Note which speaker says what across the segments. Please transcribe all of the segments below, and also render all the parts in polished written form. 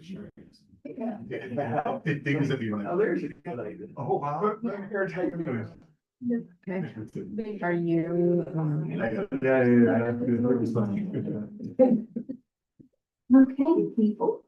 Speaker 1: Things that you.
Speaker 2: Oh, there's a good idea.
Speaker 1: Oh, wow. Here, take a minute.
Speaker 3: Okay. Are you,
Speaker 4: Okay, people.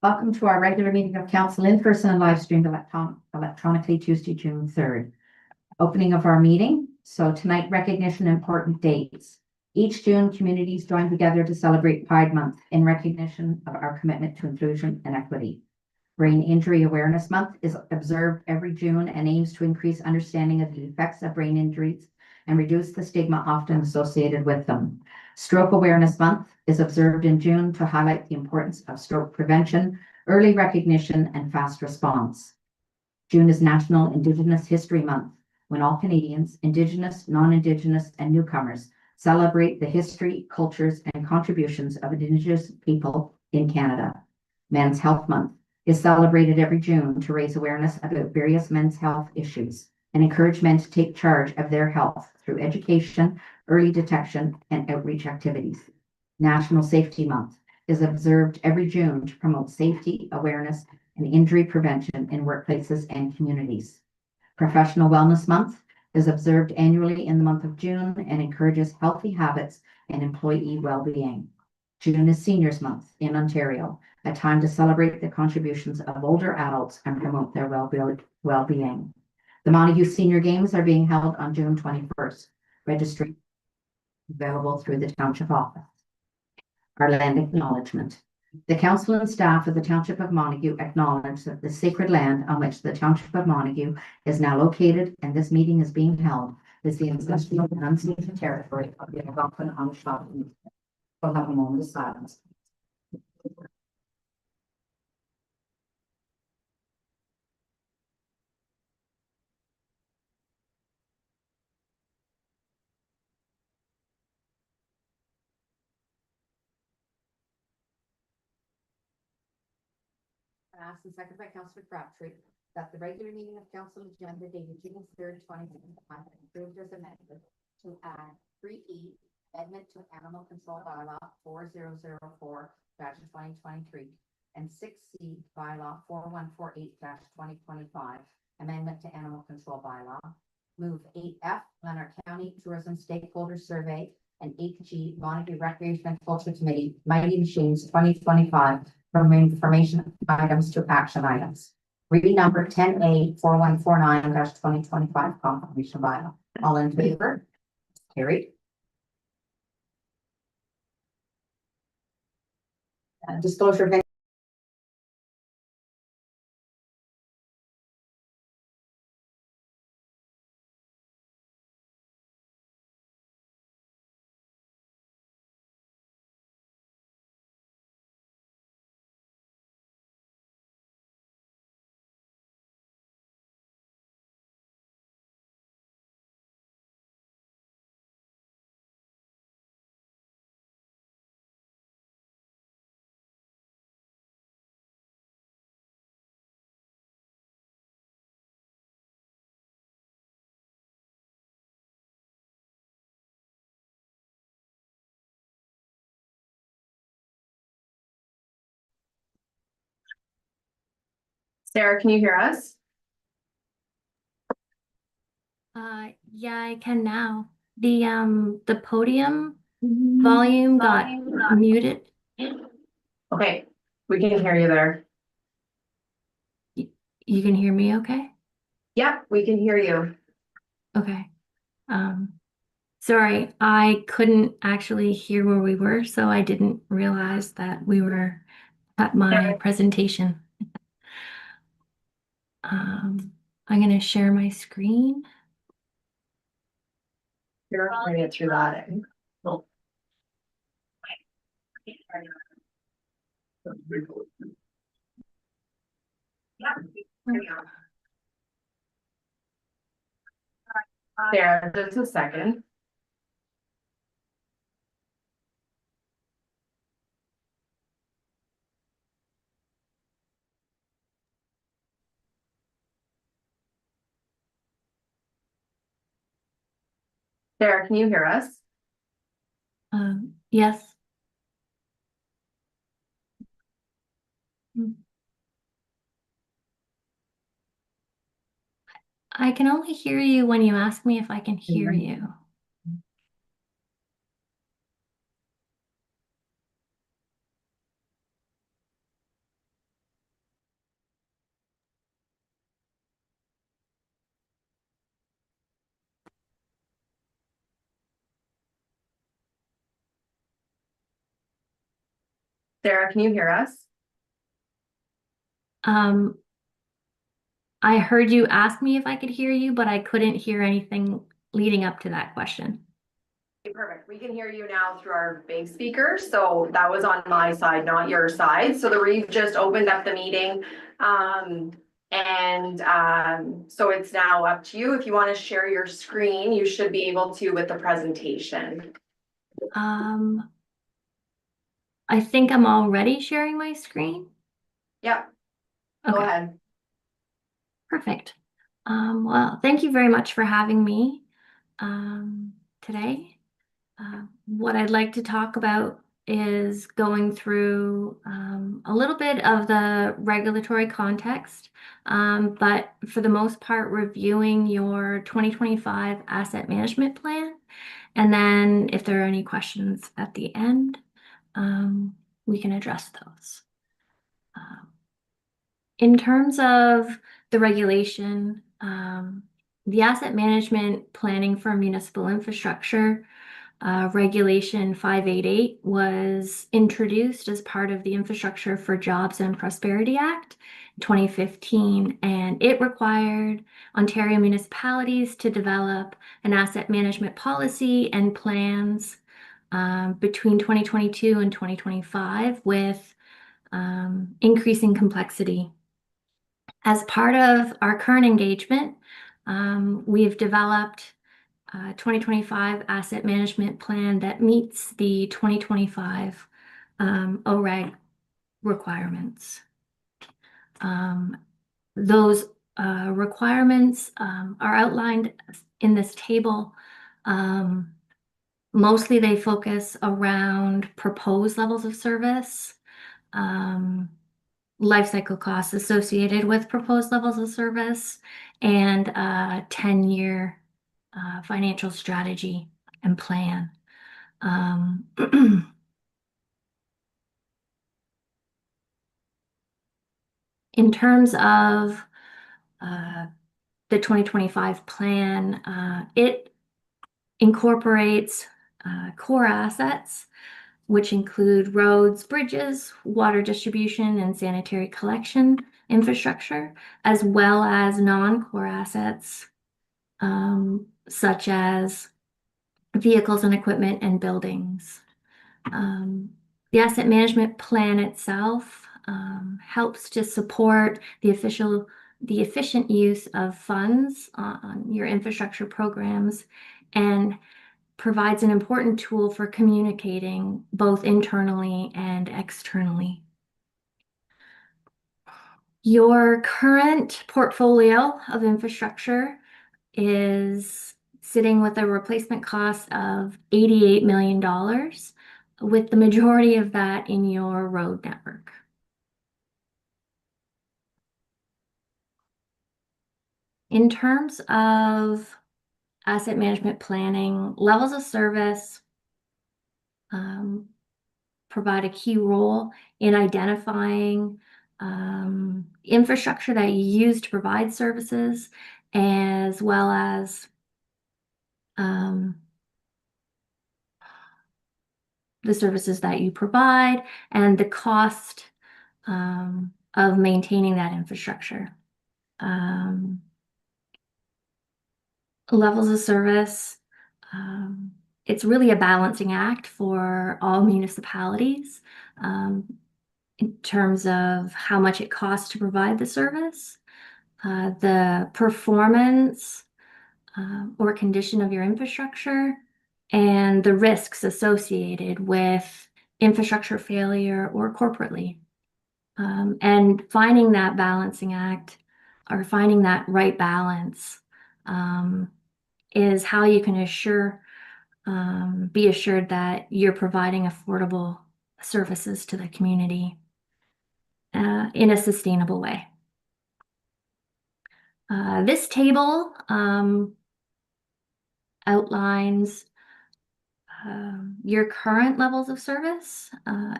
Speaker 4: Welcome to our regular meeting of council in person and live streamed electronically Tuesday, June 3rd. Opening of our meeting. So tonight, recognition of important dates. Each June, communities join together to celebrate Pride Month in recognition of our commitment to inclusion and equity. Brain Injury Awareness Month is observed every June and aims to increase understanding of the effects of brain injuries and reduce the stigma often associated with them. Stroke Awareness Month is observed in June to highlight the importance of stroke prevention, early recognition, and fast response. June is National Indigenous History Month, when all Canadians, Indigenous, non-Indigenous, and newcomers celebrate the history, cultures, and contributions of Indigenous people in Canada. Men's Health Month is celebrated every June to raise awareness about various men's health issues and encourage men to take charge of their health through education, early detection, and outreach activities. National Safety Month is observed every June to promote safety, awareness, and injury prevention in workplaces and communities. Professional Wellness Month is observed annually in the month of June and encourages healthy habits and employee well-being. June is Seniors Month in Ontario, a time to celebrate the contributions of older adults and promote their well-being. The Montague Senior Games are being held on June 21st. Registration available through the Township office. Our land acknowledgement. The council and staff of the Township of Montague acknowledge that the sacred land on which the Township of Montague is now located and this meeting is being held is the ancestral and unceded territory of the Algonquin Anishinaabe. We'll have a moment of silence. Asked and seconded by Councillor Crabtree that the regular meeting of council agenda dated June 3rd, 2025, approved as amended to add 3E amendment to Animal Control Bylaw 4004-2023 and 6C Bylaw 4148-2025 amendment to Animal Control Bylaw. Move 8F Leonard County Tourism Stakeholder Survey and 8G Montague Recreation and Culture Committee Mighty Machines 2025 from information items to action items. Reading number 10A 4149-2025 confirmation bylaw. All in favor? Carried. Disclosure of any
Speaker 5: Sarah, can you hear us?
Speaker 6: Yeah, I can now. The podium volume got muted.
Speaker 5: Okay, we can hear you there.
Speaker 6: You can hear me okay?
Speaker 5: Yep, we can hear you.
Speaker 6: Okay. Sorry, I couldn't actually hear where we were, so I didn't realize that we were at my presentation. I'm gonna share my screen.
Speaker 5: You're bring it through that. Oh. There, just a second. Sarah, can you hear us?
Speaker 6: Yes. I can only hear you when you ask me if I can hear you.
Speaker 5: Sarah, can you hear us?
Speaker 6: I heard you ask me if I could hear you, but I couldn't hear anything leading up to that question.
Speaker 5: Okay, perfect. We can hear you now through our big speaker. So that was on my side, not your side. So we've just opened up the meeting. So it's now up to you. If you want to share your screen, you should be able to with the presentation.
Speaker 6: I think I'm already sharing my screen.
Speaker 5: Yep, go
Speaker 6: Okay.
Speaker 5: ahead.
Speaker 6: Perfect. Well, thank you very much for having me today. What I'd like to talk about is going through a little bit of the regulatory context, but for the most part, reviewing your 2025 asset management plan. And then if there are any questions at the end, we can address those. In terms of the regulation, the asset management planning for municipal infrastructure, Regulation 588 was introduced as part of the Infrastructure for Jobs and Prosperity Act 2015, and it required Ontario municipalities to develop an asset management policy and plans between 2022 and 2025 with increasing complexity. As part of our current engagement, we've developed a 2025 asset management plan that meets the 2025 OREG requirements. Those requirements are outlined in this table. Mostly they focus around proposed levels of service, life cycle costs associated with proposed levels of service, and a 10-year financial strategy and plan. In terms of the 2025 plan, it incorporates core assets, which include roads, bridges, water distribution, and sanitary collection infrastructure, as well as non-core assets, such as vehicles and equipment and buildings. The asset management plan itself helps to support the efficient use of funds on your infrastructure programs and provides an important tool for communicating both internally and externally. Your current portfolio of infrastructure is sitting with a replacement cost of $88 million, with the majority of that in your road network. In terms of asset management planning, levels of service provide a key role in identifying infrastructure that you use to provide services, as well as the services that you provide and the cost of maintaining that infrastructure. Levels of service, it's really a balancing act for all municipalities. in terms of how much it costs to provide the service, the performance or condition of your infrastructure, and the risks associated with infrastructure failure or corporately. And finding that balancing act or finding that right balance is how you can be assured that you're providing affordable services to the community in a sustainable way. This table outlines your current levels of service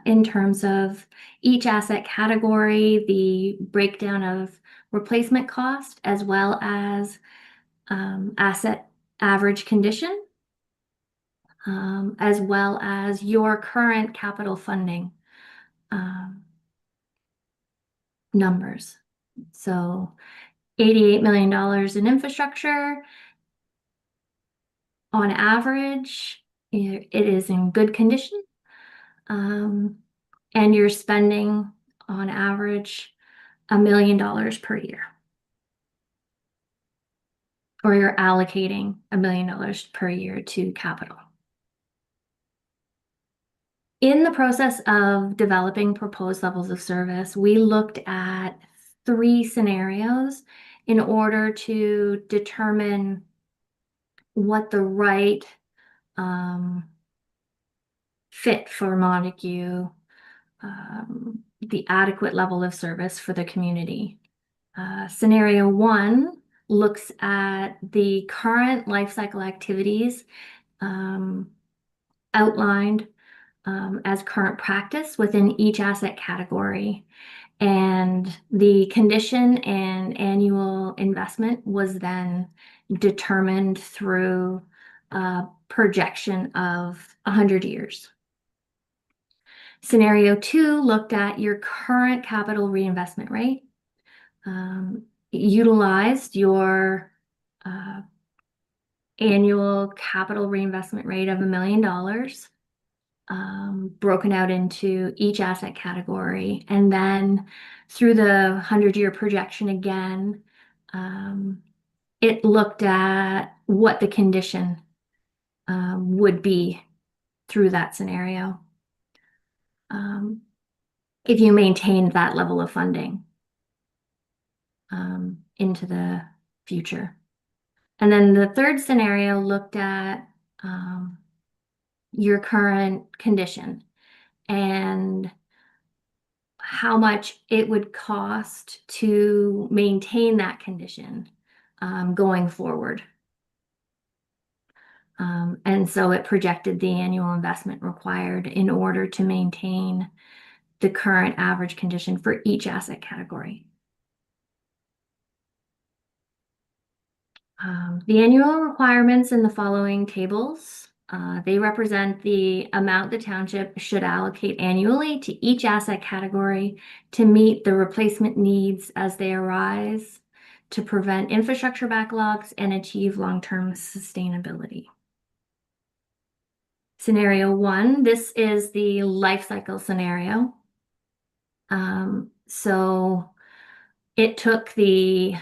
Speaker 6: in terms of each asset category, the breakdown of replacement cost, as well as asset average condition, as well as your current capital funding numbers. So $88 million in infrastructure. On average, it is in good condition. And you're spending on average $1 million per year. Or you're allocating $1 million per year to capital. In the process of developing proposed levels of service, we looked at 3 scenarios in order to determine what the right fit for Montague, the adequate level of service for the community. Scenario 1 looks at the current life cycle activities outlined as current practice within each asset category. And the condition and annual investment was then determined through a projection of 100 years. Scenario 2 looked at your current capital reinvestment rate, utilized your annual capital reinvestment rate of $1 million, broken out into each asset category, and then through the 100-year projection again, it looked at what the condition would be through that scenario if you maintained that level of funding into the future. And then the third scenario looked at your current condition and how much it would cost to maintain that condition going forward. And so it projected the annual investment required in order to maintain the current average condition for each asset category. The annual requirements in the following tables, they represent the amount the township should allocate annually to each asset category to meet the replacement needs as they arise, to prevent infrastructure backlogs and achieve long-term sustainability. Scenario 1, this is the life cycle scenario. So it took the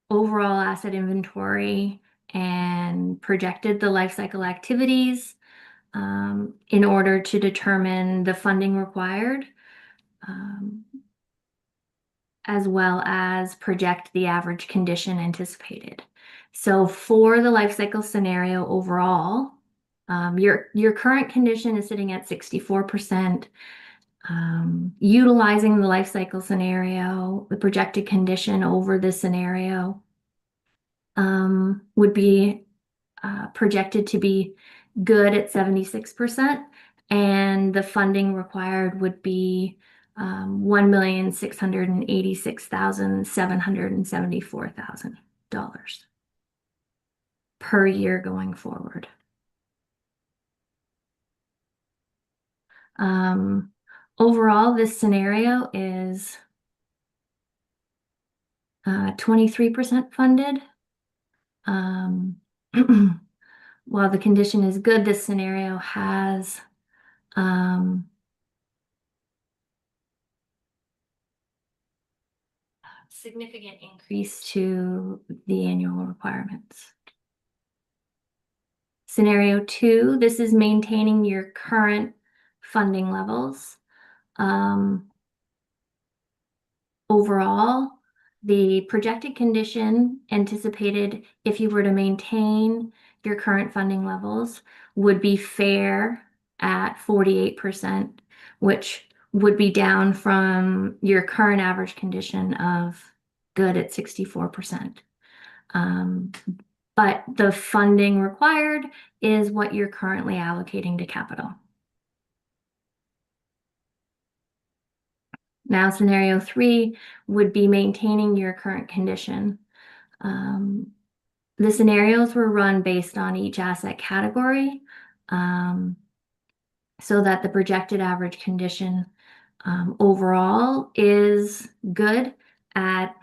Speaker 6: overall asset inventory and projected the life cycle activities in order to determine the funding required, as well as project the average condition anticipated. So for the life cycle scenario overall, your current condition is sitting at 64%. Utilizing the life cycle scenario, the projected condition over this scenario would be projected to be good at 76%, and the funding required would be $1,686,774 per year going forward. Overall, this scenario is 23% funded. While the condition is good, this scenario has Um, significant increase to the annual requirements. Scenario 2, this is maintaining your current funding levels. Overall, the projected condition anticipated if you were to maintain your current funding levels would be fair at 48%, which would be down from your current average condition of good at 64%. But the funding required is what you're currently allocating to capital. Now, scenario 3 would be maintaining your current condition. The scenarios were run based on each asset category, so that the projected average condition overall is good at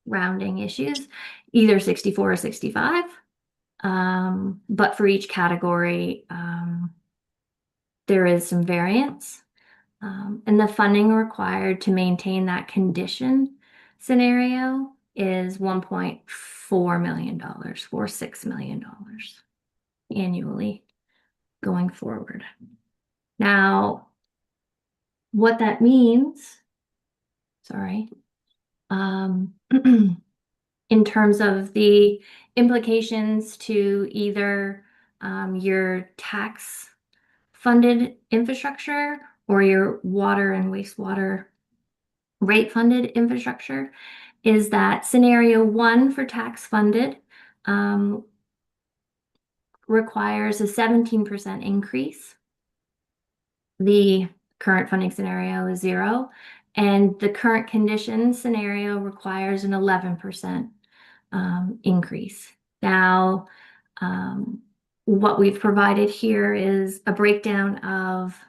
Speaker 6: rounding issues, either 64 or 65. But for each category, there is some variance. And the funding required to maintain that condition scenario is $1.4 million, $4.6 million annually going forward. Now, what that means, in terms of the implications to either your tax funded infrastructure or your water and wastewater rate funded infrastructure, is that scenario 1 for tax funded requires a 17% increase. The current funding scenario is 0, and the current condition scenario requires an 11% increase. Now, what we've provided here is a breakdown of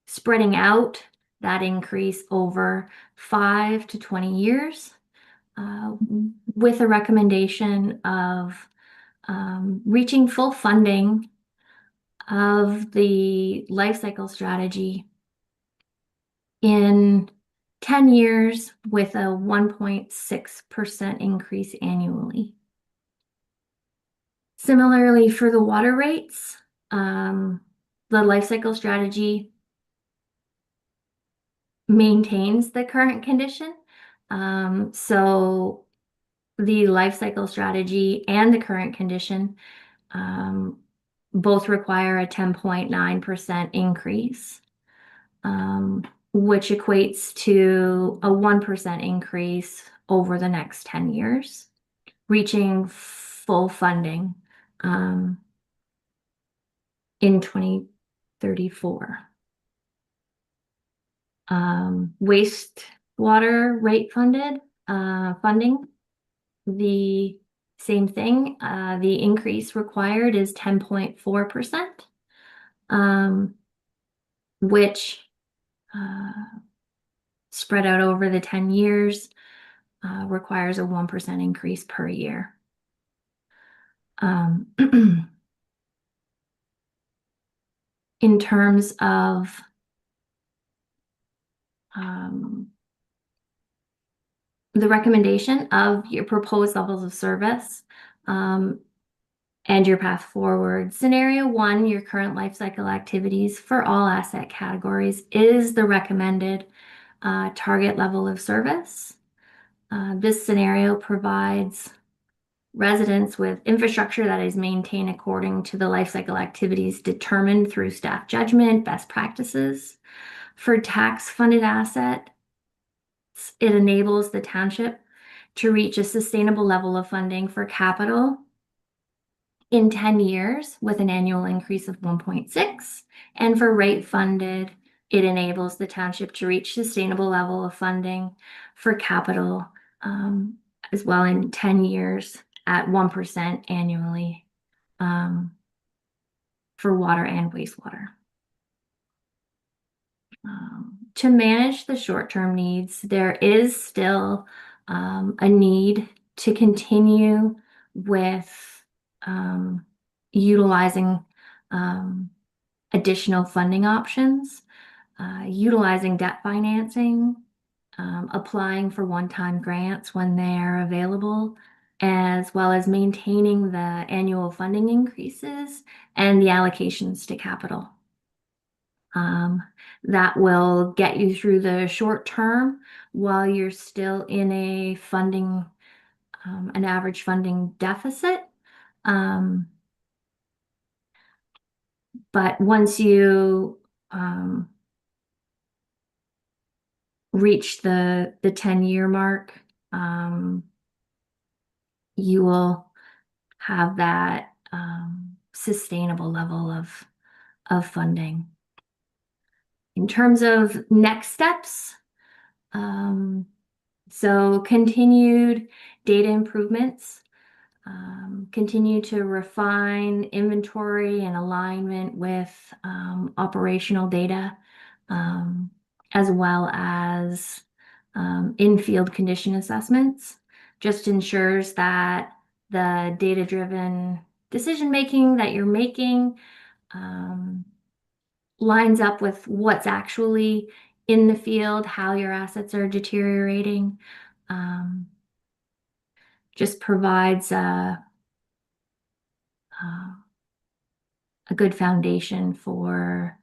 Speaker 6: spreading out that increase over 5 to 20 years, with a recommendation of reaching full funding of the life cycle strategy in 10 years with a 1.6% increase annually. Similarly, for the water rates, the life cycle strategy maintains the current condition. So the life cycle strategy and the current condition both require a 10.9% increase, which equates to a 1% increase over the next 10 years, reaching full funding in 2034. Wastewater rate funded funding, the same thing. The increase required is 10.4%, which spread out over the 10 years requires a 1% increase per year. In terms of the recommendation of your proposed levels of service and your path forward. Scenario 1, your current life cycle activities for all asset categories is the recommended target level of service. This scenario provides residents with infrastructure that is maintained according to the life cycle activities determined through staff judgment, best practices. For tax-funded assets, it enables the township to reach a sustainable level of funding for capital in 10 years with an annual increase of 1.6. And for rate funded, it enables the township to reach sustainable level of funding for capital as well in 10 years at 1% annually for water and wastewater. To manage the short-term needs, there is still a need to continue with utilizing additional funding options, utilizing debt financing, applying for one-time grants when they're available, as well as maintaining the annual funding increases and the allocations to capital. That will get you through the short term while you're still in a funding, an average funding deficit. But once you reach the 10-year mark, you will have that sustainable level of funding. In terms of next steps, so continued data improvements, continue to refine inventory and alignment with operational data, as well as in-field condition assessments. Just ensures that the data-driven decision-making that you're making lines up with what's actually in the field, how your assets are deteriorating. Just provides a good foundation for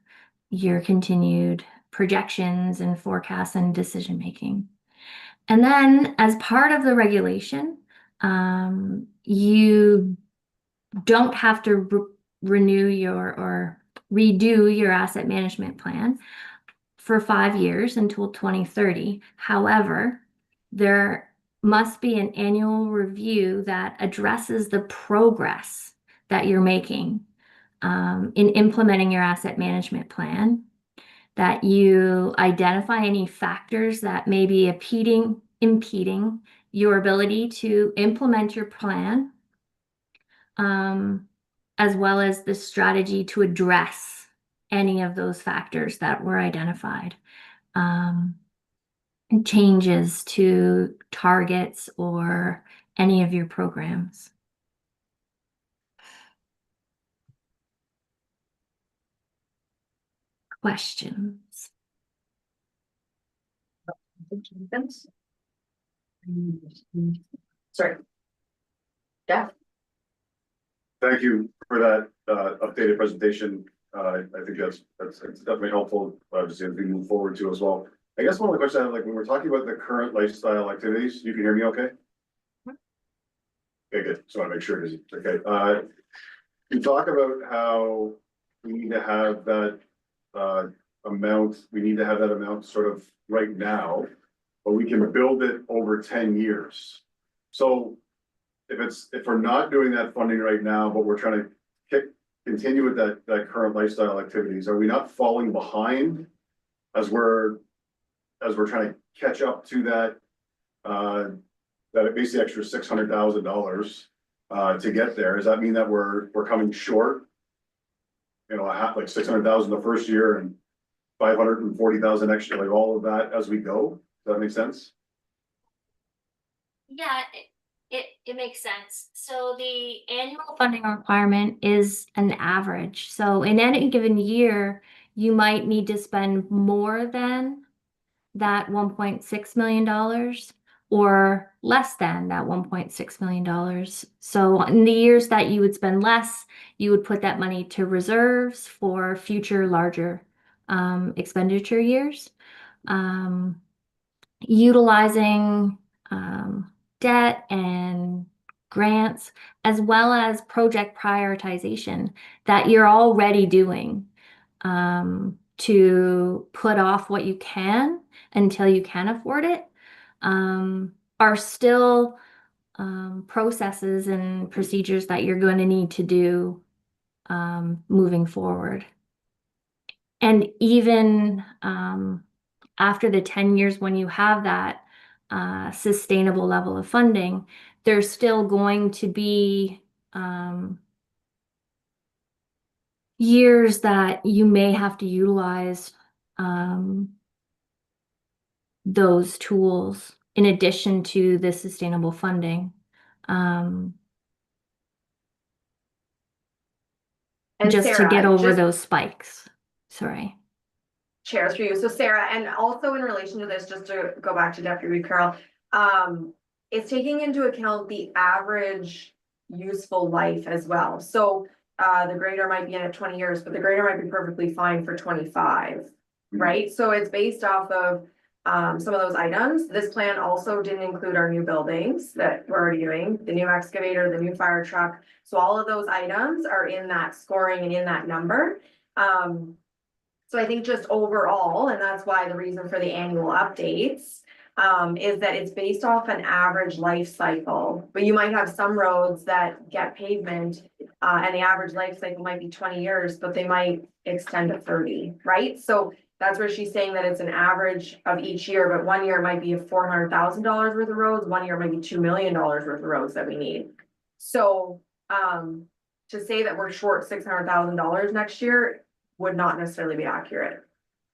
Speaker 6: your continued projections and forecasts and decision making. And then as part of the regulation, you don't have to renew or redo your asset management plan for 5 years until 2030. However, there must be an annual review that addresses the progress that you're making in implementing your asset management plan, that you identify any factors that may be impeding your ability to implement your plan, as well as the strategy to address any of those factors that were identified. Changes to targets or any of your programs. Questions?
Speaker 5: Sorry. Jeff?
Speaker 1: Thank you for that updated presentation. I think that's definitely helpful, obviously, as we move forward too as well. I guess one of the questions I have, like when we're talking about the current lifestyle activities, you can hear me okay? Okay, good. Just want to make sure because okay. You talk about how we need to have that amount. We need to have that amount sort of right now, but we can build it over 10 years. So if we're not doing that funding right now, but we're trying to continue with that current lifestyle activities, are we not falling behind as we're trying to catch up to that basically extra $600,000 to get there? Does that mean that we're coming short? You know, like 600,000 the first year and 540,000 extra, like all of that as we go. Does that make sense?
Speaker 6: Yeah, it makes sense. So the annual funding requirement is an average. So in any given year, you might need to spend more than that $1.6 million or less than that $1.6 million. So in the years that you would spend less, you would put that money to reserves for future larger expenditure years. Utilizing debt and grants, as well as project prioritization that you're already doing to put off what you can until you can afford it, are still processes and procedures that you're going to need to do moving forward. And even after the 10 years, when you have that sustainable level of funding, there's still going to be years that you may have to utilize those tools in addition to the sustainable funding.
Speaker 5: And
Speaker 6: just to
Speaker 5: Sarah,
Speaker 6: get over
Speaker 5: just-
Speaker 6: those spikes. Sorry.
Speaker 5: Chair through you. So Sarah, and also in relation to this, just to go back to Deputy Reed Carroll, it's taking into account the average useful life as well. So the grader might be in at 20 years, but the grader might be perfectly fine for 25, right? So it's based off of some of those items. This plan also didn't include our new buildings that we're already doing, the new excavator, the new fire truck. So all of those items are in that scoring and in that number. So I think just overall, and that's why the reason for the annual updates, is that it's based off an average life cycle. But you might have some roads that get pavement, and the average life cycle might be 20 years, but they might extend to 30, right? So that's where she's saying that it's an average of each year, but one year might be $400,000 worth of roads, one year might be $2 million worth of roads that we need. So, to say that we're short $600,000 next year would not necessarily be accurate.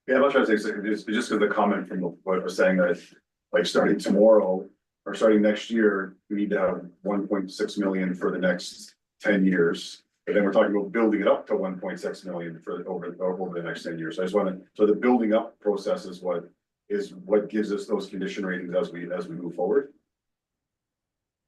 Speaker 1: Yeah, I'm not trying to say, it's just because the comment from what I was saying that, like, starting tomorrow or starting next year, we need to have 1.6 million for the next 10 years. But then we're talking about building it up to 1.6 million for over the next 10 years. So I just want to, so the building up process is what gives us those condition ratings as we move forward.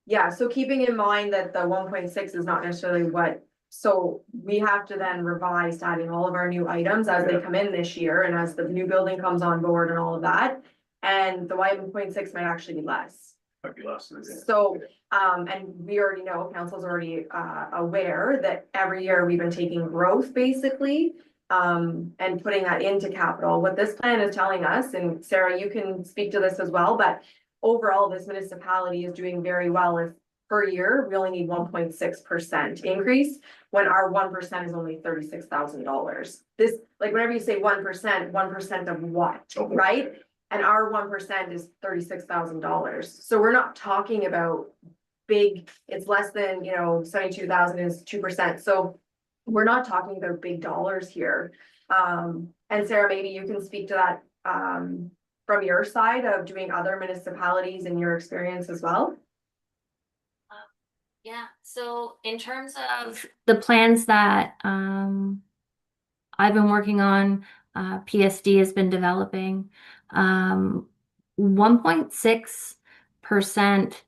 Speaker 5: Yeah, so keeping in mind that the 1.6 is not necessarily what, so we have to then revise adding all of our new items as they come in this year and as the new building comes on board and all of that. And the 1.6 might actually be less.
Speaker 1: Might be less than that.
Speaker 5: So, and we already know, council's already aware that every year we've been taking growth basically, and putting that into capital. What this plan is telling us, and Sarah, you can speak to this as well, but overall, this municipality is doing very well. If per year, we only need 1.6% increase, when our 1% is only $36,000. This, like, whenever you say 1% of what,
Speaker 1: Okay.
Speaker 5: right? And our 1% is $36,000. So we're not talking about big, it's less than, 72,000 is 2%. So we're not talking about big dollars here. And Sarah, maybe you can speak to that, from your side of doing other municipalities and your experience as well.
Speaker 6: Yeah, so in terms of the plans that I've been working on, PSD has been developing, 1.6%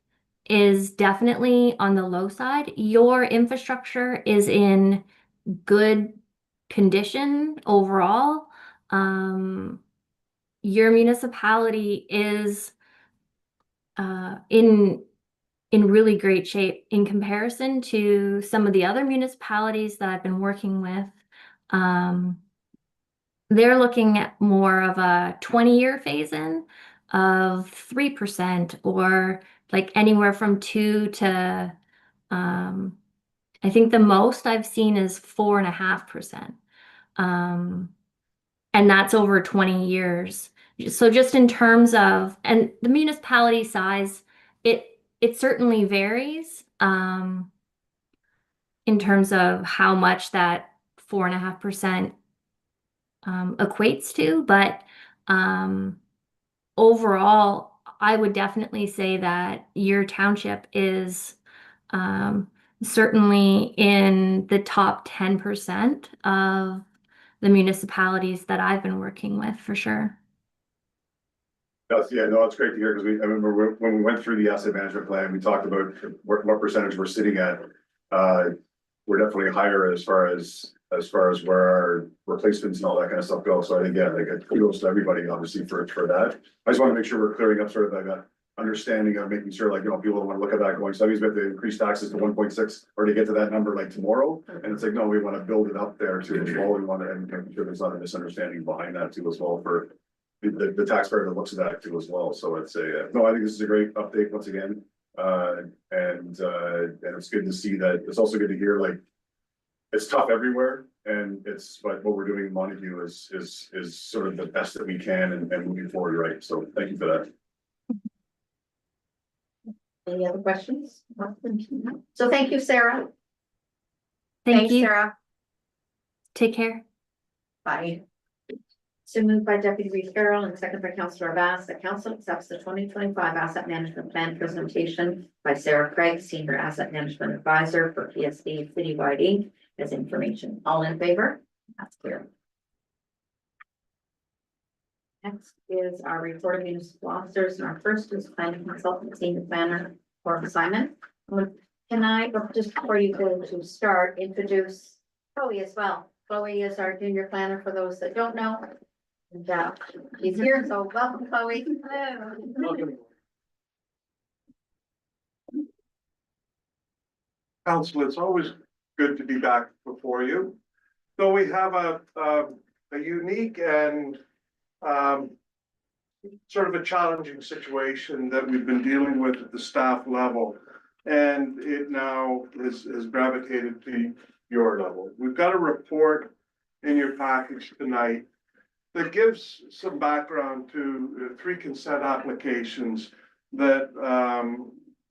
Speaker 6: is definitely on the low side. Your infrastructure is in good condition overall. Your municipality is in really great shape in comparison to some of the other municipalities that I've been working with. They're looking at more of a 20-year phase-in of 3% or like anywhere from 2 to I think the most I've seen is 4.5%. And that's over 20 years. So just in terms of, and the municipality size, it certainly varies in terms of how much that 4.5% equates to, but overall, I would definitely say that your township is certainly in the top 10% of the municipalities that I've been working with for sure.
Speaker 1: That's great to hear, because I remember when we went through the asset management plan, we talked about what percentage we're sitting at. We're definitely higher as far as where our replacements and all that kind of stuff go. So I think, like, kudos to everybody, obviously, for that. I just want to make sure we're clearing up sort of like a understanding of making sure, like, people don't want to look at that going, so that means we have to increase taxes to 1.6 or to get to that number like tomorrow. And it's like, no, we want to build it up there too as well. We want to, and make sure there's not a misunderstanding behind that too as well for the taxpayer that looks at that too as well. So it's no, I think this is a great update once again. And it's good to see that. It's also good to hear, like, it's tough everywhere, and but what we're doing in Montague is sort of the best that we can and moving forward, right? So thank you for that.
Speaker 4: Any other questions? So thank you, Sarah.
Speaker 6: Thank
Speaker 5: Thanks,
Speaker 6: you.
Speaker 5: Sarah.
Speaker 6: Take care.
Speaker 5: Bye.
Speaker 4: So moved by Deputy Reed Carroll and second by Councillor Bass, that council accepts the 2025 asset management plan presentation by Sarah Craig, Senior Asset Management Advisor for PSD Citywide Inc.
Speaker 2: this information. All in favor? That's clear. Next is our report of municipal officers, and our first is planning consultant, senior planner for assignment. Can I, just before you go to start, introduce Chloe as well. Chloe is our junior planner for those that don't know. And she's here, so welcome, Chloe. Hello.
Speaker 7: Council, it's always good to be back before you. So we have a unique and sort of a challenging situation that we've been dealing with at the staff level. And it now has gravitated to your level. We've got a report in your package tonight that gives some background to 3 consent applications that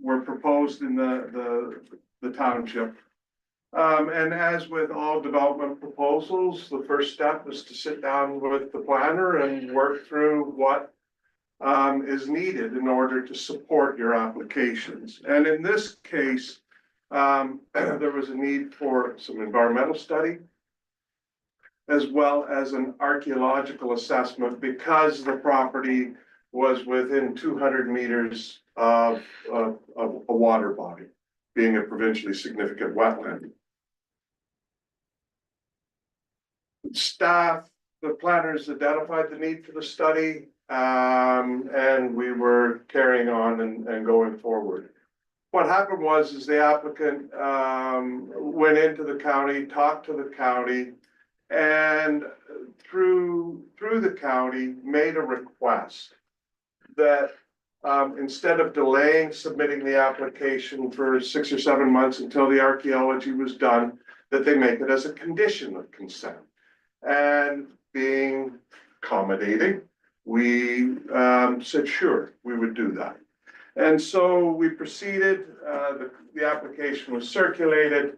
Speaker 7: were proposed in the township. And as with all development proposals, the first step is to sit down with the planner and work through what is needed in order to support your applications. And in this case, there was a need for some environmental study, as well as an archaeological assessment, because the property was within 200 meters of a water body, being a provincially significant wetland. Staff, the planners identified the need for the study, and we were carrying on and going forward. What happened was the applicant went into the county, talked to the county, and through the county made a request that instead of delaying submitting the application for 6 or 7 months until the archaeology was done, that they make it as a condition of consent. And being accommodating, we said, sure, we would do that. And so we proceeded, the application was circulated.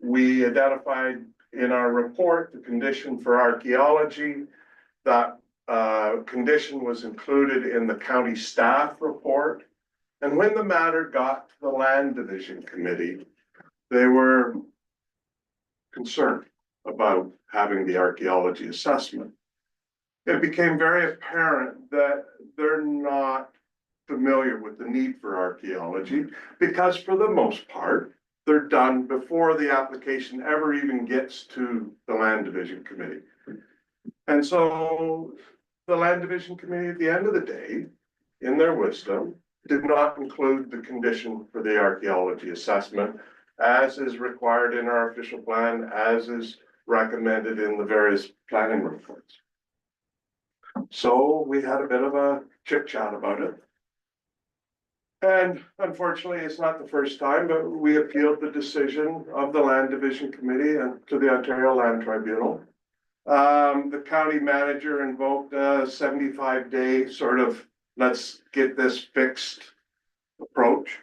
Speaker 7: We identified in our report the condition for archaeology. That condition was included in the county staff report. And when the matter got to the Land Division Committee, they were concerned about having the archaeology assessment. It became very apparent that they're not familiar with the need for archaeology, because for the most part, they're done before the application ever even gets to the Land Division Committee. And so the Land Division Committee, at the end of the day, in their wisdom, did not include the condition for the archaeology assessment, as is required in our official plan, as is recommended in the various planning reports. So we had a bit of a chit chat about it. And unfortunately, it's not the first time, but we appealed the decision of the Land Division Committee and to the Ontario Land Tribunal. The county manager invoked a 75-day sort of, let's get this fixed approach.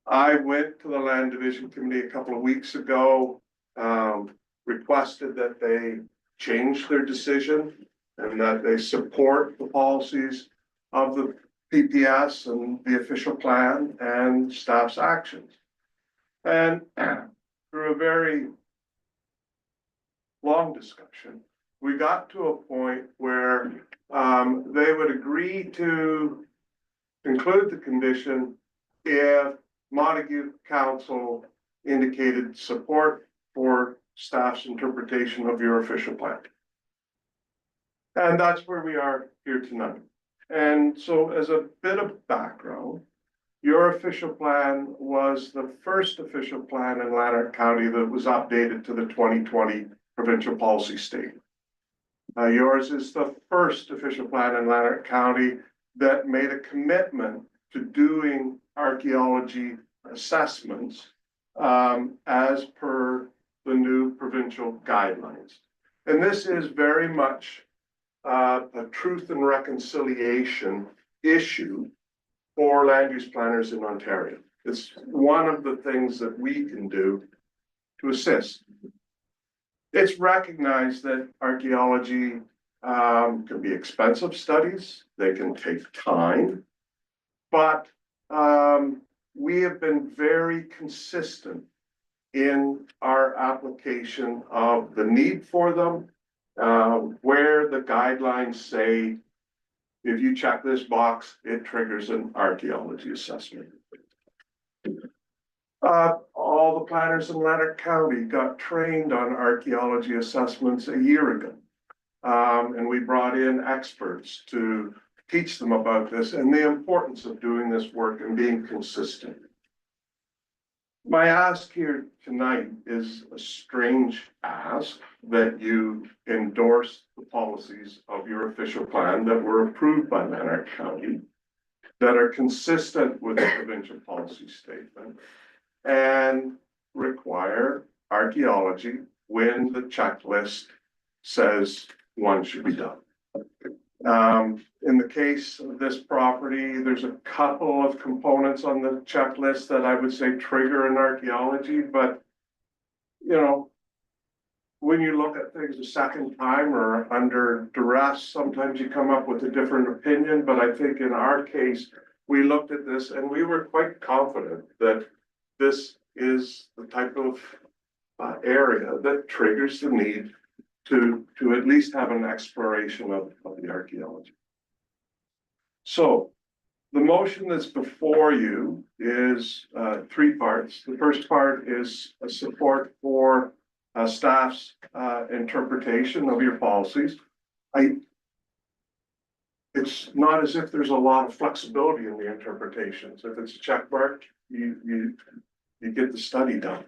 Speaker 7: I went to the Land Division Committee a couple of weeks ago, requested that they change their decision and that they support the policies of the PPS and the official plan and staff's actions. And through a very long discussion, we got to a point where they would agree to include the condition if Montague Council indicated support for staff's interpretation of your official plan. And that's where we are here tonight. And so as a bit of background, your official plan was the first official plan in Lanark County that was updated to the 2020 provincial policy statement. Yours is the first official plan in Lanark County that made a commitment to doing archaeology assessments as per the new provincial guidelines. And this is very much a truth and reconciliation issue for land use planners in Ontario. It's one of the things that we can do to assist. It's recognized that archaeology can be expensive studies, they can take time, but we have been very consistent in our application of the need for them, where the guidelines say, if you check this box, it triggers an archaeology assessment. All the planners in Lanark County got trained on archaeology assessments a year ago. And we brought in experts to teach them about this and the importance of doing this work and being consistent. My ask here tonight is a strange ask that you endorse the policies of your official plan that were approved by Lanark County that are consistent with the provincial policy statement and require archaeology when the checklist says one should be done. In the case of this property, there's a couple of components on the checklist that I would say trigger an archaeology, but you know, when you look at things a second time or under duress, sometimes you come up with a different opinion. But I think in our case, we looked at this and we were quite confident that this is the type of area that triggers the need to at least have an exploration of the archaeology. So the motion that's before you is three parts. The first part is a support for staff's interpretation of your policies. It's not as if there's a lot of flexibility in the interpretations. If it's a check mark, you get the study done.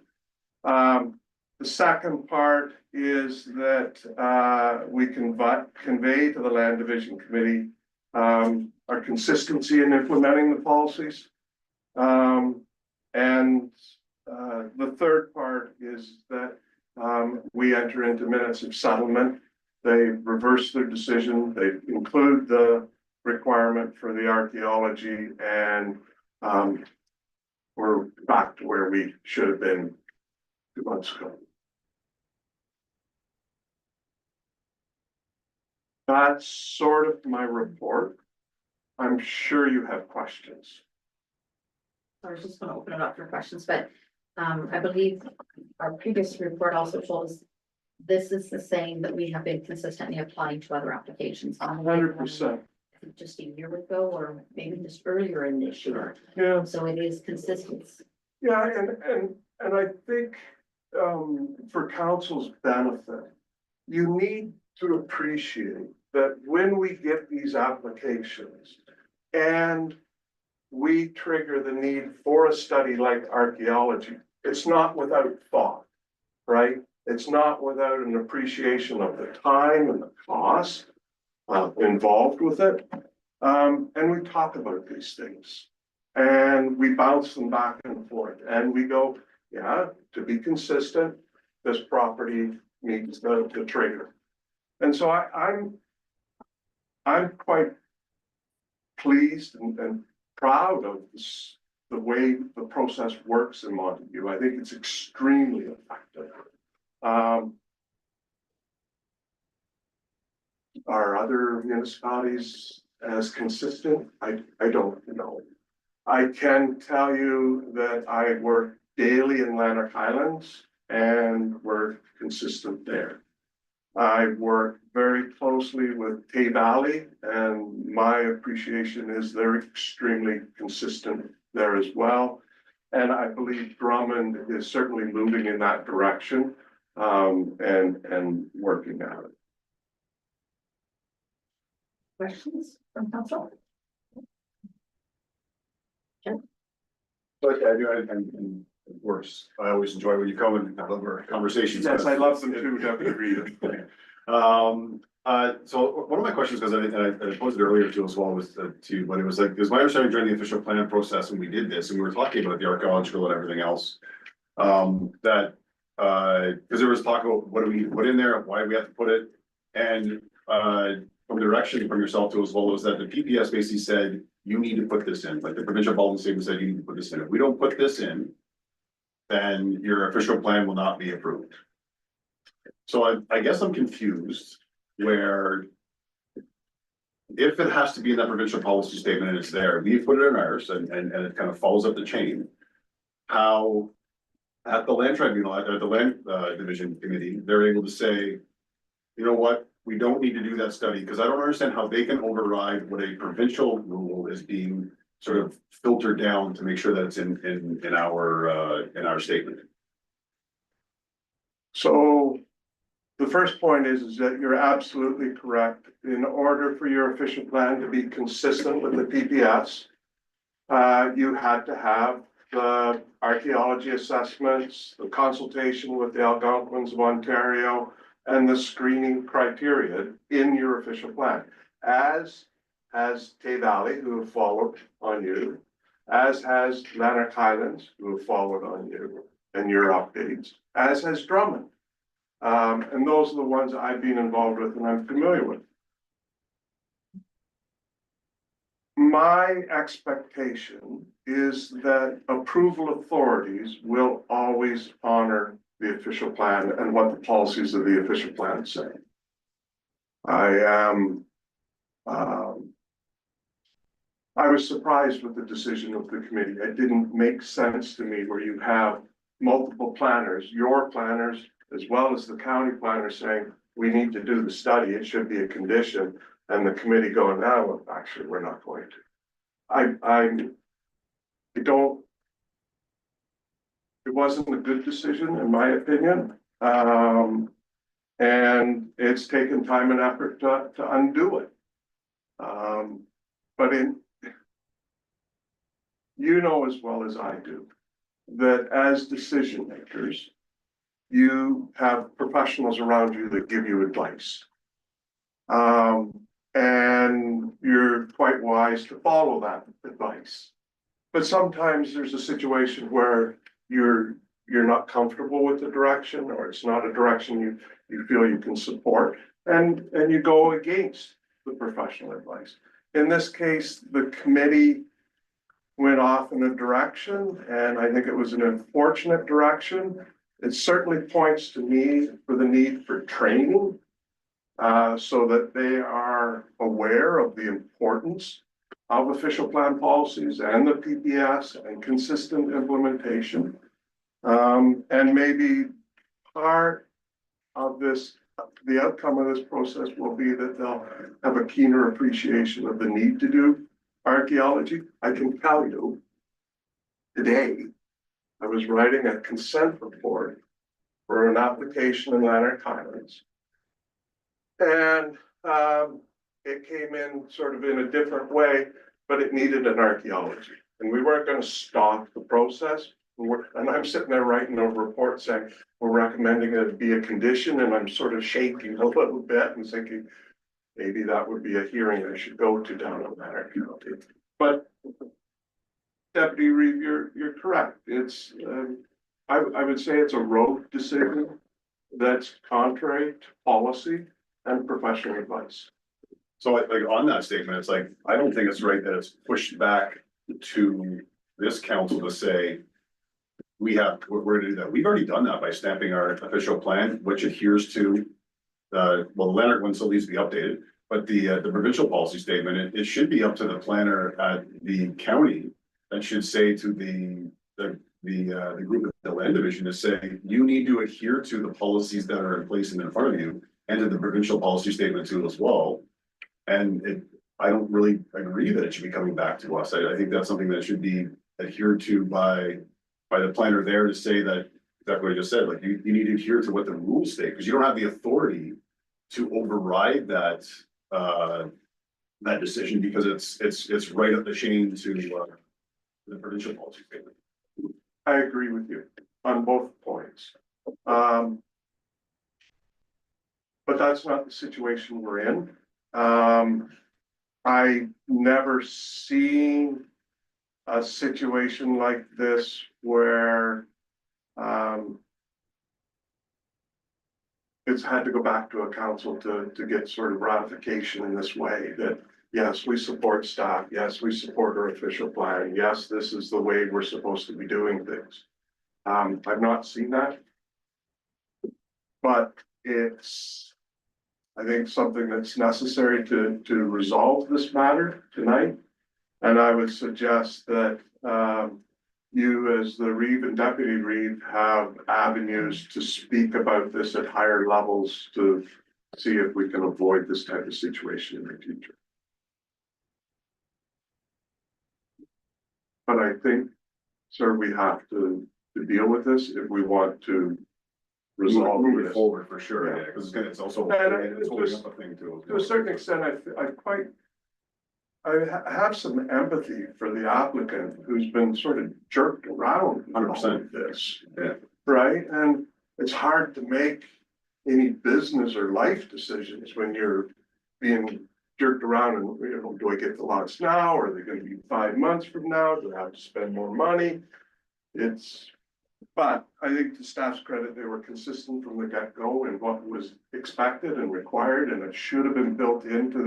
Speaker 7: The second part is that we can convey to the Land Division Committee our consistency in implementing the policies. And the third part is that we enter into minutes of settlement. They reverse their decision. They include the requirement for the archaeology, and we're back to where we should have been 2 months ago. That's sort of my report. I'm sure you have questions.
Speaker 2: I was just gonna open it up for questions, but I believe our previous report also told us this is the same that we have been consistently applying to other applications.
Speaker 7: 100%.
Speaker 2: Just a year ago, or maybe just earlier in this year.
Speaker 7: Yeah.
Speaker 2: So it is consistent.
Speaker 7: Yeah, and I think for council's benefit, you need to appreciate that when we get these applications and we trigger the need for a study like archaeology, it's not without thought, right? It's not without an appreciation of the time and the cost involved with it. And we talk about these things and we bounce them back and forth and we go, yeah, to be consistent, this property needs the trigger. And so I'm quite pleased and proud of this, the way the process works in Montague. I think it's extremely effective. Are other municipalities as consistent? I don't know. I can tell you that I work daily in Lanark Highlands and we're consistent there. I work very closely with Tay Valley, and my appreciation is they're extremely consistent there as well. And I believe Drummond is certainly moving in that direction and working at it.
Speaker 2: Questions from council?
Speaker 1: But I do, and of course, I always enjoy when you come and have our conversations.
Speaker 7: Yes, I love them too, Deputy Reed.
Speaker 1: So one of my questions, because I posed it earlier too as well, was but it was like, because my understanding during the official plan process, and we did this, and we were talking about the archaeological and everything else. That because there was talk about what do we need to put in there, why we have to put it, and from direction from yourself too as well, was that the PPS basically said you need to put this in, like the provincial policy statement said you need to put this in. If we don't put this in, then your official plan will not be approved. So I guess I'm confused where if it has to be in that provincial policy statement and it's there, we put it in ours and it kind of follows up the chain. How at the land tribunal, at the land, division committee, they're able to say, you know what, we don't need to do that study, because I don't understand how they can override what a provincial rule is being sort of filtered down to make sure that it's in our statement.
Speaker 7: So the first point is that you're absolutely correct. In order for your official plan to be consistent with the PPS, you had to have the archaeology assessments, the consultation with the Algonquins of Ontario, and the screening criteria in your official plan, as has Tay Valley, who have followed on you, as has Lanark Highlands, who have followed on you and your updates, as has Drummond. And those are the ones I've been involved with and I'm familiar with. My expectation is that approval authorities will always honor the official plan and what the policies of the official plan say. I was surprised with the decision of the committee. It didn't make sense to me where you have multiple planners, your planners, as well as the county planner saying, we need to do the study, it should be a condition, and the committee going, no, well, actually, we're not going to. It wasn't a good decision, in my opinion. And it's taken time and effort to undo it. But you know as well as I do, that as decision makers, you have professionals around you that give you advice. And you're quite wise to follow that advice. But sometimes there's a situation where you're not comfortable with the direction, or it's not a direction you feel you can support, and you go against the professional advice. In this case, the committee went off in a direction, and I think it was an unfortunate direction. It certainly points to me for the need for training, so that they are aware of the importance of official plan policies and the PPS and consistent implementation. And maybe part of this, the outcome of this process will be that they'll have a keener appreciation of the need to do archaeology. I can tell you, today, I was writing a consent report for an application in Lanark Highlands. And it came in sort of in a different way, but it needed an archaeology. And we weren't going to stop the process. And I'm sitting there writing a report saying, we're recommending it be a condition, and I'm sort of shaking a little bit and thinking, maybe that would be a hearing I should go to down on that archaeology. But Deputy Reeve, you're correct. It's, I would say it's a rogue decision that's contrary to policy and professional advice.
Speaker 1: So like on that statement, it's like, I don't think it's right that it's pushed back to this council to say, we're going to do that. We've already done that by stamping our official plan, which adheres to well, the Lanark one still needs to be updated, but the provincial policy statement, it should be up to the planner at the county that should say to the group of the land division to say, you need to adhere to the policies that are in place and in front of you, and to the provincial policy statement too as well. And I don't really agree that it should be coming back to us. I think that's something that should be adhered to by the planner there to say that, exactly what I just said, like you need to adhere to what the rules state, because you don't have the authority to override that decision, because it's right up the chain to the provincial policy statement.
Speaker 7: I agree with you on both points. But that's not the situation we're in. I never seen a situation like this where it's had to go back to a council to get sort of ratification in this way, that yes, we support staff, yes, we support our official plan, yes, this is the way we're supposed to be doing things. I've not seen that, but it's, I think, something that's necessary to resolve this matter tonight. And I would suggest that you as the Reeve and Deputy Reeve have avenues to speak about this at higher levels to see if we can avoid this type of situation in the future. But I think, sir, we have to deal with this if we want to resolve
Speaker 1: Moving
Speaker 7: this.
Speaker 1: forward for sure,
Speaker 7: Yeah.
Speaker 1: yeah, because it's also,
Speaker 7: And
Speaker 1: it's holding
Speaker 7: just-
Speaker 1: up a thing too.
Speaker 7: To a certain extent, I have some empathy for the applicant who's been sort of jerked around. in all of
Speaker 1: 100%.
Speaker 7: This.
Speaker 1: Yeah.
Speaker 7: Right, and it's hard to make any business or life decisions when you're being jerked around and, you know, do I get the lots now? Are they gonna be 5 months from now? Do I have to spend more money? But I think to staff's credit, they were consistent from the get-go in what was expected and required, and it should have been built into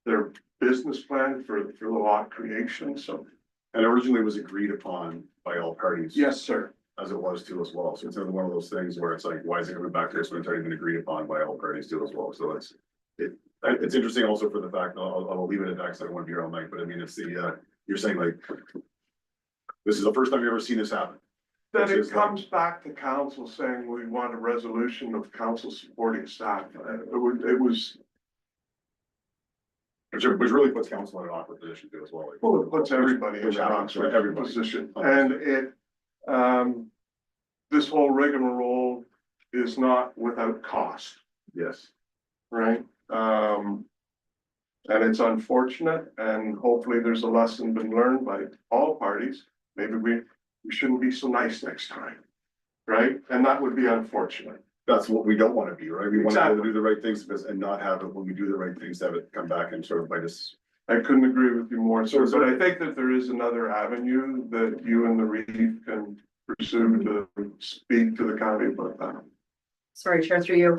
Speaker 7: their business plan for the lot creation, so.
Speaker 1: And originally was agreed upon by all parties.
Speaker 7: Yes, sir.
Speaker 1: As it was too as well, so it's another one of those things where it's like, why is it coming back to us when it's already been agreed upon by all parties too as well, so it's interesting also for the fact, I'll leave it at that, because I don't want to be here all night, but I mean, it's the, you're saying like. This is the first time you've ever seen this happen.
Speaker 7: Then
Speaker 1: Which
Speaker 7: it
Speaker 1: is
Speaker 7: comes back to council saying we want a resolution of council supporting staff. It was,
Speaker 1: Which really puts council in an awkward position too as well. Like,
Speaker 7: well, it puts everybody in
Speaker 1: Which
Speaker 7: an
Speaker 1: happens for
Speaker 7: awkward
Speaker 1: everybody.
Speaker 7: position. And this whole rigmarole is not without cost,
Speaker 1: Yes,
Speaker 7: right? And it's unfortunate, and hopefully there's a lesson been learned by all parties. Maybe we shouldn't be so nice next time, right? And that would be unfortunate.
Speaker 1: that's what we don't want to be, right? We want to be able
Speaker 7: Exactly.
Speaker 1: to do the right things because, and not have it, when we do the right things, have it come back and sort of bite us.
Speaker 7: I couldn't agree with you more,
Speaker 1: So
Speaker 7: sir,
Speaker 1: is
Speaker 7: but
Speaker 1: there-
Speaker 7: I think that there is another avenue that you and the Reeve can pursue to speak to the county about that.
Speaker 5: Sorry, Chair, through you.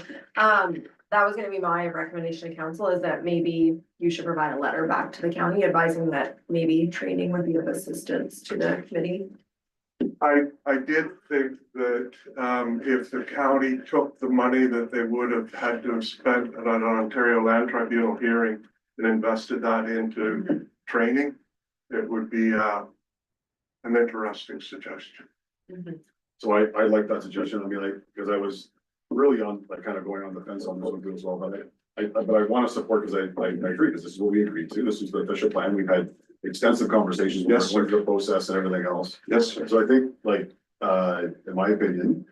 Speaker 5: That was gonna be my recommendation to council, is that maybe you should provide a letter back to the county advising that maybe training would be of assistance to the committee.
Speaker 7: I did think that, if the county took the money that they would have had to have spent at an Ontario Land Tribunal hearing and invested that into training, it would be, an interesting suggestion.
Speaker 1: So I like that suggestion, I mean, like, because I was really on, like, kind of going on the fence on this one too as well, but I want to support, because I agree, because this is what we agreed to, this is the official plan, we've had extensive conversations, we
Speaker 7: Yes,
Speaker 1: went through the process and everything else.
Speaker 7: Yes, sir.
Speaker 1: So I think, like, in my opinion,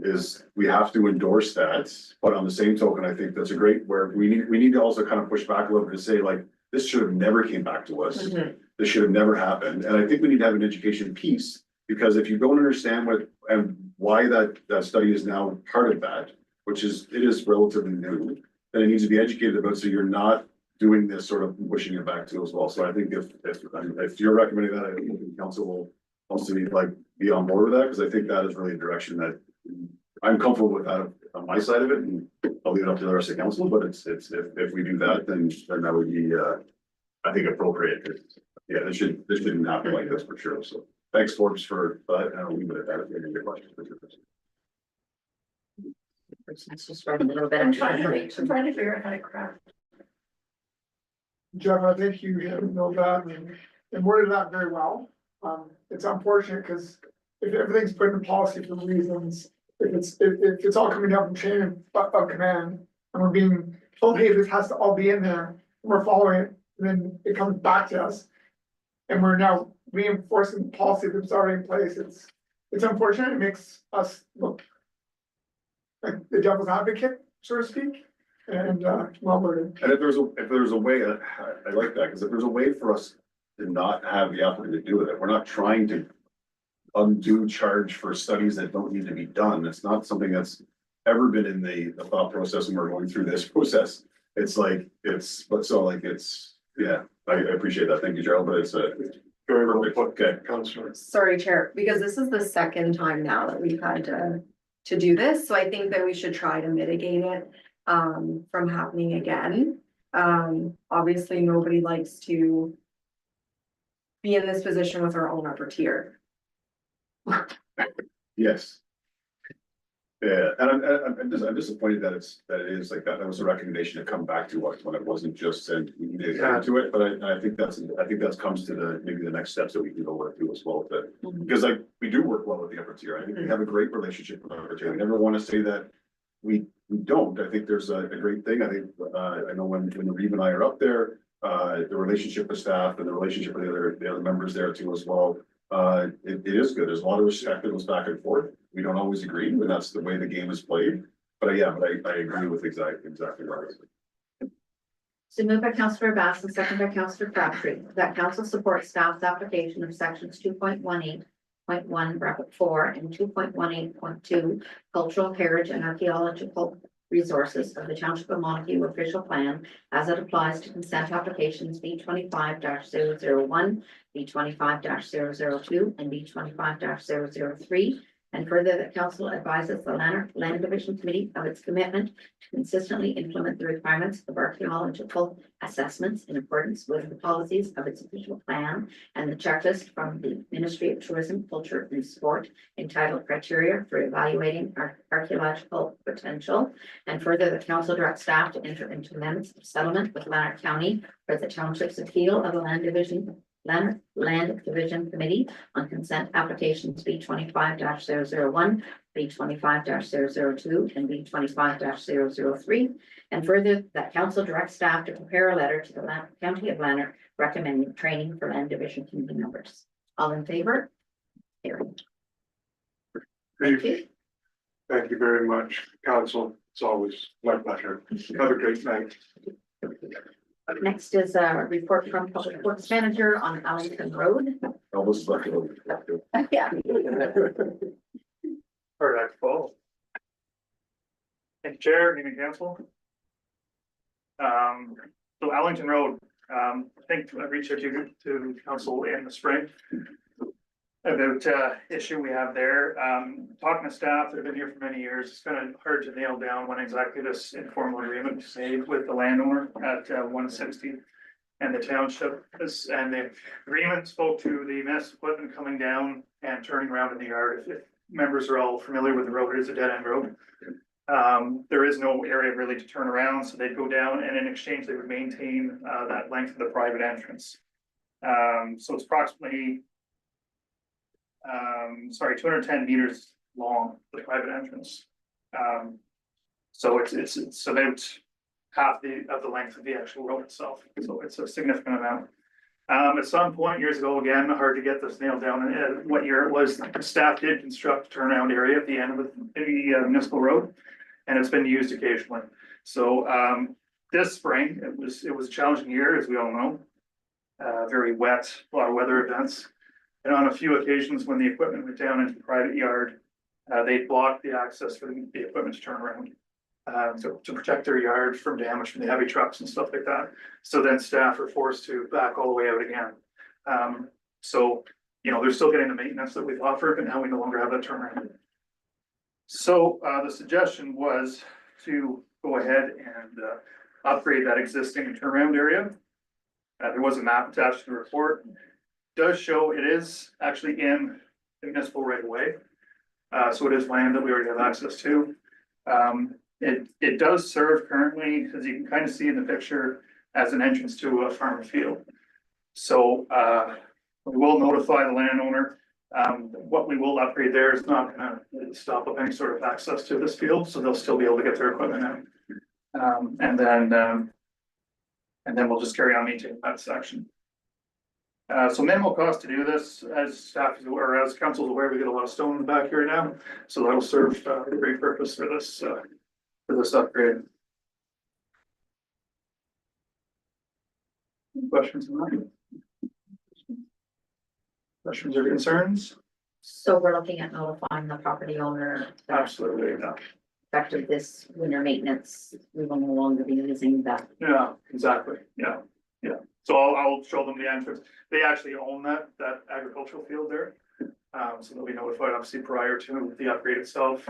Speaker 1: is we have to endorse that, but on the same token, I think that's a great, where we need to also kind of push back a little bit to say, like, this should have never came back to us. This should have never happened, and I think we need to have an education piece, because if you don't understand what, and why that study is now part of that, which is, it is relatively new, then it needs to be educated about, so you're not doing this sort of pushing it back to as well, so I think if you're recommending that, I think the council will also need, like, be on board with that, because I think that is really a direction that I'm comfortable with that on my side of it, and I'll leave it up to the rest of the council, but it's, if we do that, then that would be, I think appropriate, 'cause, yeah, this shouldn't happen like this for sure, so. Thanks, Forbes, for that, and I'll leave it at that, if you have any questions.
Speaker 2: It's just a little bit
Speaker 8: I'm
Speaker 2: extra
Speaker 8: trying
Speaker 2: information.
Speaker 8: to figure out how to craft.
Speaker 9: Jeff, I think you handled that and worded that very well. It's unfortunate because if everything's put in policy for reasons, if it's all coming down from chain of command. And we're being told, hey, this has to all be in there, and we're following it, and then it comes back to us. And we're now reinforcing the policy that's already in place. It's unfortunate. It makes us look like the devil's advocate, so to speak, and well worded.
Speaker 1: And if there's a way, I like that, because if there's a way for us to not have the applicant to do it, we're not trying to undue charge for studies that don't need to be done. It's not something that's ever been in the thought process when we're going through this process. It's like, yeah, I appreciate that. Thank you, Gerald, but it's
Speaker 7: Very well
Speaker 1: perfect.
Speaker 7: put,
Speaker 1: Okay.
Speaker 7: Councillor.
Speaker 5: Sorry, Chair, because this is the second time now that we've had to do this, so I think that we should try to mitigate it from happening again. Obviously, nobody likes to be in this position with our own upper tier.
Speaker 1: Yes. Yeah, and I'm disappointed that that it is like that. That was a recommendation to come back to us when it wasn't just said we need to add to it. But I think that comes to maybe the next steps that we can go with too as well. Because like we do work well with the upper tier. I think we have a great relationship with the upper tier. We never want to say that we don't. I think there's a great thing. I think, I know when Reeve and I are up there, the relationship with staff and the relationship with the other members there too as well. It is good. There's a lot of respect that goes back and forth. We don't always agree, and that's the way the game is played. But I agree with exactly what.
Speaker 2: So moved by Councillor Bass and second by Councillor Crabtree, that council supports staff's application of sections 2.18.1 bracket 4 and 2.18.2 cultural heritage and archaeological resources of the Township of Montague official plan as it applies to consent applications B 25-001, B 25-002, and B 25-003. And further, that council advises the Land Division Committee of its commitment to consistently implement the requirements of archaeological assessments in accordance with the policies of its official plan and the checklist from the Ministry of Tourism, Culture and Sport entitled Criteria for Evaluating Archaeological Potential. And further, the council directs staff to enter into amendments of settlement with Lanark County for the township's appeal of the Land Division Committee on consent applications B 25-001, B 25-002, and B 25-003. And further, that council directs staff to prepare a letter to the County of Lanark recommending training for Land Division Committee members. All in favor? Carried. Thank you.
Speaker 7: Thank you very much, council. It's always my pleasure. Have a great night.
Speaker 2: Next is a report from Public Works Manager on Allington Road.
Speaker 1: Almost like it.
Speaker 2: Yeah.
Speaker 8: Perfect, well. Thank you, Chair, good evening, council. So Allington Road, I think I reached out to council in the spring about issue we have there. Talking to staff that have been here for many years, it's kind of hard to nail down when exactly this informal agreement was made with the landowner at 160 and the township. And the agreement spoke to the mess equipment coming down and turning around in the yard. If members are all familiar with the road, it is a dead end road. There is no area really to turn around, so they'd go down and in exchange they would maintain that length of the private entrance. So it's approximately 210 meters long, the private entrance. So it's about half of the length of the actual road itself, so it's a significant amount. At some point years ago, again, hard to get this nailed down, what year it was, the staff did construct a turnaround area at the end of the municipal road, and it's been used occasionally. So this spring, it was a challenging year, as we all know. Very wet, a lot of weather events. And on a few occasions, when the equipment went down into the private yard, they blocked the access for the equipment to turn around. To protect their yard from damage from the heavy trucks and stuff like that. So then staff are forced to back all the way out again. So, you know, they're still getting the maintenance that we've offered, but now we no longer have that turnaround. So the suggestion was to go ahead and upgrade that existing turnaround area. There was a map attached to the report. Does show it is actually in the municipal right of way. So it is land that we already have access to. It does serve currently, as you can kind of see in the picture, as an entrance to a farm field. So we will notify the landowner. What we will upgrade there is not gonna stop up any sort of access to this field, so they'll still be able to get their equipment out. And then we'll just carry on maintaining that section. So minimal cost to do this, as staff is aware, or as council is aware, we get a lot of stone in the back here now, so that'll serve a great purpose for this upgrade. Questions on that? Questions or concerns?
Speaker 2: So we're looking at notifying the property owner that
Speaker 8: Absolutely, yeah.
Speaker 2: effective this winter maintenance, we will no longer be using that.
Speaker 8: Yeah, exactly, yeah. So I'll show them the entrance. They actually own that agricultural field there. So they'll be notified obviously prior to the upgrade itself.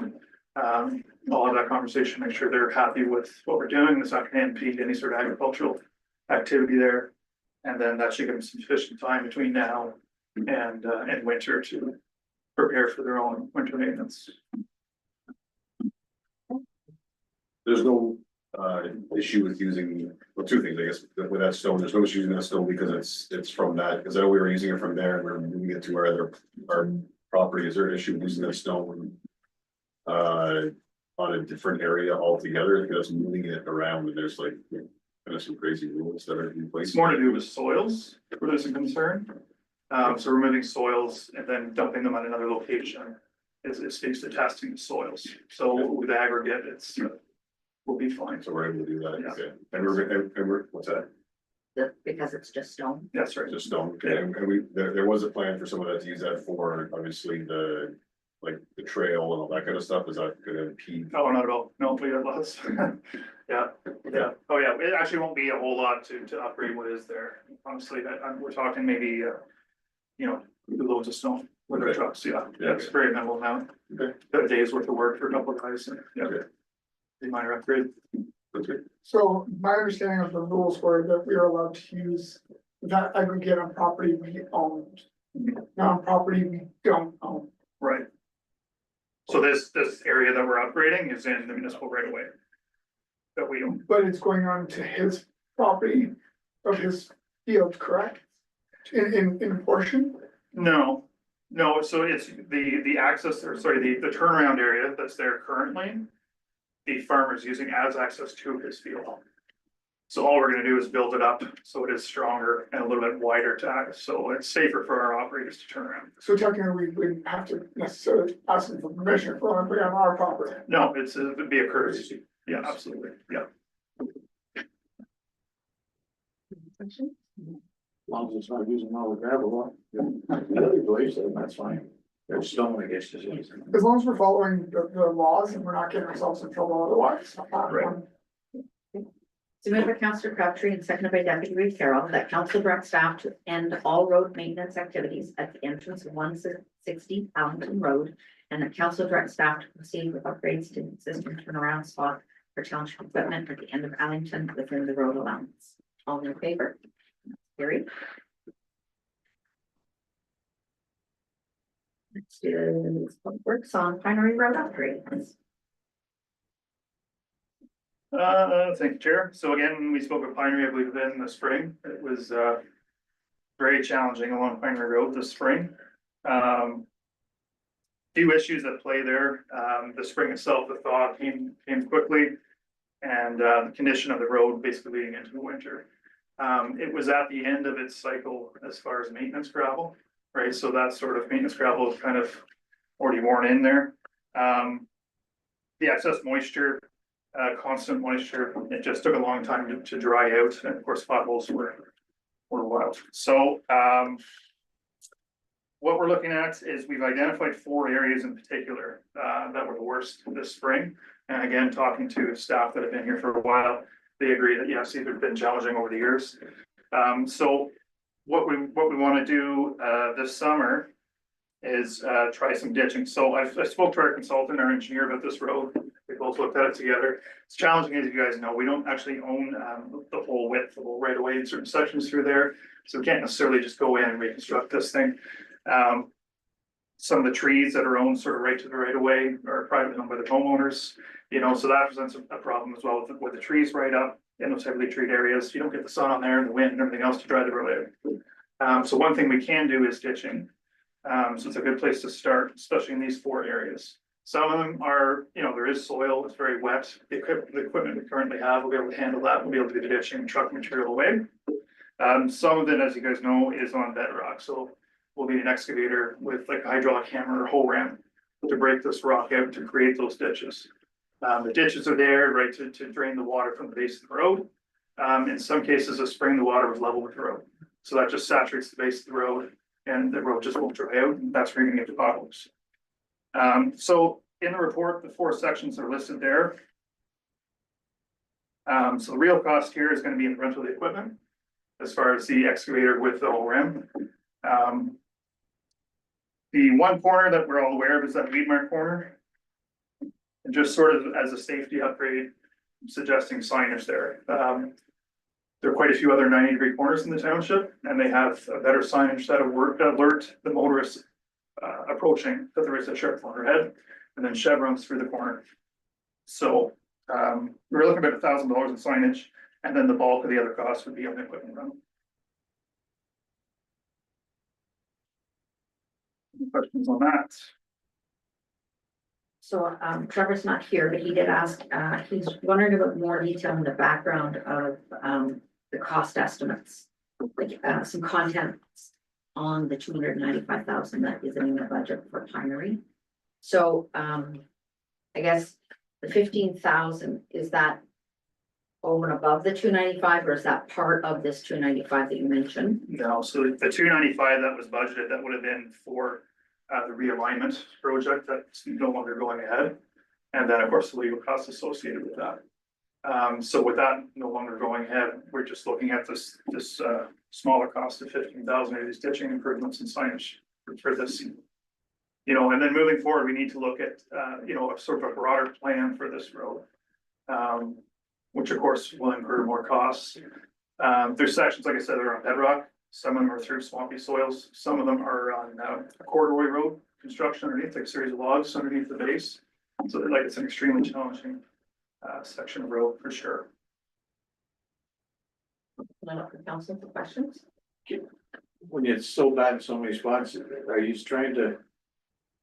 Speaker 8: I'll have that conversation, make sure they're happy with what we're doing. It's not gonna impede any sort of agricultural activity there. And then that should give them sufficient time between now and winter to prepare for their own winter maintenance.
Speaker 1: there's no issue with using, well, two things, I guess, with that stone, there's no issue using that stone because it's from that, because I know we were using it from there and we're moving it to our property. Is there an issue with using that stone? On a different area altogether, because moving it around and there's like, kind of some crazy rules that are in place.
Speaker 8: It's more to do with soils, where there's a concern. So removing soils and then dumping them at another location is speaks to testing the soils. So with aggregate, we'll be fine.
Speaker 1: So we're able to do that,
Speaker 8: Yeah.
Speaker 1: okay, and we're, what's that?
Speaker 2: Because it's just stone.
Speaker 8: That's right.
Speaker 1: Just stone, okay, and we, there was a plan for some of that to use that for, obviously, like the trail and all that kind of stuff, is that gonna impede?
Speaker 8: Oh, not at all. No, we have lots. Yeah, yeah. Oh, yeah. It actually won't be a whole lot to upgrade what is there. Honestly, we're talking maybe, loads of stone with our
Speaker 1: Okay.
Speaker 8: trucks. Yeah,
Speaker 1: Yeah,
Speaker 8: it's very minimal amount.
Speaker 1: Okay.
Speaker 8: Got a day's worth of work for a couple of guys. Yeah,
Speaker 1: Okay.
Speaker 8: the minor upgrade.
Speaker 1: Okay.
Speaker 9: So my understanding of the rules were that we are allowed to use that aggregate on property we owned. Not on property we don't own.
Speaker 8: Right. So this area that we're upgrading is in the municipal right of way. That we own.
Speaker 9: But it's going on to his property of his field, correct? In portion?
Speaker 8: No, so it's the access, or sorry, the turnaround area that's there currently. The farmer's using as access to his field. So all we're gonna do is build it up so it is stronger and a little bit wider to access, so it's safer for our operators to turn around.
Speaker 9: So technically, we wouldn't have to necessarily ask him for permission for one on our property.
Speaker 8: No, it'd be a courtesy, yeah, absolutely, yeah.
Speaker 10: As long as it's not using all the gravel, I believe so, that's fine. There's stone, I guess, is easy.
Speaker 9: As long as we're following the laws and we're not getting ourselves in trouble otherwise.
Speaker 8: Right.
Speaker 2: So moved by Councillor Crabtree and seconded by Deputy Reed Carroll that council direct staff to end all road maintenance activities at the entrance of 160 Allington Road. And that council direct staff to proceed with upgrades to the existing turnaround spot for township equipment at the end of Allington within the road allowance. All in favor? Carried. Next is Public Works on Pinery Road upgrades.
Speaker 8: Thank you, Chair. So again, we spoke with Pinery, I believe, in the spring. It was, very challenging along Pinery Road this spring. Few issues at play there. The spring itself, the thaw came quickly. And, the condition of the road basically leading into the winter. It was at the end of its cycle as far as maintenance gravel, right? So that sort of maintenance gravel is kind of already worn in there. The excess moisture, constant moisture, it just took a long time to dry out, and of course potholes were wild. So, what we're looking at is we've identified 4 areas in particular, that were the worst this spring. And again, talking to staff that have been here for a while, they agree that yes, these have been challenging over the years. So what we want to do, this summer is, try some ditching. So I spoke to our consultant, our engineer, about this road. We both looked at it together. It's challenging, as you guys know. We don't actually own, the whole width of the right of way in certain sections through there. So we can't necessarily just go in and reconstruct this thing. Some of the trees that are owned sort of right to the right of way are privately owned by the homeowners, so that presents a problem as well with the trees right up in those heavily treated areas. You don't get the sun on there and the wind and everything else to dry the road out. So one thing we can do is ditching. So it's a good place to start, especially in these 4 areas. Some of them are, there is soil, it's very wet. The equipment we currently have will be able to handle that. We'll be able to do the ditching and truck material away. Some of it, as you guys know, is on bedrock. So we'll need an excavator with like a hydraulic hammer or hole ram to break this rock out to create those ditches. The ditches are there, right, to drain the water from the base of the road. In some cases, this spring, the water was level with the road. So that just saturates the base of the road and the road just won't dry out, and that's where you're gonna get the potholes. So in the report, the 4 sections are listed there. So the real cost here is gonna be in the rental of the equipment, as far as the excavator with the hole ram. The one corner that we're all aware of is that weed mark corner. And just sort of as a safety upgrade, suggesting signage there. There are quite a few other 90-degree corners in the township, and they have a better signage that alert the motorists approaching that there is a sharp corner head, and then chevrons through the corner. So we're looking at $1,000 in signage, and then the bulk of the other costs would be on the equipment rental. Any questions on that?
Speaker 2: So, Trevor's not here, but he did ask, he's wondering about more detail in the background of, the cost estimates. Like, some content on the 295,000 that is in the budget for Pinery. So, I guess the 15,000, is that over and above the 295, or is that part of this 295 that you mentioned?
Speaker 8: No, so the 295 that was budgeted, that would have been for the realignment project that's no longer going ahead. And then, of course, the legal costs associated with that. So with that no longer going ahead, we're just looking at this smaller cost of 15,000 of these ditching improvements and signage for this. You know, and then moving forward, we need to look at you know, a sort of a broader plan for this road. Which of course will incur more costs. There's sections, like I said, that are on bedrock. Some of them are through swampy soils. Some of them are on a corduroy road construction underneath, like a series of logs underneath the base. So like it's an extremely challenging section of road for sure.
Speaker 2: Open it up for council for questions.
Speaker 10: When it's so bad in so many spots, are you trying to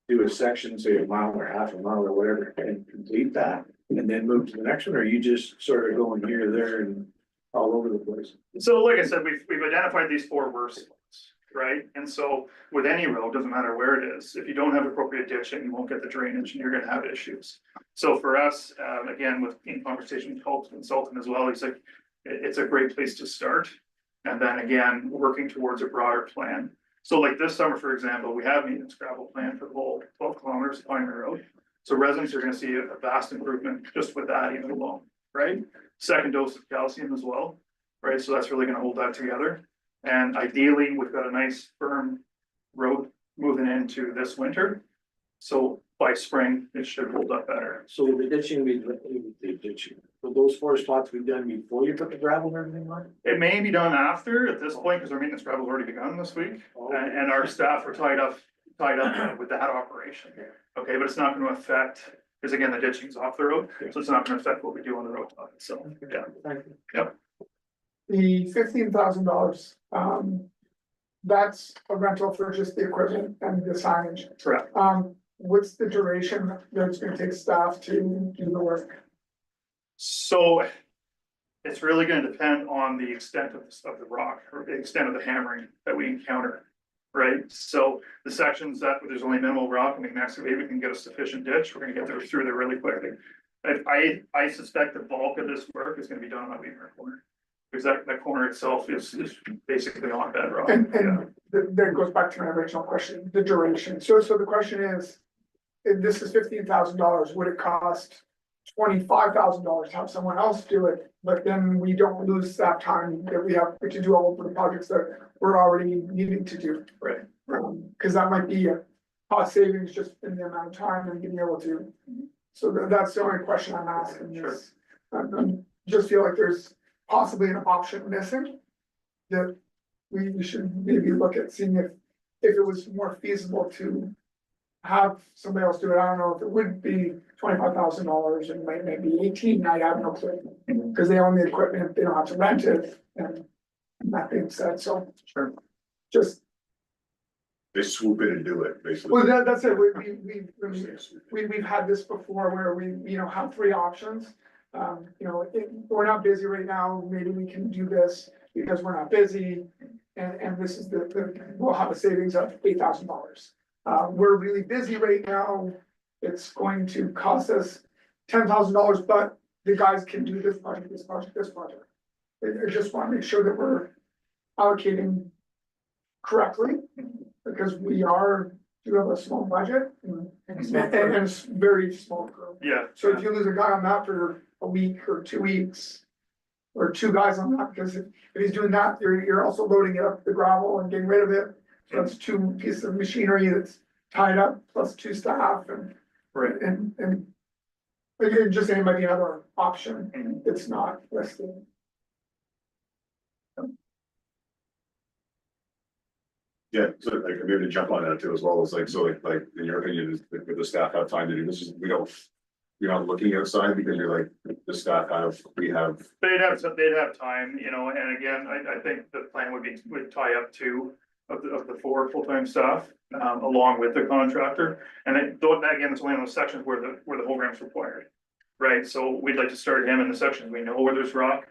Speaker 10: do a section, say a mile or half a mile or whatever, and complete that? And then move to the next one, or are you just sort of going here, there, and all over the place?
Speaker 8: So like I said, we've identified these 4 worst spots, right? And so with any road, doesn't matter where it is, if you don't have appropriate ditching, you won't get the drainage and you're gonna have issues. So for us, again, in conversation with Paul's consultant as well, he's like, it's a great place to start. And then again, working towards a broader plan. So like this summer, for example, we have maintenance gravel plan for the whole 12 kilometers of Pinery Road. So residents are gonna see a vast improvement just with that even alone, right? Second dose of calcium as well, right? So that's really gonna hold that together. And ideally, we've got a nice firm road moving into this winter. So by spring, it should hold up better.
Speaker 10: So the ditching, will those 4 spots be done before you put the gravel and everything on?
Speaker 8: It may be done after at this point, because our maintenance gravel's already begun this week, and our staff are tied up with that operation. Okay, but it's not gonna affect, because again, the ditching's off the road, so it's not gonna affect what we do on the road. So, yeah.
Speaker 10: Thank you.
Speaker 8: Yep.
Speaker 9: The $15,000, that's a rental for just the equipment and the signage.
Speaker 8: Correct.
Speaker 9: What's the duration that it's gonna take staff to do the work?
Speaker 8: So it's really gonna depend on the extent of the rock or the extent of the hammering that we encounter. Right, so the sections that there's only minimal rock and we can excavate, we can get a sufficient ditch, we're gonna get through there really quickly. I suspect the bulk of this work is gonna be done on that Weaver corner. Because that corner itself is basically on bedrock.
Speaker 9: And that goes back to my original question, the duration. So the question is, if this is $15,000, would it cost $25,000 to have someone else do it? But then we don't lose that time that we have to do all of the projects that we're already needing to do.
Speaker 8: Right.
Speaker 9: Cause that might be a cost savings just in the amount of time and being able to. So that's the only question I'm asking is, just feel like there's possibly an option missing. That we should maybe look at seeing if it was more feasible to have somebody else do it. I don't know if it would be $25,000 and maybe 18, I have no clue. Cause they own the equipment, they don't have to rent it, and that being said, so.
Speaker 8: Sure.
Speaker 9: Just,
Speaker 1: They swoop in and do it, basically.
Speaker 9: well, that's it, we've had this before where we, have 3 options. We're not busy right now, maybe we can do this because we're not busy. And this is we'll have a savings of $8,000. We're really busy right now, it's going to cost us $10,000, but the guys can do this project, this project, this project. I just wanna make sure that we're allocating correctly, because we do have a small budget. And it's very small group.
Speaker 8: Yeah.
Speaker 9: So if you lose a guy on that for a week or 2 weeks. Or 2 guys on that, because if he's doing that, you're also loading it up the gravel and getting rid of it. So that's 2 pieces of machinery that's tied up, plus 2 staff and.
Speaker 8: Right.
Speaker 9: And again, just saying might be another option, it's not listed.
Speaker 1: Yeah, so like, maybe to jump on that too, as well as like, so like in your opinion, with the staff have time to do this, we don't. you're not looking outside because you're like, the staff we have,
Speaker 8: They'd have time, you know, and again, I think the plan would tie up two of the four full-time staff, along with the contractor. And then, though, again, it's only in those sections where the whole ground's required. Right, so we'd like to start him in the sections we know where there's rock,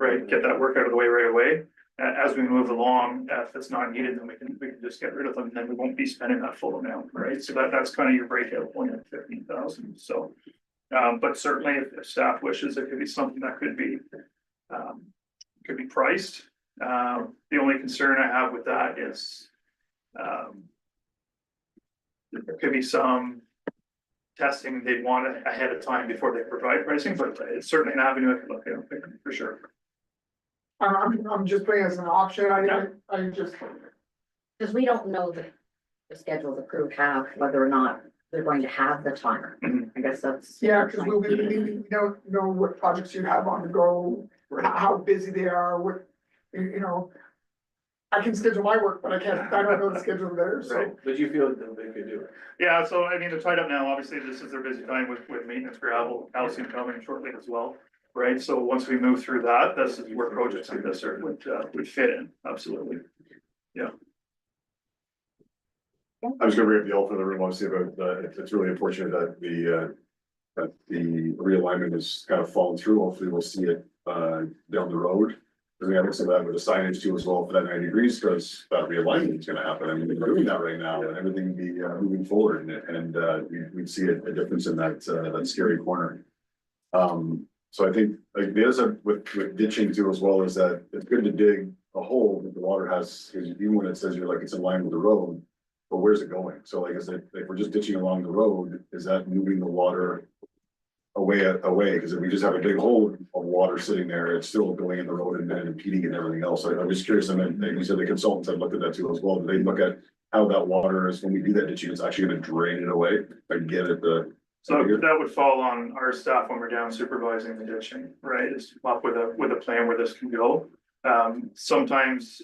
Speaker 8: right, get that work out of the way right away. As we move along, if it's not needed, then we can just get rid of them, and then we won't be spending that full amount, right? So that's kind of your breakout point at 15,000, so. But certainly if staff wishes, it could be something that could be priced. The only concern I have with that is, there could be some testing they'd want ahead of time before they provide pricing, but it's certainly an avenue I could look at for sure.
Speaker 9: I'm just putting it as an option, I just,
Speaker 2: Because we don't know the schedules approved have, whether or not they're going to have the timer.
Speaker 8: Mhm.
Speaker 2: I guess that's.
Speaker 9: yeah, because we don't know what projects you have on the go, how busy they are, what, you know. I can schedule my work, but I don't know the schedule of theirs, so.
Speaker 10: Right, but you feel that they could do it.
Speaker 8: Yeah, so I mean, they're tied up now, obviously, this is their busy time with maintenance gravel, calcium coming shortly as well. Right, so once we move through that, this is where projects like this would fit in, absolutely.
Speaker 1: I was gonna bring up the elephant in the room, obviously, about it's really unfortunate that the realignment has kind of fallen through. Hopefully we'll see it down the road. Because we have some of that with the signage too as well for that 90 degrees, because that realignment is gonna happen. I mean, we're doing that right now and everything be moving forward and we'd see a difference in that scary corner. So I think like the other with ditching too as well is that it's good to dig a hole that the water has, because even when it says you're like it's in line with the road. But where's it going? So like I said, if we're just ditching along the road, is that moving the water away? Because if we just have a big hole of water sitting there, it's still going in the road and then impeding and everything else. So I'm just curious, I mean, like you said, the consultants have looked at that too as well. Do they look at how that water is, when we do that ditching, it's actually gonna drain it away? Like get it
Speaker 8: So that would fall on our staff when we're down supervising the ditching, right, is to come up with a plan where this can go. Sometimes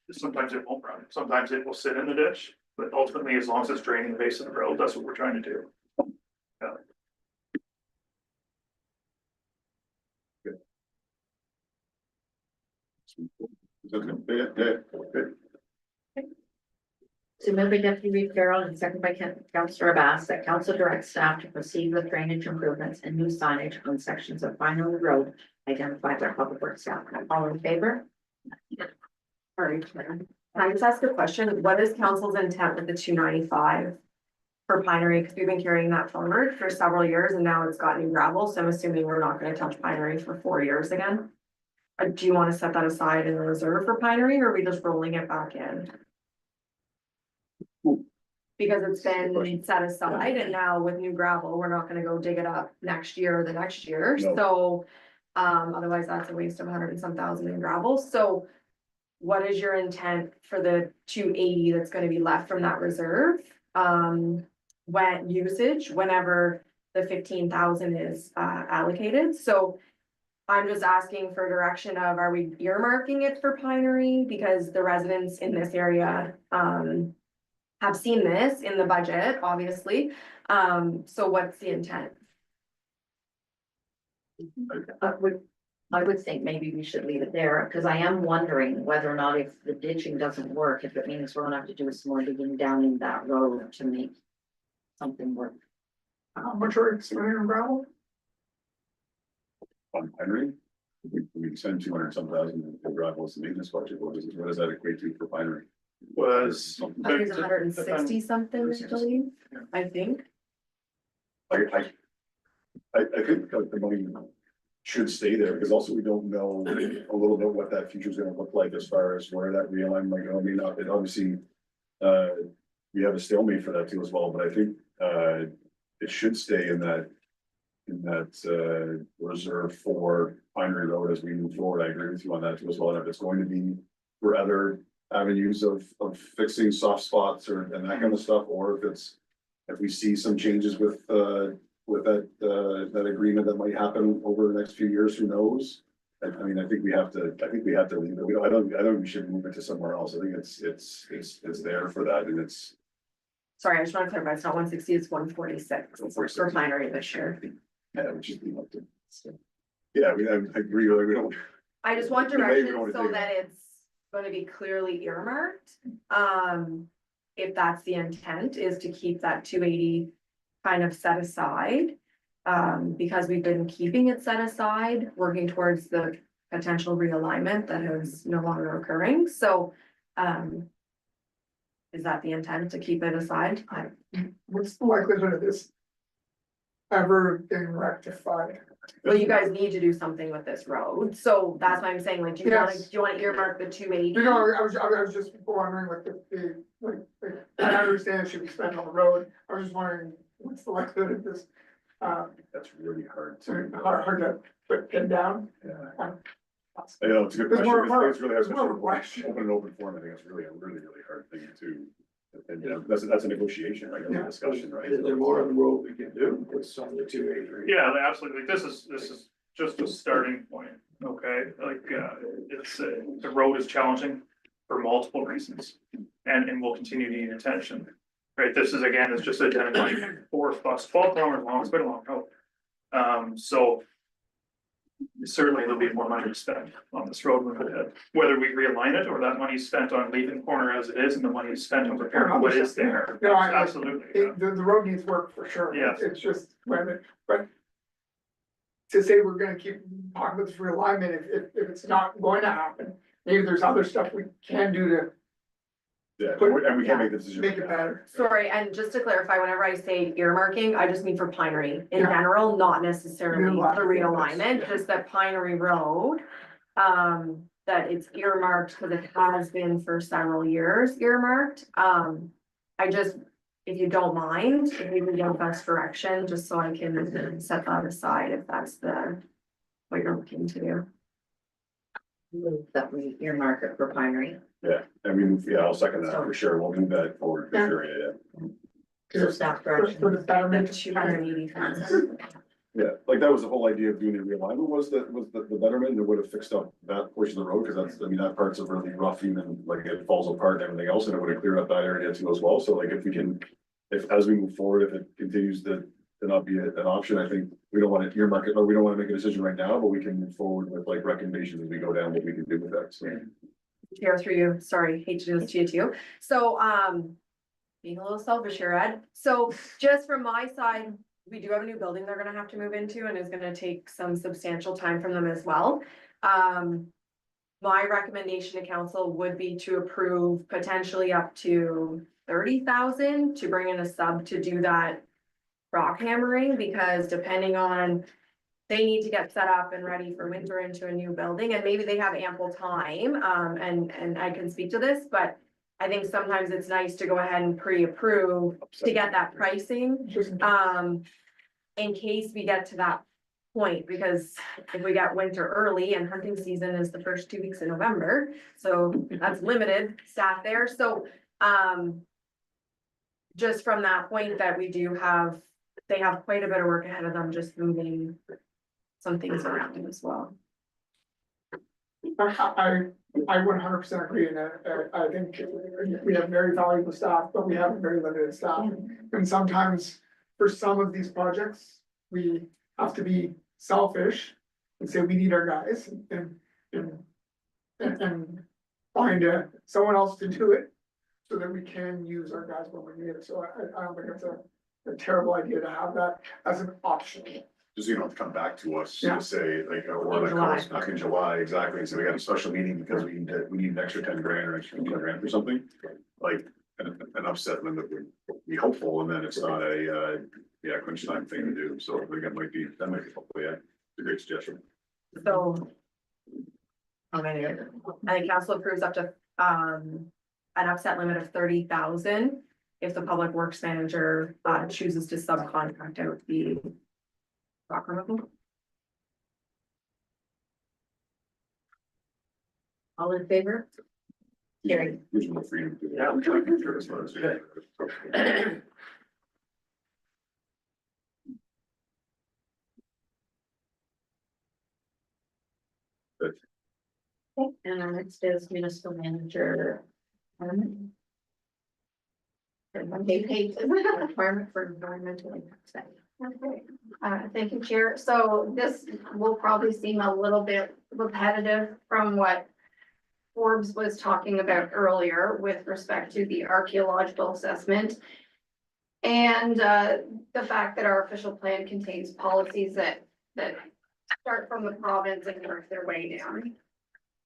Speaker 8: it won't run, sometimes it will sit in the ditch. But ultimately, as long as it's draining the base of the road, that's what we're trying to do.
Speaker 2: So moved by Deputy Reed Farrell and second by Councillor Abbas, that council directs staff to proceed with drainage improvements and new signage on sections of Vineland Road identified by Public Works staff. All in favor?
Speaker 5: Alright, can I just ask a question? What is council's intent with the 295 for Pinery? Because we've been carrying that forward for several years and now it's got new gravel, so I'm assuming we're not gonna touch Pinery for 4 years again. Do you want to set that aside in a reserve for Pinery, or are we just rolling it back in? Because it's been set aside and now with new gravel, we're not gonna go dig it up next year or the next year,
Speaker 1: No.
Speaker 5: so. Otherwise that's a waste of 100 and some thousand in gravel, so. What is your intent for the 280 that's gonna be left from that reserve? When usage, whenever the 15,000 is allocated, so. I'm just asking for direction of, are we earmarking it for Pinery? Because the residents in this area, have seen this in the budget, obviously. So what's the intent?
Speaker 2: I would think maybe we should leave it there, because I am wondering whether or not if the ditching doesn't work, if it means we're gonna have to do some more digging down in that road to make something work.
Speaker 9: How much are you spending on gravel?
Speaker 1: On Pinery, we send 200 some thousand to gravel as the maintenance budget. What does that equate to for Pinery?
Speaker 8: Was.
Speaker 5: I think it's 160 something, I believe, I think.
Speaker 1: I think like the money should stay there, because also we don't know a little bit what that future is gonna look like as far as where that realignment might go. I mean, it obviously, we have a stalemate for that too as well, but I think, it should stay in that reserve for Pinery Road as we move forward. I agree with you on that too as well. And if it's going to be for other avenues of fixing soft spots and that kind of stuff, or if we see some changes with that agreement that might happen over the next few years, who knows? I mean, I think we have to leave it. I don't think we should move it to somewhere else. I think it's there for that, and it's.
Speaker 5: Sorry, I just want to clarify, it's not 160, it's 146 for Pinery this year.
Speaker 1: Yeah, we just, yeah, I agree, like, we don't,
Speaker 5: I just want
Speaker 1: Maybe we
Speaker 5: direction
Speaker 1: don't
Speaker 5: so
Speaker 1: do
Speaker 5: that it's gonna be clearly earmarked. If that's the intent, is to keep that 280 kind of set aside. Because we've been keeping it set aside, working towards the potential realignment that is no longer occurring, so. Is that the intent, to keep it aside?
Speaker 9: What's the likelihood of this ever getting rectified?
Speaker 5: Well, you guys need to do something with this road, so that's why I'm saying, like, do you wanna,
Speaker 9: Yes.
Speaker 5: do you wanna earmark the 280?
Speaker 9: You know, I was just wondering, like, I understand it should be spent on the road, I was just wondering, what's the likelihood of this?
Speaker 1: that's really hard
Speaker 9: Hard,
Speaker 1: to.
Speaker 9: hard to pin down.
Speaker 1: Yeah. I know, it's a good
Speaker 9: It's
Speaker 1: question.
Speaker 9: more-
Speaker 1: It's really hard,
Speaker 9: it's more of a
Speaker 1: especially
Speaker 9: question.
Speaker 1: open and open forum. I think it's really a really hard thing to. And, that's a negotiation, right? That's a discussion, right?
Speaker 10: Is there more on the road we can do with some of the 280?
Speaker 8: Yeah, absolutely. This is just a starting point, okay? Like, it's, the road is challenging for multiple reasons. And will continue to need attention, right? This is, again, it's just identifying 4 plus 12 kilometers long, it's been a long road. So certainly there'll be more money to spend on this road moving ahead, whether we realign it or that money is spent on leaving the corner as it is and the money is spent on repairing what is there.
Speaker 9: No,
Speaker 8: Absolutely, yeah.
Speaker 9: The road needs work for sure.
Speaker 8: Yes.
Speaker 9: It's just, but. To say we're gonna keep talking about this realignment, if it's not going to happen, maybe there's other stuff we can do to
Speaker 1: Yeah,
Speaker 9: But-
Speaker 1: and we can't make the decision.
Speaker 9: make it
Speaker 1: right now.
Speaker 9: better.
Speaker 5: Sorry, and just to clarify, whenever I say earmarking, I just mean for Pinery in
Speaker 9: Yeah.
Speaker 5: general, not necessarily the realignment,
Speaker 9: Yeah.
Speaker 5: just that Pinery Road. That it's earmarked, because it has been for several years earmarked. I just, if you don't mind, if you can give us direction, just so I can set that aside if that's what you're looking to do.
Speaker 2: Move that we earmark it for Pinery.
Speaker 1: Yeah, I mean, yeah, I'll second that for sure. We'll move that forward for
Speaker 9: Yeah.
Speaker 1: sure, yeah.
Speaker 2: To staff
Speaker 9: For
Speaker 2: direction.
Speaker 9: the betterment.
Speaker 5: The 280,000.
Speaker 1: Yeah, like that was the whole idea of doing the realignment was the betterment, and it would have fixed up that portion of the road, because that's, I mean, that part's a really rough, and like it falls apart and everything else, and it would have cleared up that area too as well, so like if we can. If, as we move forward, if it continues to not be an option, I think we don't want to earmark it, or we don't want to make a decision right now, but we can move forward with like recommendations as we go down, what we can do with that, so.
Speaker 5: Chair through you, sorry, hate to do this to you too. So, being a little selfish here, Ed. So just from my side, we do have a new building they're gonna have to move into and is gonna take some substantial time from them as well. My recommendation to council would be to approve potentially up to 30,000 to bring in a sub to do that rock hammering, because depending on, they need to get set up and ready for winter into a new building, and maybe they have ample time, and I can speak to this, but I think sometimes it's nice to go ahead and pre-approve to get that pricing,
Speaker 9: Just,
Speaker 5: in case we get to that point, because if we got winter early and hunting season is the first 2 weeks in November, so that's limited staff there, so, just from that point that we do have, they have quite a bit of work ahead of them, just moving some things around as well.
Speaker 9: I 100% agree, and I think we have very valuable staff, but we have very limited staff. And sometimes for some of these projects, we have to be selfish and say we need our guys and find someone else to do it. So that we can use our guys when we need it, so I don't think it's a terrible idea to have that as an option.
Speaker 1: Just, you know, come back to us
Speaker 9: Yeah.
Speaker 1: to say, like, or
Speaker 5: In
Speaker 1: like,
Speaker 5: July.
Speaker 1: call us back in July, exactly, and say we got a special meeting because we need an extra 10 grand or extra 15 grand or something. Like, an upset limit would be helpful, and then it's not a, crunch time thing to do, so I think that might be helpful, yeah, it's a great suggestion.
Speaker 5: So. I think council approves up to, an upset limit of 30,000. If the public works manager, chooses to subcontract out the rock removal.
Speaker 2: All in favor? Carried.
Speaker 1: Gives more freedom to. Yeah. Sure, as far as-
Speaker 2: Okay, and our next is municipal manager. Okay, requirement for environmental impact study.
Speaker 5: Okay, thank you, Chair. So this will probably seem a little bit repetitive from what Forbes was talking about earlier with respect to the archaeological assessment. And the fact that our official plan contains policies that start from the province and work their way down.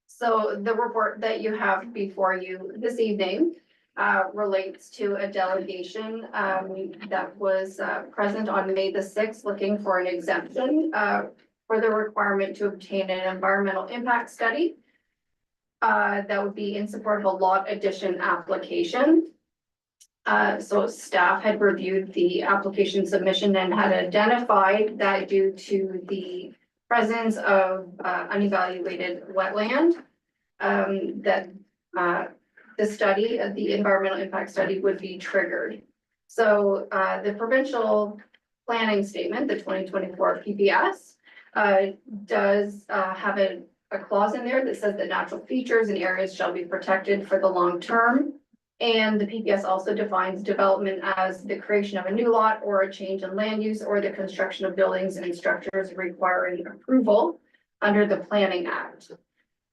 Speaker 5: So the report that you have before you this evening relates to a delegation that was present on May the 6th, looking for an exemption for the requirement to obtain an environmental impact study. That would be in support of a lot addition application. So staff had reviewed the application submission and had identified that due to the presence of unevaluated wetland, that the study of the environmental impact study would be triggered. So the provincial planning statement, the 2024 PPS, does have a clause in there that says that natural features and areas shall be protected for the long term. And the PPS also defines development as the creation of a new lot or a change in land use or the construction of buildings and structures requiring approval under the Planning Act.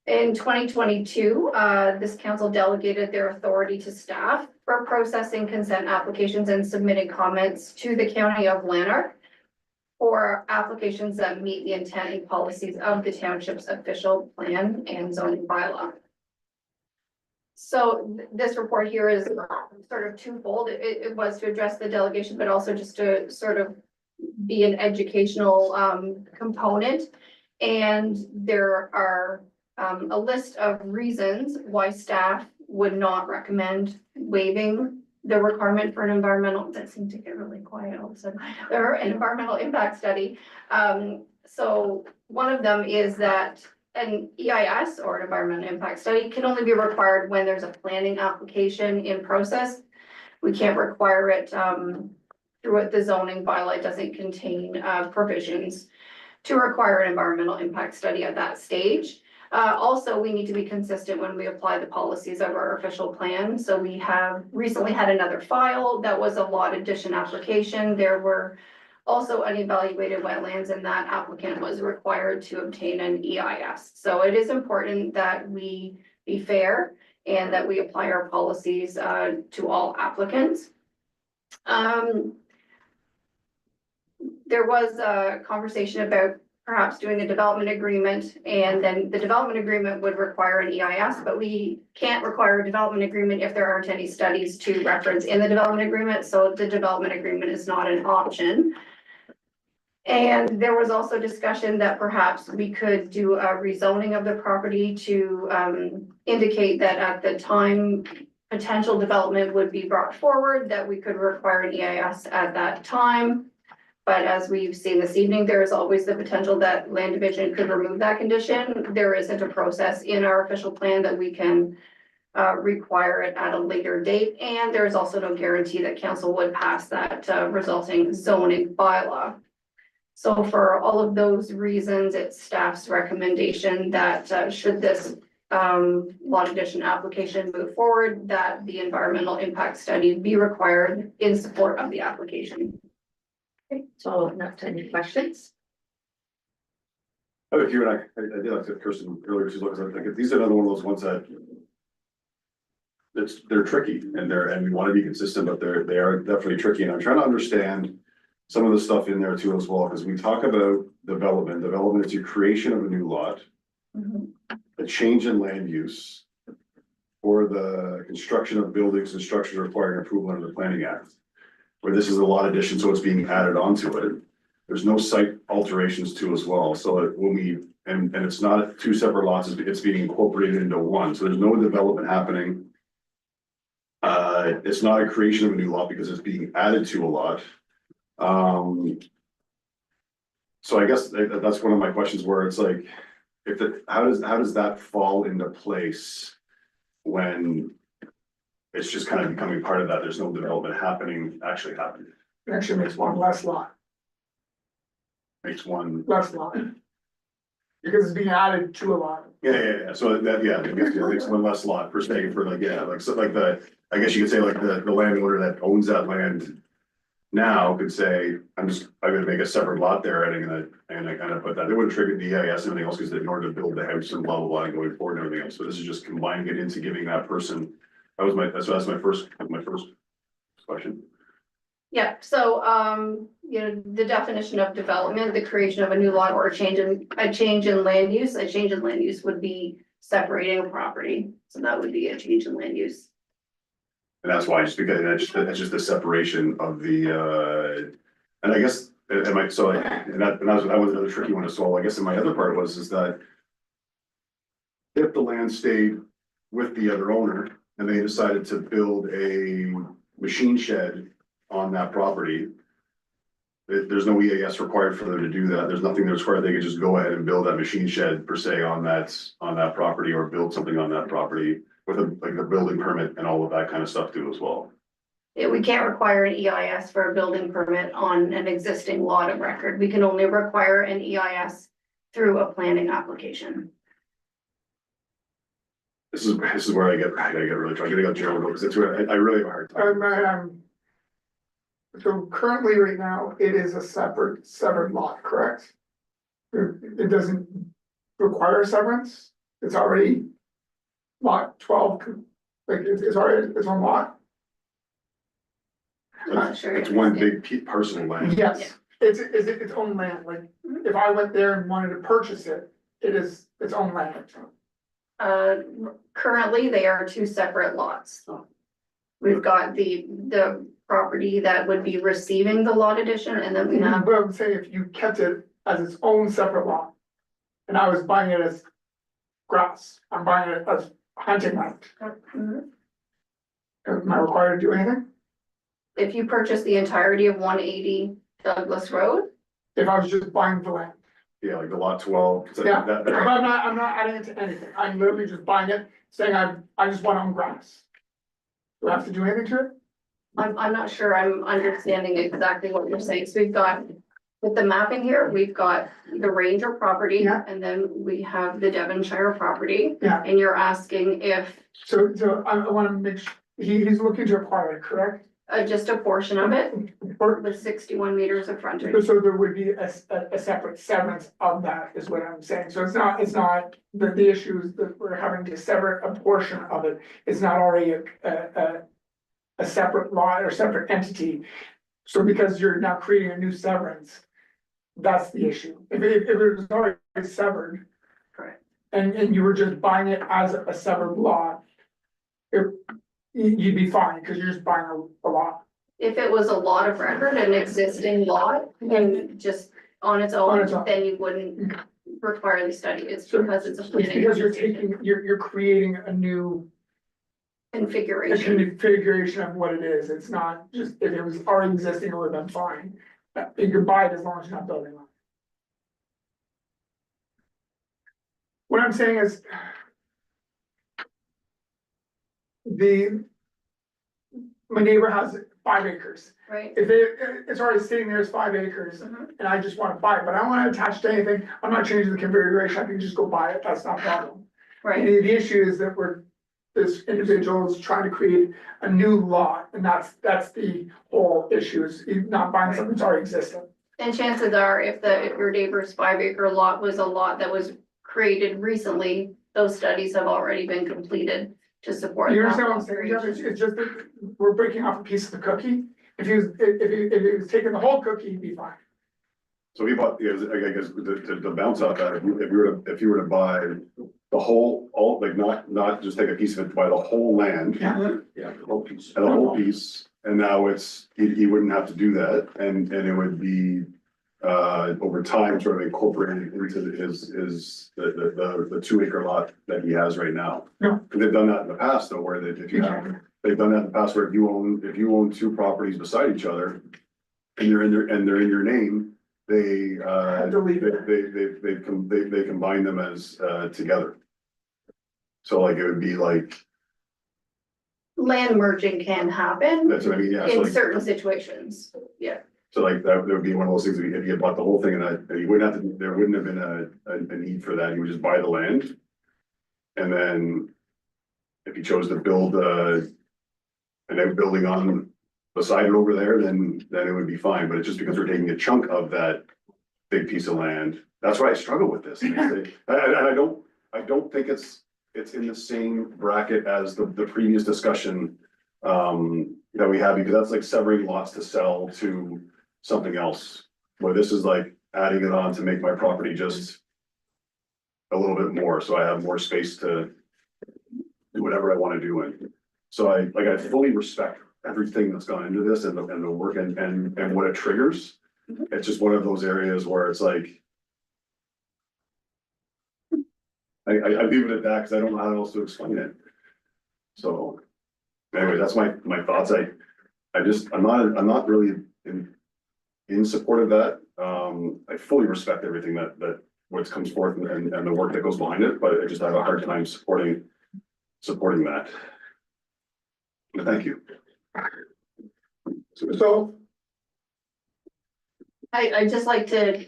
Speaker 5: In 2022, this council delegated their authority to staff for processing consent applications and submitting comments to the County of Lanark for applications that meet the intent and policies of the township's official plan and zoning bylaw. So this report here is sort of twofold. It was to address the delegation, but also just to sort of be an educational component. And there are a list of reasons why staff would not recommend waiving the requirement for an environmental, that seemed to get really quiet all of a sudden, or an environmental impact study. So one of them is that an EIS or an environmental impact study can only be required when there's a planning application in process. We can't require it through the zoning bylaw. It doesn't contain provisions to require an environmental impact study at that stage. Also, we need to be consistent when we apply the policies of our official plan. So we have recently had another file that was a lot addition application. There were also unevaluated wetlands, and that applicant was required to obtain an EIS. So it is important that we be fair and that we apply our policies to all applicants. There was a conversation about perhaps doing a development agreement, and then the development agreement would require an EIS, but we can't require a development agreement if there aren't any studies to reference in the development agreement. So the development agreement is not an option. And there was also discussion that perhaps we could do a rezoning of the property to indicate that at the time potential development would be brought forward, that we could require an EIS at that time. But as we've seen this evening, there is always the potential that land division could remove that condition. There isn't a process in our official plan that we can require it at a later date. And there is also no guarantee that council would pass that resulting zoning bylaw. So for all of those reasons, it's staff's recommendation that should this lot addition application move forward, that the environmental impact study be required in support of the application.
Speaker 2: Okay, so enough to any questions?
Speaker 1: I have a few, and I did like to Kirsten earlier, she looks like, these are another one of those ones that they're tricky, and we want to be consistent, but they are definitely tricky, and I'm trying to understand some of the stuff in there too as well, because we talk about development is your creation of a new lot, a change in land use, or the construction of buildings and structures requiring approval under the Planning Act, where this is a lot addition, so it's being added onto it. There's no site alterations too as well, so when we, and it's not two separate lots, it's being incorporated into one, so there's no development happening. It's not a creation of a new lot because it's being added to a lot. So I guess that's one of my questions, where it's like, how does that fall into place when it's just kind of becoming part of that? There's no development actually happening.
Speaker 9: It actually makes one less lot,
Speaker 1: Makes one.
Speaker 9: less lot. Because it's being added to a lot.
Speaker 1: Yeah. So that, I guess it makes one less lot per se for like, so like I guess you could say like the landowner that owns that land now could say, I'm gonna make a separate lot there and I kind of put that, it wouldn't trigger the EIS and everything else, because in order to build the house and blah, blah, blah, and going forward and everything else, so this is just combining it into giving that person. That's my first question.
Speaker 5: Yeah, so, the definition of development, the creation of a new lot or a change in land use, a change in land use would be separating a property. So that would be a change in land use.
Speaker 1: And that's why, just because that's just the separation of the, and I guess, and that was another tricky one to solve, I guess, and my other part is that if the land stayed with the other owner and they decided to build a machine shed on that property, there's no EAS required for them to do that. There's nothing that's required. They could just go ahead and build that machine shed per se on that property, or build something on that property with a building permit and all of that kind of stuff too as well.
Speaker 5: Yeah, we can't require an EIS for a building permit on an existing lot of record. We can only require an EIS through a planning application.
Speaker 1: This is where I get really trying to get Gerald, because it's where I really have a hard time.
Speaker 9: So currently, right now, it is a severed lot, correct? It doesn't require severance, it's already lot 12, like it's already its own lot.
Speaker 5: I'm not sure.
Speaker 1: It's one big personal land.
Speaker 9: Yes, it's its own land, like if I went there and wanted to purchase it, it is its own land.
Speaker 5: Currently, they are two separate lots. We've got the property that would be receiving the lot addition, and then we have,
Speaker 9: But I'm saying if you kept it as its own separate lot, and I was buying it as grass, I'm buying it as hunting land. Am I required to do anything?
Speaker 5: if you purchase the entirety of 180 Douglas Road,
Speaker 9: If I was just buying the land?
Speaker 1: Yeah, like the lot 12.
Speaker 9: Yeah, but I'm not adding it to anything, I'm literally just buying it, saying I just want to own grass. Do I have to do anything to it?
Speaker 5: I'm not sure I'm understanding exactly what you're saying. So we've got, with the mapping here, we've got the Ranger property,
Speaker 9: Yeah.
Speaker 5: and then we have the Devonshire property.
Speaker 9: Yeah.
Speaker 5: And you're asking if,
Speaker 9: So I wanna make sure, he's looking to acquire it, correct?
Speaker 5: just a portion of it
Speaker 9: Or,
Speaker 5: with 61 meters of frontage.
Speaker 9: so there would be a separate severance of that, is what I'm saying, so it's not, the issues that we're having to sever a portion of it, it's not already a separate lot or separate entity. So because you're now creating a new severance, that's the issue, if it was already severed.
Speaker 5: Correct.
Speaker 9: And you were just buying it as a severed lot. You'd be fine, cause you're just buying a lot.
Speaker 5: If it was a lot of record, an existing lot, and just on its
Speaker 9: On
Speaker 5: own,
Speaker 9: its own.
Speaker 5: then you wouldn't require the study. It's
Speaker 9: So
Speaker 5: because it's a
Speaker 9: It's
Speaker 5: planning
Speaker 9: because you're creating a new
Speaker 5: configuration.
Speaker 9: configuration of what it is, it's not just, if it was already existing, it would have been fine. You can buy it as long as you're not building on it. What I'm saying is. My neighbor has 5 acres,
Speaker 5: Right?
Speaker 9: if it's already sitting there as 5 acres,
Speaker 5: Mhm.
Speaker 9: and I just wanna buy it, but I don't wanna attach to anything, I'm not changing the configuration, I can just go buy it, that's not a problem.
Speaker 5: Right.
Speaker 9: The issue is that this individual is trying to create a new lot, and that's the whole issue, is not buying something that's already existing.
Speaker 5: And chances are, if your neighbor's 5 acre lot was a lot that was created recently, those studies have already been completed to support.
Speaker 9: You
Speaker 5: that
Speaker 9: understand what I'm
Speaker 5: lot
Speaker 9: saying? Yeah,
Speaker 5: creation.
Speaker 9: it's just that we're breaking off a piece of the cookie, if he was taking the whole cookie, he'd be fine.
Speaker 1: So we bought, yeah, I guess to bounce off that, if you were to buy the whole, like not just take a piece of it, buy the whole land.
Speaker 9: Yeah.
Speaker 10: Yeah, the whole piece.
Speaker 1: And the whole piece, and now he wouldn't have to do that, and it would be. Over time, sort of incorporated into the 2 acre lot that he has right now.
Speaker 9: Yeah.
Speaker 1: They've done that in the past though, where they've done that in the past where if you own 2 properties beside each other. And they're in your name, they
Speaker 9: Delete it.
Speaker 1: they combine them as together. So like it would be like,
Speaker 5: Land merging can happen
Speaker 1: that's what I mean, yeah. So
Speaker 5: in
Speaker 1: like-
Speaker 5: certain situations, yeah.
Speaker 1: So like that would be one of those things, if you had bought the whole thing and you wouldn't have to, there wouldn't have been a need for that, you would just buy the land. And then if you chose to build an outbuilding on beside it over there, then it would be fine, but it's just because we're taking a chunk of that big piece of land. That's why I struggle with this. And I don't think it's in the same bracket as the previous discussion that we had, because that's like severing lots to sell to something else. Where this is like adding it on to make my property just a little bit more, so I have more space to do whatever I wanna do in. So I fully respect everything that's gone into this and the work and what it triggers. It's just one of those areas where it's like. I leave it at that, cause I don't know how else to explain it. So, anyway, that's my thoughts. I'm not really in support of that. I fully respect everything that what comes forth and the work that goes behind it, but I just have a hard time supporting that. But thank you.
Speaker 9: So,
Speaker 11: I just like to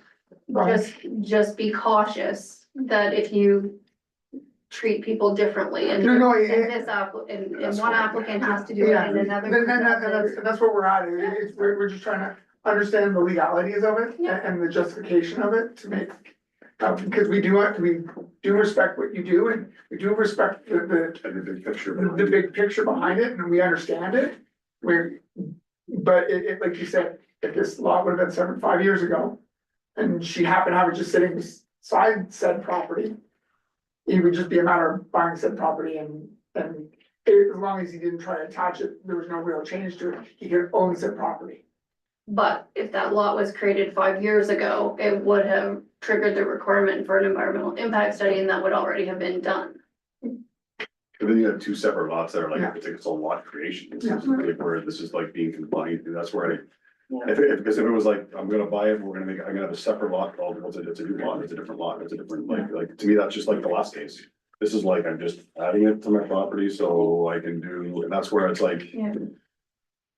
Speaker 9: go ahead.
Speaker 11: just be cautious that if you treat people differently and
Speaker 9: No,
Speaker 11: and
Speaker 9: yeah.
Speaker 11: this and
Speaker 1: That's
Speaker 11: one
Speaker 1: fine.
Speaker 11: applicant has to do it
Speaker 9: Yeah,
Speaker 11: and another.
Speaker 9: that's where we're at, we're just trying to understand the legalities of it
Speaker 11: Yeah.
Speaker 9: and the justification of it to make. Because we do respect what you do, and we do respect the
Speaker 1: And the big picture.
Speaker 9: big picture behind it, and we understand it. But it, like you said, if this lot would have been severed 5 years ago, and she happened to have it just sitting beside said property. It would just be a matter of buying said property and as long as he didn't try to attach it, there was no real change to it, he could own said property.
Speaker 11: But if that lot was created 5 years ago, it would have triggered the requirement for an environmental impact study and that would already have been done.
Speaker 1: But then you have two separate lots that are
Speaker 9: Yeah.
Speaker 1: like, it's a lot creation. This
Speaker 9: Yeah.
Speaker 1: is like where this is like being combined, and that's where because if it was like, I'm gonna buy it, I'm gonna have a separate lot called, it's a new lot, it's a different lot, it's a different, like, to me, that's just like the last case. This is like, I'm just adding it to my property so I can do, and that's where it's like,
Speaker 11: Yeah.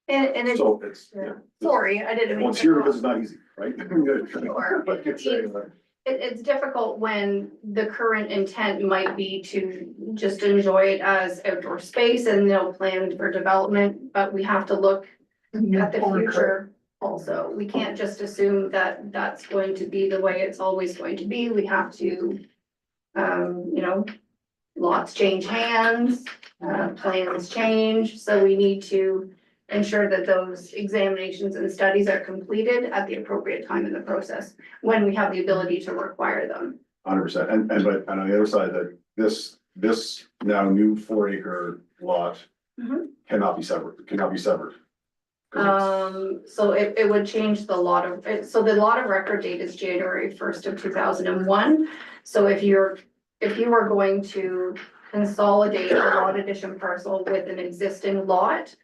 Speaker 11: And it's,
Speaker 1: so it's, yeah.
Speaker 11: sorry, I didn't mean
Speaker 1: Well, it's
Speaker 11: to.
Speaker 1: here because it's not easy, right?
Speaker 11: Sure.
Speaker 1: Like it's,
Speaker 11: It's difficult when the current intent might be to just enjoy it as outdoor space and planned for development, but we have to look at the future also. We can't just assume that that's going to be the way it's always going to be. We have to, lots change hands, plans change, so we need to ensure that those examinations and studies are completed at the appropriate time in the process, when we have the ability to require them.
Speaker 1: 100%, and on the other side, that this now new 4-acre lot
Speaker 11: Mhm.
Speaker 1: cannot be severed.
Speaker 11: So it would change the lot of, so the lot of record date is January 1st of 2001. So if you were going to consolidate a lot addition parcel with an existing lot,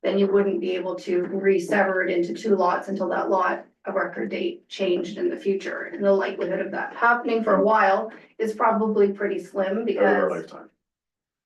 Speaker 11: then you wouldn't be able to re-sever it into 2 lots until that lot of record date changed in the future. And the likelihood of that happening for a while is probably pretty slim
Speaker 1: Over
Speaker 11: because,
Speaker 1: our lifetime.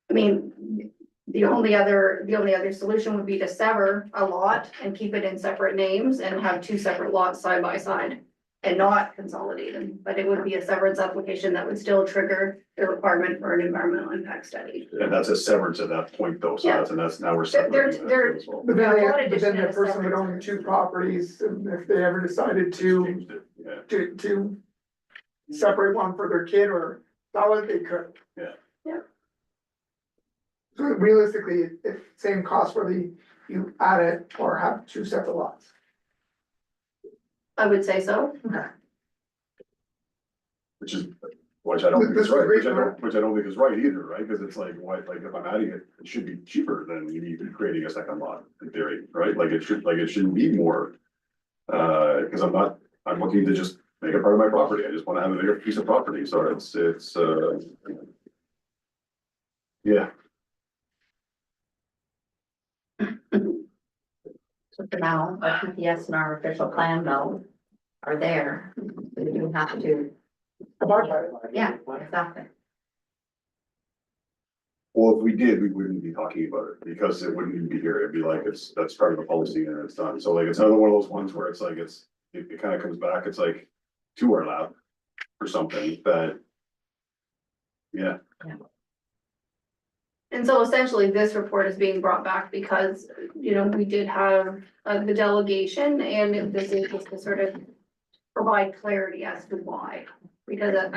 Speaker 11: I mean, the only other solution would be to sever a lot and keep it in separate names and have 2 separate lots side by side and not consolidate them. But it would be a severance application that would still trigger the requirement for an environmental impact study.
Speaker 1: And that's a severance at that point though, so
Speaker 11: Yeah.
Speaker 1: that's now we're
Speaker 11: They're-
Speaker 1: separating
Speaker 11: they're-
Speaker 1: that as well.
Speaker 9: But then,
Speaker 11: Yeah, lot
Speaker 9: but
Speaker 11: addition
Speaker 9: then the
Speaker 11: and a
Speaker 9: person would
Speaker 11: separate
Speaker 9: own 2
Speaker 11: section.
Speaker 9: properties, and if they ever decided to
Speaker 1: Changed it, yeah.
Speaker 9: to separate one for their kid or sell it, they could.
Speaker 1: Yeah.
Speaker 11: Yeah.
Speaker 9: So realistically, it's same cost whether you add it or have 2 separate lots.
Speaker 11: I would say so.
Speaker 1: Which I don't think is right, which I don't think is right either, right? Cause it's like, why, like, if I'm adding it, it should be cheaper than you creating a second lot in theory, right? Like it shouldn't be more. Cause I'm looking to just make it part of my property. I just wanna have a bigger piece of property, so it's yeah.
Speaker 2: So for now, our PPS and our official plan though are there. We do have to,
Speaker 9: Abide by it.
Speaker 2: yeah, exactly.
Speaker 1: Well, if we did, we wouldn't be talking about it because it wouldn't even be here. It'd be like, that's part of the policy and it's done. So like, it's another one of those ones where it's like, it kind of comes back, it's like to our lap or something that. Yeah,
Speaker 11: And so essentially, this report is being brought back because, you know, we did have the delegation, and this is just to sort of provide clarity as to why. Because at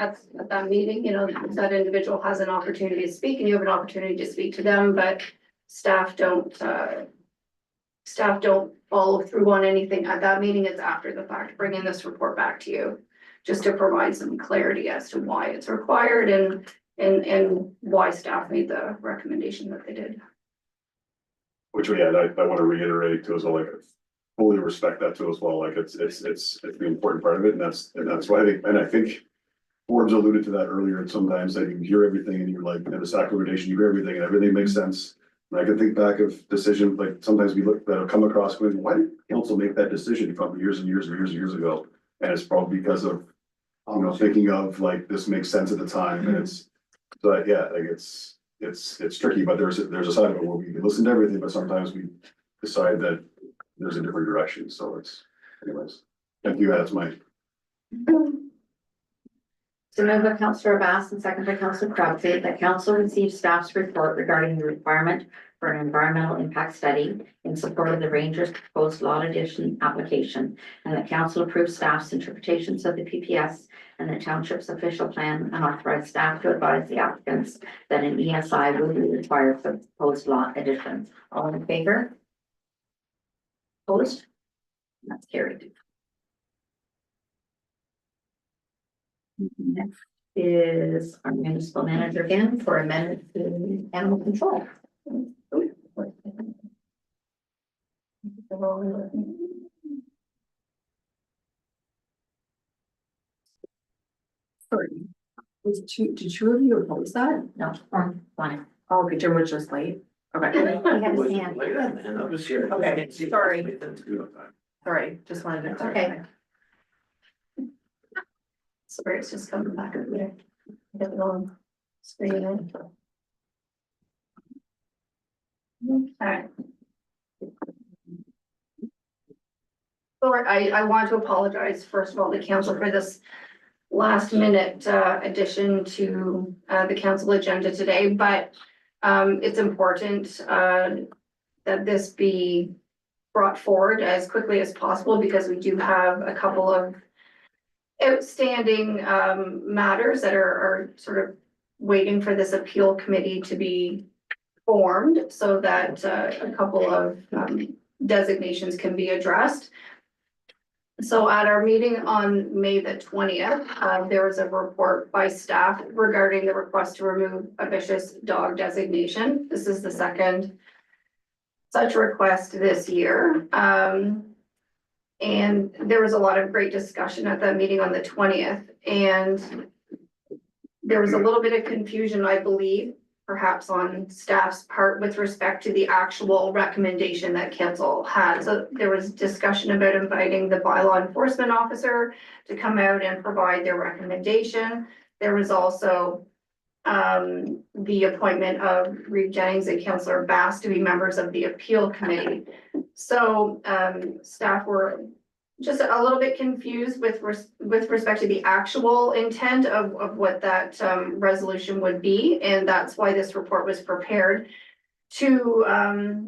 Speaker 11: that meeting, you know, that individual has an opportunity to speak and you have an opportunity to speak to them, but staff don't follow through on anything at that meeting. It's after the fact, bringing this report back to you, just to provide some clarity as to why it's required and why staff made the recommendation that they did.
Speaker 1: Which, yeah, I want to reiterate too, as well, like, I fully respect that too as well, like, it's the important part of it, and that's why I think Forbes alluded to that earlier, and sometimes that you hear everything and you're like, in the staff recommendation, you hear everything and everything makes sense. And I can think back of decisions, like, sometimes we look, that have come across, going, why did council make that decision from years and years and years and years ago? And it's probably because of, you know, thinking of, like, this makes sense at the time, and it's, but yeah, like, it's tricky, but there's a side of it where we listen to everything, but sometimes we decide that there's a different direction, so it's, anyways. Thank you, that's my.
Speaker 2: So moved by Councillor Bass and second by Councillor Crabtree, that council receives staff's report regarding the requirement for an environmental impact study in support of the Rangers proposed lot addition application, and that council approves staff's interpretations of the PPS and the township's official plan, and authorize staff to advise the applicants that an ESI will be required for the proposed lot addition. All in favor? Opposed? That's carried. Next is our municipal manager again for amendment to animal control.
Speaker 5: Sorry. Did two of you oppose that?
Speaker 2: No, fine.
Speaker 5: Oh, okay, Jim was just late. Okay,
Speaker 2: We have a
Speaker 10: Wasn't
Speaker 2: stand.
Speaker 10: like that, man, I was here.
Speaker 5: Okay, sorry.
Speaker 10: Sorry.
Speaker 5: sorry, just wanted to.
Speaker 2: Okay.
Speaker 11: Sorry, it's just coming back over there. Get it on screen. Okay. So I want to apologize, first of all, to council for this last minute addition to the council agenda today, but it's important that this be brought forward as quickly as possible, because we do have a couple of outstanding matters that are sort of waiting for this appeal committee to be formed, so that a couple of designations can be addressed. So at our meeting on May the 20th, there was a report by staff regarding the request to remove a vicious dog designation. This is the second such request this year. And there was a lot of great discussion at that meeting on the 20th, and there was a little bit of confusion, I believe, perhaps on staff's part with respect to the actual recommendation that council had. So there was discussion about inviting the bylaw enforcement officer to come out and provide their recommendation. There was also the appointment of Reeve Jennings and Councillor Bass to be members of the appeal committee. So staff were just a little bit confused with respect to the actual intent of what that resolution would be, and that's why this report was prepared to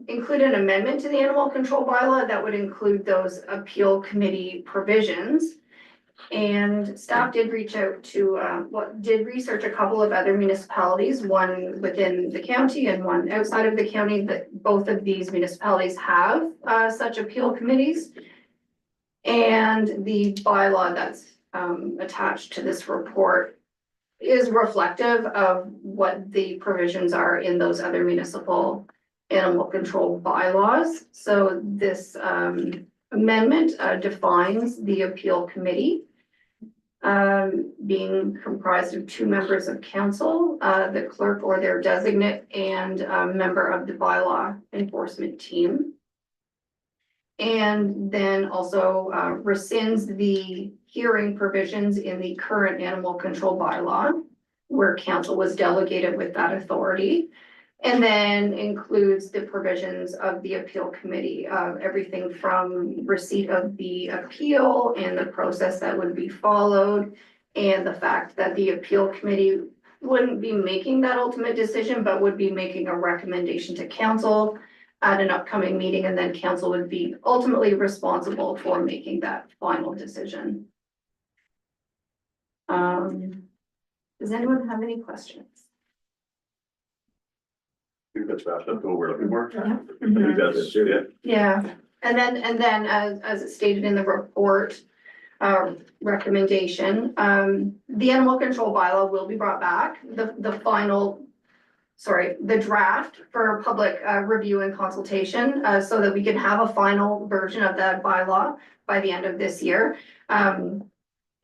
Speaker 11: include an amendment to the animal control bylaw that would include those appeal committee provisions. And staff did reach out to did research a couple of other municipalities, one within the county and one outside of the county, that both of these municipalities have such appeal committees. And the bylaw that's attached to this report is reflective of what the provisions are in those other municipal animal control bylaws. So this amendment defines the appeal committee, being comprised of 2 members of council, the clerk or their designate, and a member of the bylaw enforcement team. And then also rescinds the hearing provisions in the current animal control bylaw, where council was delegated with that authority. And then includes the provisions of the appeal committee, everything from receipt of the appeal and the process that would be followed, and the fact that the appeal committee wouldn't be making that ultimate decision, but would be making a recommendation to council at an upcoming meeting, and then council would be ultimately responsible for making that final decision. Does anyone have any questions?
Speaker 1: I think that's wrapped up what we're looking for.
Speaker 11: Yeah.
Speaker 1: I think that's it.
Speaker 11: Yeah, and then as it stated in the report, recommendation, the animal control bylaw will be brought back, the final. Sorry, the draft for public review and consultation, so that we can have a final version of that bylaw by the end of this year.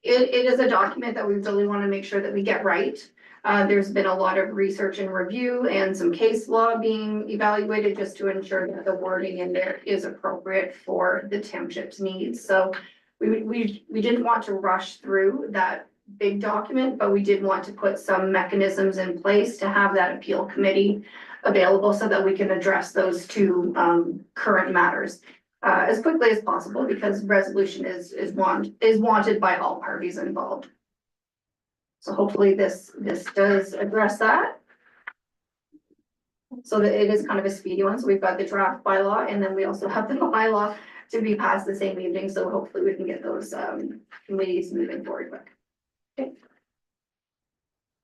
Speaker 11: It is a document that we really want to make sure that we get right. There's been a lot of research and review and some case law being evaluated just to ensure that the wording in there is appropriate for the township's needs. So we didn't want to rush through that big document, but we did want to put some mechanisms in place to have that appeal committee available so that we can address those two current matters as quickly as possible, because resolution is wanted by all parties involved. So hopefully this does address that. So that it is kind of a speedy one. So we've got the draft bylaw, and then we also have the bylaw to be passed the same evening. So hopefully we can get those committees moving forward quick. Okay.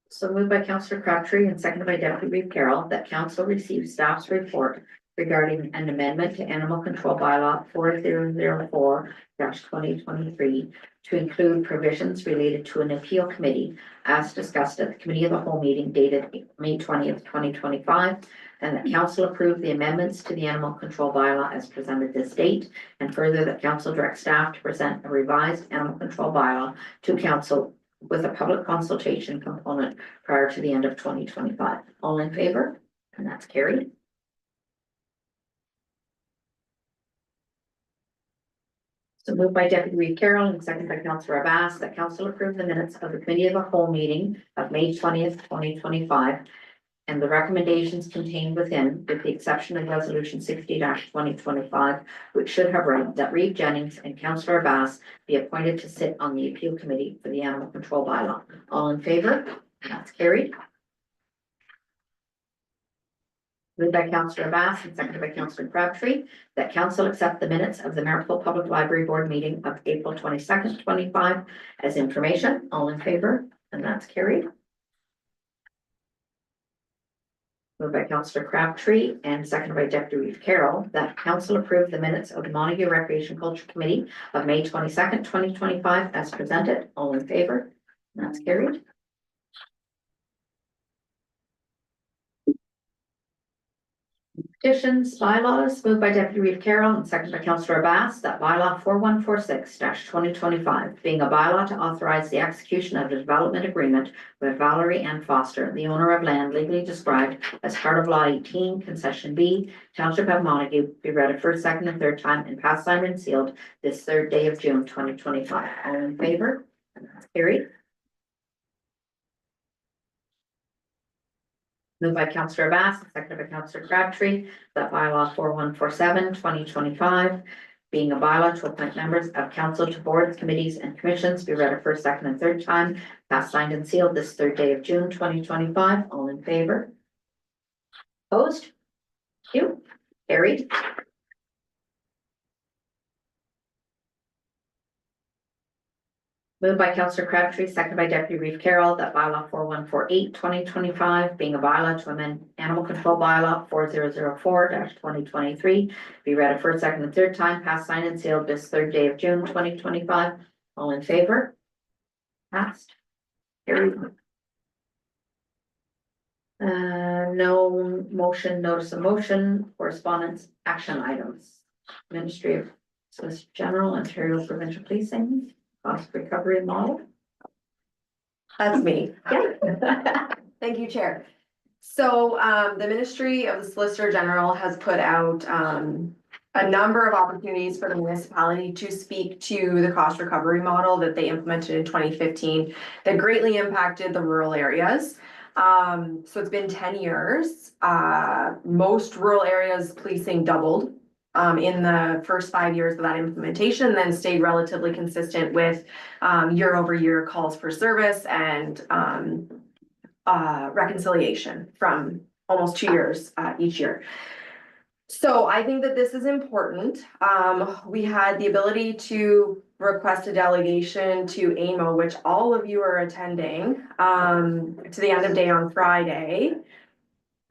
Speaker 4: So moved by Councillor Crabtree and seconded by Deputy Reeve Carroll that council receive staff's report regarding an amendment to animal control bylaw 4004-2023 to include provisions related to an appeal committee as discussed at the committee of the whole meeting dated May 20th, 2025, and that council approve the amendments to the animal control bylaw as presented this date, and further that council direct staff to present a revised animal control bylaw to council with a public consultation component prior to the end of 2025. All in favor? And that's carried. So moved by Deputy Reeve Carroll and seconded by Councillor Abbas that council approve the minutes of the committee of the whole meeting of May 20th, 2025, and the recommendations contained within, with the exception of resolution 60-2025, which should have read that Reeve Jennings and Councillor Abbas be appointed to sit on the appeal committee for the animal control bylaw. All in favor? That's carried. Moved by Councillor Abbas and seconded by Councillor Crabtree that council accept the minutes of the Marrickville Public Library Board meeting of April 22nd, 25 as information. All in favor? And that's carried. Moved by Councillor Crabtree and seconded by Deputy Reeve Carroll that council approve the minutes of the Montague Recreation Culture Committee of May 22nd, 2025 as presented. All in favor? And that's carried. Petitions, bylaws, moved by Deputy Reeve Carroll and seconded by Councillor Abbas that bylaw 4146-2025 being a bylaw to authorize the execution of a development agreement with Valerie Ann Foster, the owner of land legally described as part of Law 18, Concession B, Township of Montague, be read a first, second, and third time and passed, signed, and sealed this third day of June 2025. All in favor? And that's carried. Moved by Councillor Abbas, seconded by Councillor Crabtree, that bylaw 4147-2025, being a bylaw to appoint members of council to boards, committees, and commissions, be read a first, second, and third time, passed, signed, and sealed this third day of June 2025. All in favor? Opposed? Thank you. Carried. Moved by Councillor Crabtree, seconded by Deputy Reeve Carroll, that bylaw 4148-2025, being a bylaw to amend animal control bylaw 4004-2023, be read a first, second, and third time, passed, signed, and sealed this third day of June 2025. All in favor? Passed. Carried. No motion, notice of motion, correspondence, action items. Ministry of Solicitor General, Ontario Provincial Policing. Cost recovery model.
Speaker 5: That's me.
Speaker 4: Yeah.
Speaker 5: Thank you, Chair. So the Ministry of the Solicitor General has put out a number of opportunities for the municipality to speak to the cost recovery model that they implemented in 2015 that greatly impacted the rural areas. So it's been 10 years. Most rural areas policing doubled in the first 5 years of that implementation, then stayed relatively consistent with year over year calls for service and reconciliation from almost 2 years, each year. So I think that this is important. We had the ability to request a delegation to AMO, which all of you are attending, to the end of day on Friday.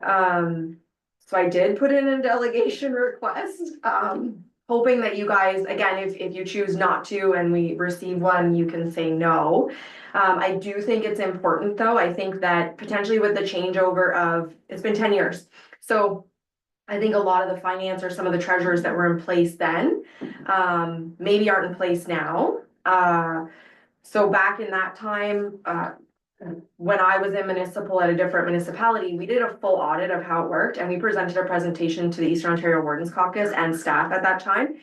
Speaker 5: So I did put in a delegation request, hoping that you guys, again, if you choose not to and we receive one, you can say no. I do think it's important, though. I think that potentially with the changeover of, it's been 10 years. So I think a lot of the finance or some of the treasurers that were in place then, maybe aren't in place now. So back in that time, when I was in municipal at a different municipality, we did a full audit of how it worked, and we presented a presentation to the Eastern Ontario Wardens Caucus and staff at that time.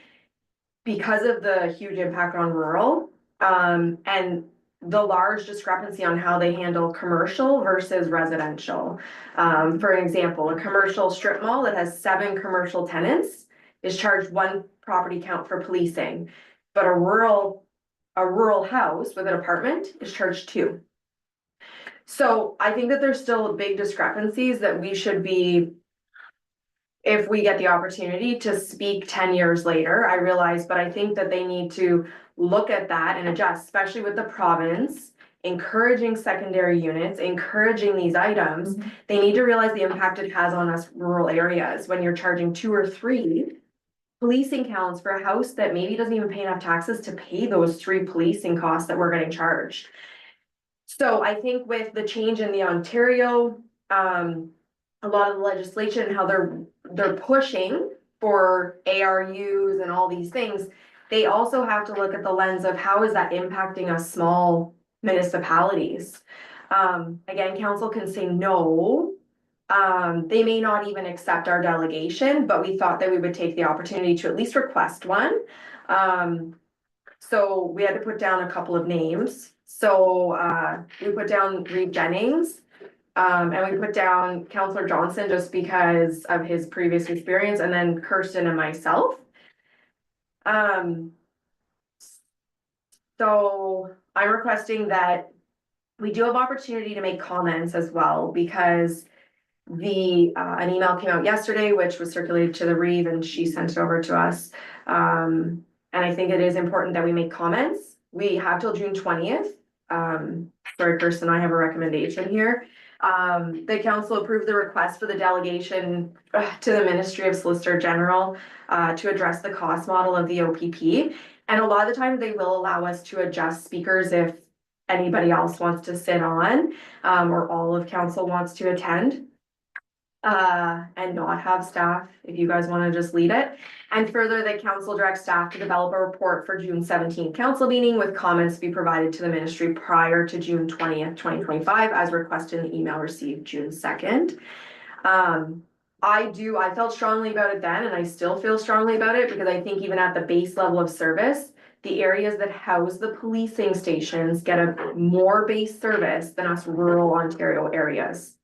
Speaker 5: Because of the huge impact on rural, and the large discrepancy on how they handle commercial versus residential. For an example, a commercial strip mall that has 7 commercial tenants is charged 1 property count for policing, but a rural house with an apartment is charged 2. So I think that there's still big discrepancies that we should be, if we get the opportunity to speak 10 years later, I realize, but I think that they need to look at that and adjust, especially with the province, encouraging secondary units, encouraging these items. They need to realize the impact it has on us rural areas when you're charging 2 or 3 policing counts for a house that maybe doesn't even pay enough taxes to pay those 3 policing costs that we're getting charged. So I think with the change in the Ontario, a lot of the legislation and how they're pushing for ARUs and all these things, they also have to look at the lens of how is that impacting us small municipalities. Again, council can say no. They may not even accept our delegation, but we thought that we would take the opportunity to at least request one. So we had to put down a couple of names. So we put down Reeve Jennings, and we put down Councillor Johnson just because of his previous experience, and then Kirsten and myself. So I'm requesting that we do have opportunity to make comments as well, because an email came out yesterday, which was circulated to the Reeve, and she sent it over to us. And I think it is important that we make comments. We have till June 20th. Sorry, Kirsten, I have a recommendation here. The council approved the request for the delegation to the Ministry of Solicitor General to address the cost model of the OPP. And a lot of the time they will allow us to adjust speakers if anybody else wants to sit on, or all of council wants to attend. And not have staff, if you guys want to just lead it. And further, the council directs staff to develop a report for June 17th council meeting with comments to be provided to the ministry prior to June 20th, 2025, as requested in the email received June 2nd. I felt strongly about it then, and I still feel strongly about it, because I think even at the base level of service, the areas that house the policing stations get a more base service than us rural Ontario areas.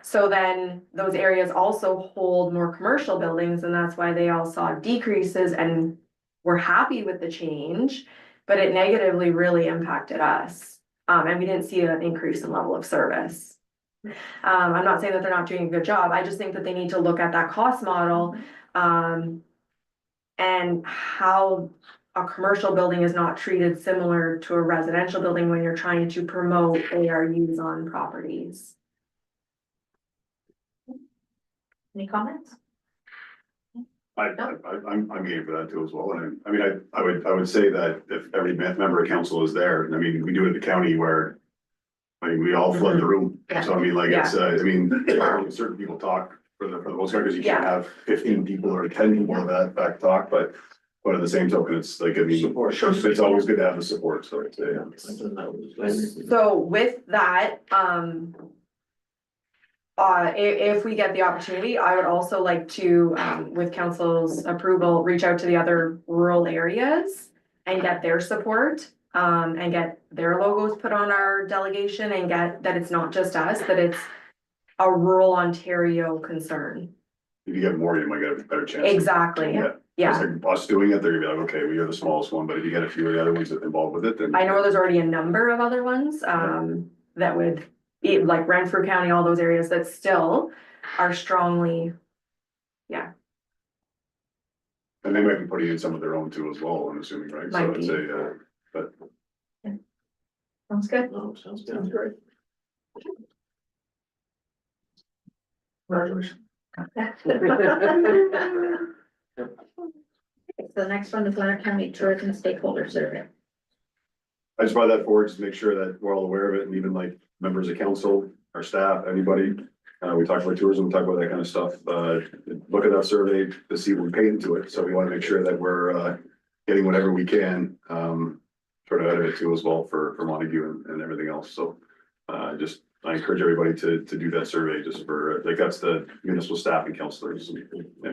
Speaker 5: So then those areas also hold more commercial buildings, and that's why they all saw decreases, and we're happy with the change, but it negatively really impacted us. And we didn't see an increase in level of service. I'm not saying that they're not doing a good job. I just think that they need to look at that cost model, and how a commercial building is not treated similar to a residential building when you're trying to promote ARUs on properties.
Speaker 2: Any comments?
Speaker 1: I'm game for that too as well, and I mean, I would say that if every member of council is there, I mean, we do it at the county where. I mean, we all flood the room, so I mean, like, it's, I mean, certain people talk for the most part, because you can't have 15 people or 10 people that talk, but at the same token, it's like, I mean, it's always good to have the support, so I'd say.
Speaker 5: So with that, if we get the opportunity, I would also like to, with council's approval, reach out to the other rural areas and get their support, and get their logos put on our delegation, and get that it's not just us, that it's a rural Ontario concern.
Speaker 1: If you get more, you might get a better chance.
Speaker 5: Exactly, yeah.
Speaker 1: Like us doing it, they're gonna be like, okay, we are the smallest one, but if you get a few of the other ones that involved with it, then.
Speaker 5: I know there's already a number of other ones, that would like Renfrew County, all those areas that still are strongly,
Speaker 1: And they might be putting in some of their own too as well, I'm assuming, right? So
Speaker 5: Might
Speaker 1: it's
Speaker 5: be.
Speaker 1: but
Speaker 2: Sounds good.
Speaker 10: Oh, sounds
Speaker 9: Sounds
Speaker 10: good.
Speaker 9: great. Congratulations.
Speaker 2: So the next one is Leonard County Tourism Stakeholder Survey.
Speaker 1: I just brought that forward just to make sure that we're all aware of it, and even like members of council, our staff, anybody. We talked about tourism, we talked about that kind of stuff, look at that survey to see what we paid into it, so we wanna make sure that we're, getting whatever we can, sort of out of it too as well for Montague and everything else, so. I encourage everybody to do that survey just for, like, that's the municipal staff and councilors. Yeah.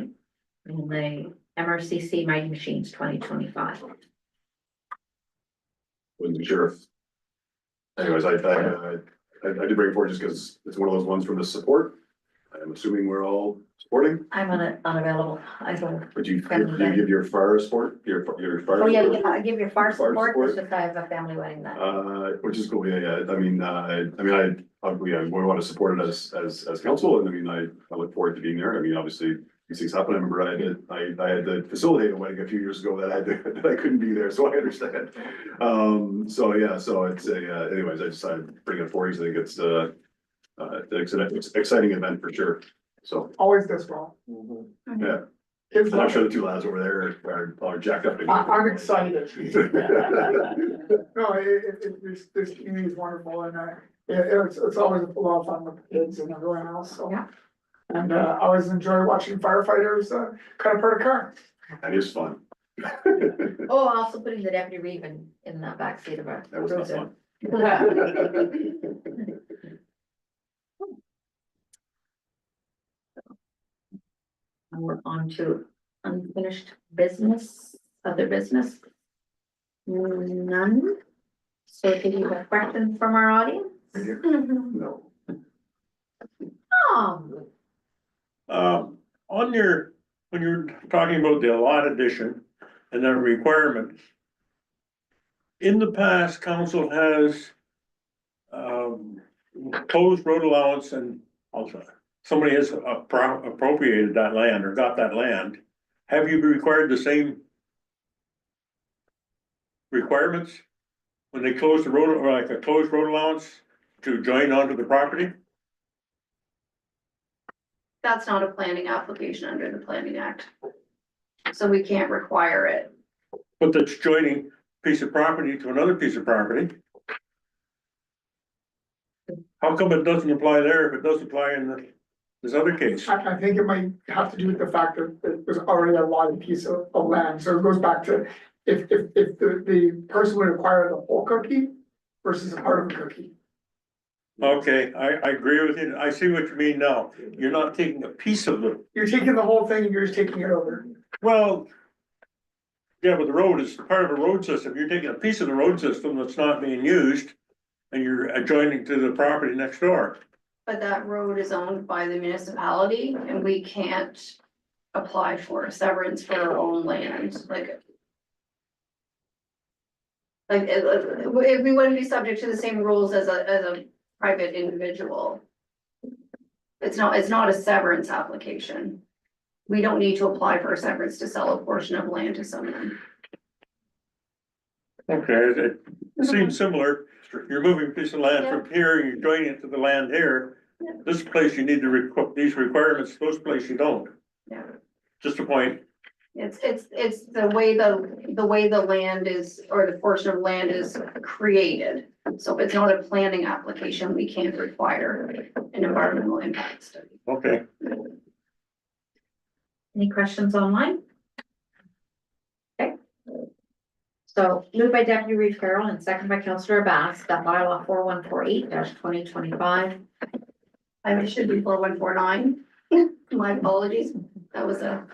Speaker 2: And the MRCC Mighty Machines 2025.
Speaker 1: Wasn't sure if. Anyways, I did bring it forward just because it's one of those ones from the support. I'm assuming we're all supporting,
Speaker 2: I'm unavailable. I don't.
Speaker 1: but you give your fire support, your fire.
Speaker 2: Oh, yeah,
Speaker 1: support?
Speaker 2: I give your far
Speaker 1: Far
Speaker 2: support,
Speaker 1: support.
Speaker 2: it's just I have a family wedding that.
Speaker 1: Which is cool, yeah, I mean, we want to support it as council, and I mean, I look forward to being there, I mean, obviously. These things happen, I remember I had to facilitate a wedding a few years ago that I couldn't be there, so I understand. So yeah, so it's anyways, I decided to bring it forward, because I think it's an exciting event for sure, so,
Speaker 9: Always does well.
Speaker 1: yeah.
Speaker 9: Kids
Speaker 1: I'm not
Speaker 9: love
Speaker 1: sure
Speaker 9: it.
Speaker 1: the two lads over there are jacked up.
Speaker 9: I'm excited. No, this community is wonderful and, it's always a lot of fun with the kids and everyone else, so.
Speaker 2: Yeah.
Speaker 9: And, I always enjoy watching firefighters, cut apart a car.
Speaker 1: That is fun.
Speaker 2: Oh, also putting the deputy reeve in the backseat of a
Speaker 1: That was not
Speaker 2: cruiser.
Speaker 1: fun.
Speaker 2: And we're on to unfinished business, other business. None. So do you have questions from our audience?
Speaker 1: No.
Speaker 12: On your, when you're talking about the lot addition and the requirements. In the past, council has closed road allowance and also somebody has appropriated that land or got that land. Have you required the same requirements when they close the road, or like a closed road allowance to join onto the property?
Speaker 11: That's not a planning application under the Planning Act. So we can't require it.
Speaker 12: But that's joining piece of property to another piece of property. How come it doesn't apply there if it does apply in this other case?
Speaker 9: I think it might have to do with the fact that there's already a lot piece of land, so it goes back to if the person would acquire the whole cookie versus a part of a cookie.
Speaker 12: Okay, I agree with you. I see what you mean now. You're not taking a piece of the,
Speaker 9: You're taking the whole thing and you're just taking it over.
Speaker 12: well. Yeah, but the road is part of a road system. You're taking a piece of the road system that's not being used. And you're adjoining to the property next door.
Speaker 11: But that road is owned by the municipality and we can't apply for a severance for our own land, like. If we wouldn't be subject to the same rules as a private individual. It's not a severance application. We don't need to apply for a severance to sell a portion of land to someone.
Speaker 12: Okay, it seems similar. You're moving a piece of land from here, you're joining it to the land here.
Speaker 11: Yeah.
Speaker 12: This place you need to these requirements, those places you don't.
Speaker 11: Yeah.
Speaker 12: Just a point.
Speaker 11: It's the way the land is, or the portion of land is created. So if it's not a planning application, we can't require an environmental impact study.
Speaker 12: Okay.
Speaker 2: Any questions online? Okay. So moved by Deputy Reeve Carroll and second by Councillor Bass, that bylaw 4148-2025.
Speaker 11: It should be 4149. My apologies. That was a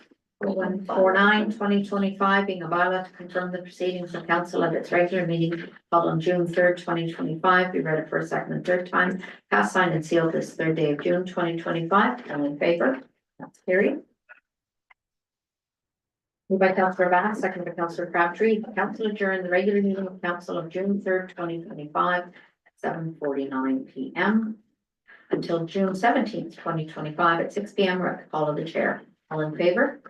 Speaker 2: 4149-2025 being a bylaw to confirm the proceedings of council at its regular meeting held on June 3rd, 2025. Be read it for a second and third time. Passed, signed and sealed this 3rd day of June, 2025. All in favor? That's carried. Moved by Councillor Bass, second by Councillor Crabtree. Council adjourned the regular meeting of council of June 3rd, 2025 at 7:49 p.m. until June 17th, 2025 at 6 p.m. or at the call of the chair. All in favor?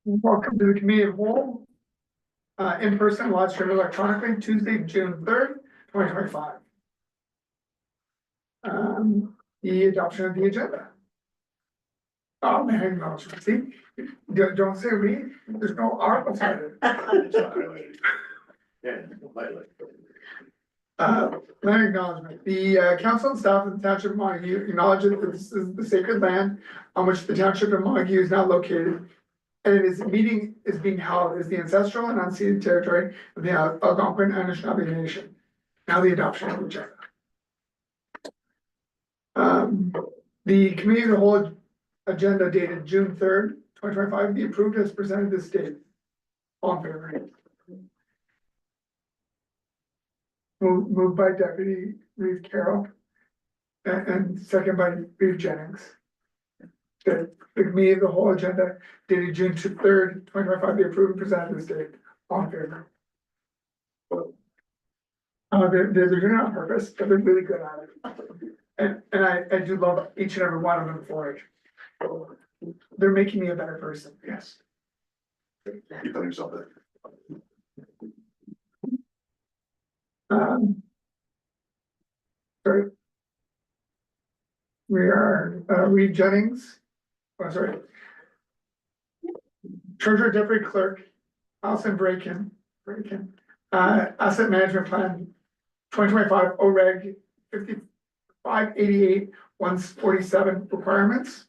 Speaker 9: Welcome to the committee of whole. In person, live stream electronically, Tuesday, June 3rd, 2025. The adoption of the agenda. Oh, man, no, see, don't say we, there's no R beside it.
Speaker 10: Yeah.
Speaker 9: Land acknowledgement, the council and staff of the township of Montague acknowledge that this is the sacred land on which the township of Montague is now located. And it is meeting is being held as the ancestral and unceded territory of the Algonquin and Anishinaabe Nation. Now the adoption of the agenda. The committee of the whole agenda dated June 3rd, 2025, be approved as presented this date. All in favor? Moved by Deputy Reeve Carroll and second by Reeve Jennings. The committee of the whole agenda dated June 3rd, 2025, be approved and presented this date. All in favor? They're doing it on purpose, but they're really good at it. And I do love each and every one of them for it. They're making me a better person.
Speaker 1: Yes. Keep on yourself there.
Speaker 9: Sorry. We are, Reeve Jennings. Oh, sorry. Treasurer Deputy Clerk, Allison Bracken, Asset Management Plan, 2025 OREG 5588 147 requirements.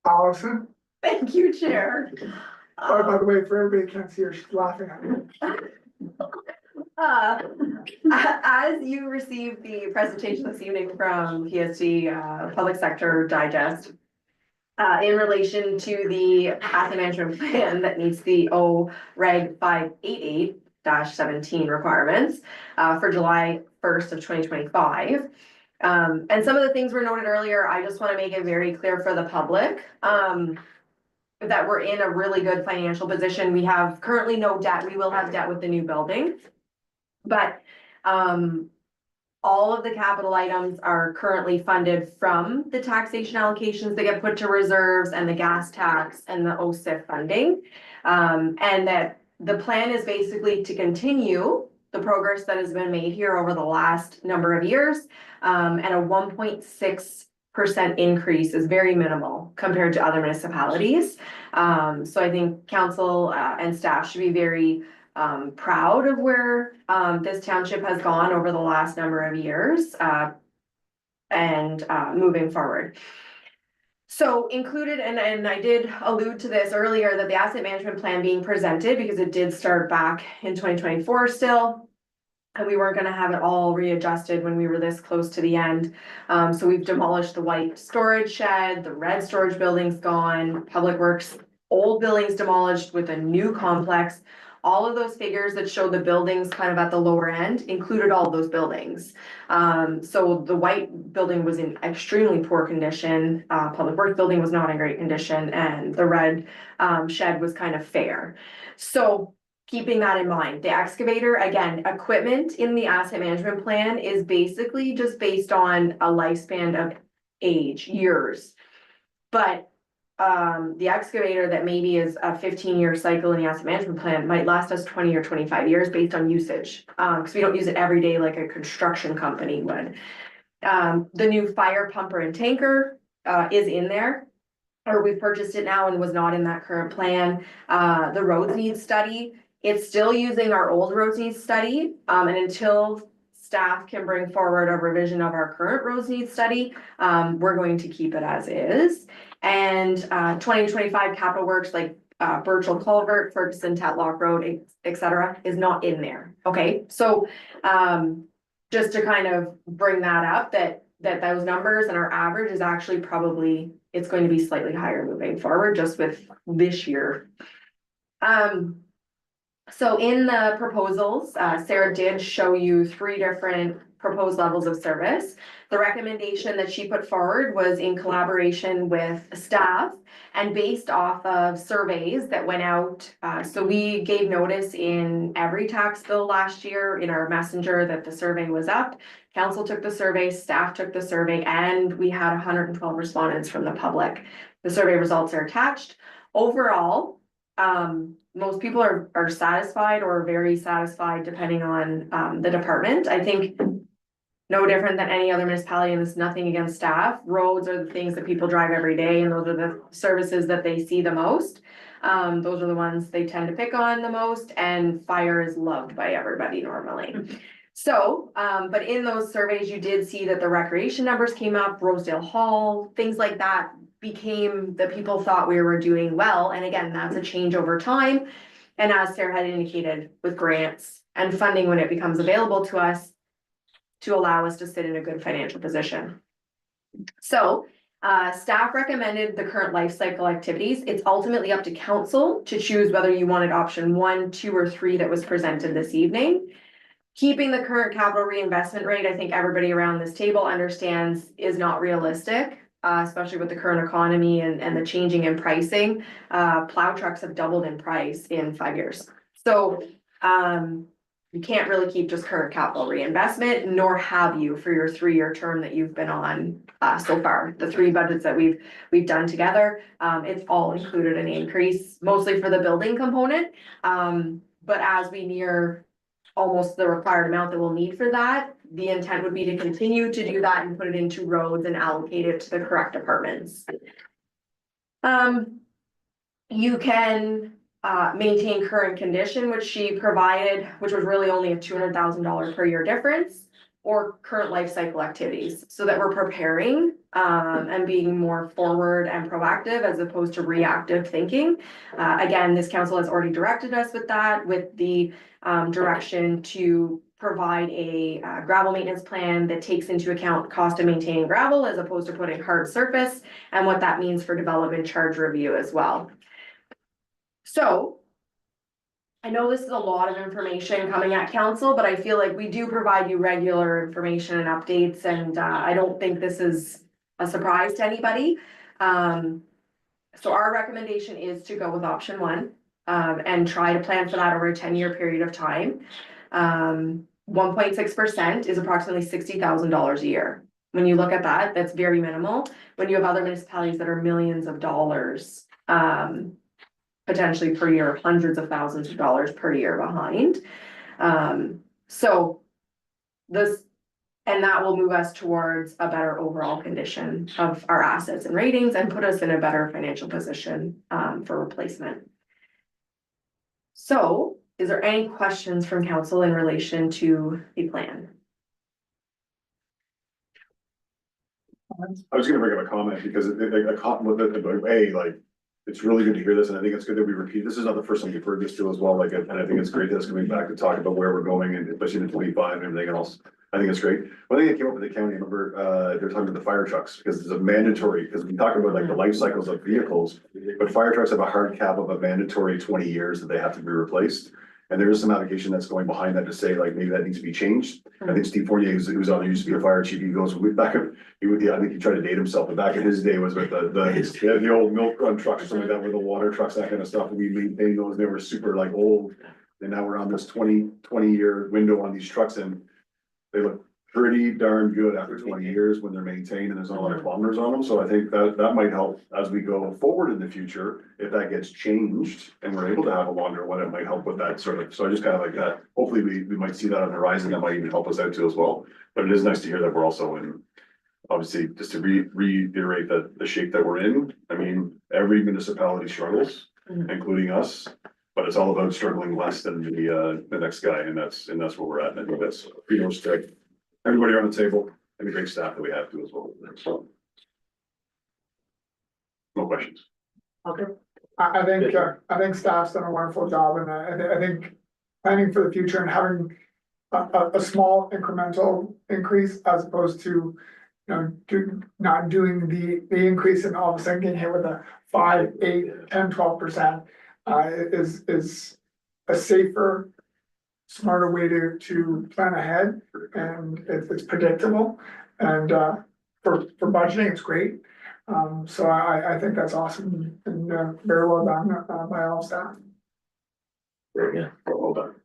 Speaker 9: Allison,
Speaker 5: Thank you, Chair.
Speaker 9: oh, by the way, for everybody who can't see her, she's laughing at me.
Speaker 5: As you received the presentation this evening from PSD Public Sector Digest, in relation to the asset management plan that meets the OREG 588-17 requirements for July 1st of 2025. And some of the things were noted earlier, I just want to make it very clear for the public that we're in a really good financial position. We have currently no debt. We will have debt with the new building. But all of the capital items are currently funded from the taxation allocations that get put to reserves and the gas tax and the OSIF funding. And that the plan is basically to continue the progress that has been made here over the last number of years. And a 1.6% increase is very minimal compared to other municipalities. So I think council and staff should be very proud of where this township has gone over the last number of years and moving forward. So included, and I did allude to this earlier, that the asset management plan being presented, because it did start back in 2024 still, and we weren't gonna have it all readjusted when we were this close to the end. So we've demolished the white storage shed, the red storage building's gone, Public Works old building's demolished with a new complex. All of those figures that show the buildings kind of at the lower end included all of those buildings. So the white building was in extremely poor condition, Public Works building was not in great condition, and the red shed was kind of fair. So keeping that in mind, the excavator, again, equipment in the asset management plan is basically just based on a lifespan of age, years. But the excavator that maybe is a 15-year cycle in the asset management plan might last us 20 or 25 years based on usage. Because we don't use it every day like a construction company would. The new fire pumper and tanker is in there, or we've purchased it now and was not in that current plan. The roads needs study, it's still using our old roads needs study, and until staff can bring forward a revision of our current roads needs study, we're going to keep it as is. And 2025 capital works like Birchall Culvert, Ferguson, Tetlock Road, etc., is not in there. Okay, so just to kind of bring that up, that those numbers and our average is actually probably, it's going to be slightly higher moving forward just with this year. So in the proposals, Sarah did show you 3 different proposed levels of service. The recommendation that she put forward was in collaboration with staff and based off of surveys that went out. So we gave notice in every tax bill last year in our messenger that the survey was up. Council took the survey, staff took the survey, and we had 112 respondents from the public. The survey results are attached. Overall, most people are satisfied or very satisfied depending on the department. I think no different than any other municipality, and it's nothing against staff. Roads are the things that people drive every day, and those are the services that they see the most. Those are the ones they tend to pick on the most, and fire is loved by everybody normally. So, but in those surveys, you did see that the recreation numbers came up, Rosedale Hall, things like that became that people thought we were doing well. And again, that's a change over time. And as Sarah had indicated, with grants and funding when it becomes available to us, to allow us to sit in a good financial position. So, staff recommended the current life cycle activities. It's ultimately up to council to choose whether you wanted option 1, 2, or 3 that was presented this evening. Keeping the current capital reinvestment rate, I think everybody around this table understands is not realistic, especially with the current economy and the changing in pricing. Plow trucks have doubled in price in 5 years. So, you can't really keep just current capital reinvestment, nor have you for your 3-year term that you've been on so far. The 3 budgets that we've done together, it's all included an increase, mostly for the building component. But as we near almost the required amount that we'll need for that, the intent would be to continue to do that and put it into roads and allocate it to the correct departments. You can maintain current condition, which she provided, which was really only a $200,000 per year difference, or current life cycle activities, so that we're preparing and being more forward and proactive as opposed to reactive thinking. Again, this council has already directed us with that, with the direction to provide a gravel maintenance plan that takes into account cost of maintaining gravel as opposed to putting hard surface, and what that means for development charge review as well. So, I know this is a lot of information coming at council, but I feel like we do provide you regular information and updates, and I don't think this is a surprise to anybody. So our recommendation is to go with option 1 and try to plan for that over a 10-year period of time. 1.6% is approximately $60,000 a year. When you look at that, that's very minimal. When you have other municipalities that are millions of dollars, potentially per year, hundreds of thousands of dollars per year behind. So this, and that will move us towards a better overall condition of our assets and ratings and put us in a better financial position for replacement. So, is there any questions from council in relation to the plan?
Speaker 1: I was gonna bring up a comment because it's really good to hear this, and I think it's good that we repeat. This is not the first time you've heard this too as well, and I think it's great that it's coming back to talk about where we're going, and especially in the 25 and everything else. I think it's great. One thing that came up with the county, I remember, they're talking about the fire trucks, because it's a mandatory, because we talk about like the life cycles of vehicles, but fire trucks have a hard cap of a mandatory 20 years that they have to be replaced. And there is some allocation that's going behind that to say like, maybe that needs to be changed. I think Steve Fournier, who's on, there used to be a fire chief, he goes, back up, I think he tried to date himself, but back in his day was with the old milk run trucks or something like that, with the water trucks, that kind of stuff. We maintained those, they were super like old. And now we're on this 20-year window on these trucks, and they look pretty darn good after 20 years when they're maintained and there's not a lot of kilometers on them. So I think that might help as we go forward in the future. If that gets changed and we're able to have a longer one, it might help with that sort of, so I just kind of like that. Hopefully we might see that on the horizon. That might even help us out too as well. But it is nice to hear that we're also in, obviously, just to reiterate that the shape that we're in. I mean, every municipality struggles, including us. But it's all about struggling less than the next guy, and that's where we're at. And I think that's everybody on the table and the great staff that we have too as well. So, no questions.
Speaker 9: Okay, I think staff's done a wonderful job, and I think planning for the future and having a small incremental increase as opposed to, not doing the increase and all of a sudden getting hit with a 5, 8, 10, 12% is a safer, smarter way to plan ahead, and it's predictable. And for budgeting, it's great. So I think that's awesome and very well done by all staff.
Speaker 10: Very good, well done.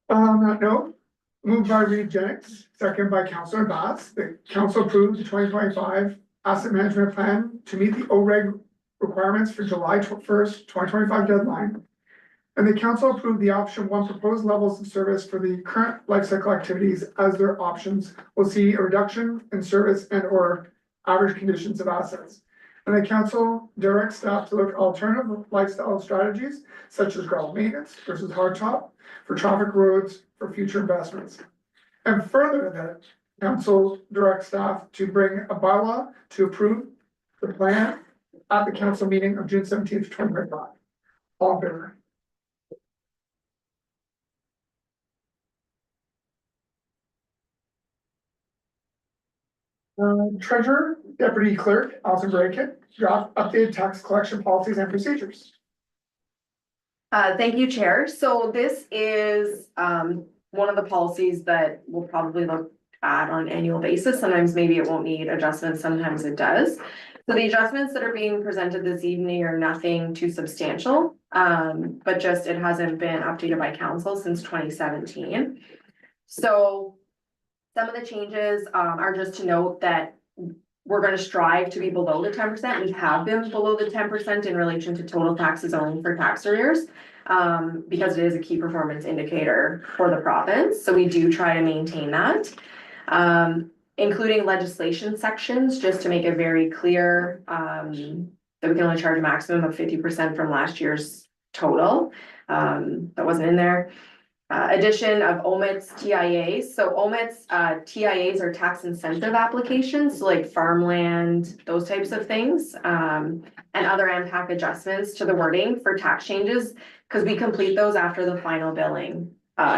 Speaker 9: On that note, moved by Reed Jennings, second by Councillor Bass, the council approved the 2025 asset management plan to meet the OREG requirements for July 1st, 2025 deadline. And the council approved the option 1 proposed levels of service for the current life cycle activities, as their options will see a reduction in service and or average conditions of assets. And the council directs staff to look at alternative lifestyle strategies such as gravel maintenance versus hardtop for traffic roads for future investments. And further, that council directs staff to bring a bylaw to approve the plan at the council meeting of June 17th, 2025. All in favor? Treasurer, Deputy Clerk, Alison Brackett, draft updated tax collection policies and procedures.
Speaker 5: Thank you, Chair. So this is one of the policies that we'll probably look at on an annual basis. Sometimes maybe it won't need adjustments, sometimes it does. So the adjustments that are being presented this evening are nothing too substantial, but just it hasn't been updated by council since 2017. So some of the changes are just to note that we're going to strive to be below the 10%. We have been below the 10% in relation to total taxes only for tax arrears, because it is a key performance indicator for the province. So we do try to maintain that, including legislation sections, just to make it very clear that we can only charge a maximum of 50% from last year's total. That wasn't in there. Addition of OMIT's TIAs. So OMIT's TIAs are tax incentive applications, so like farmland, those types of things, and other impact adjustments to the wording for tax changes, because we complete those after the final billing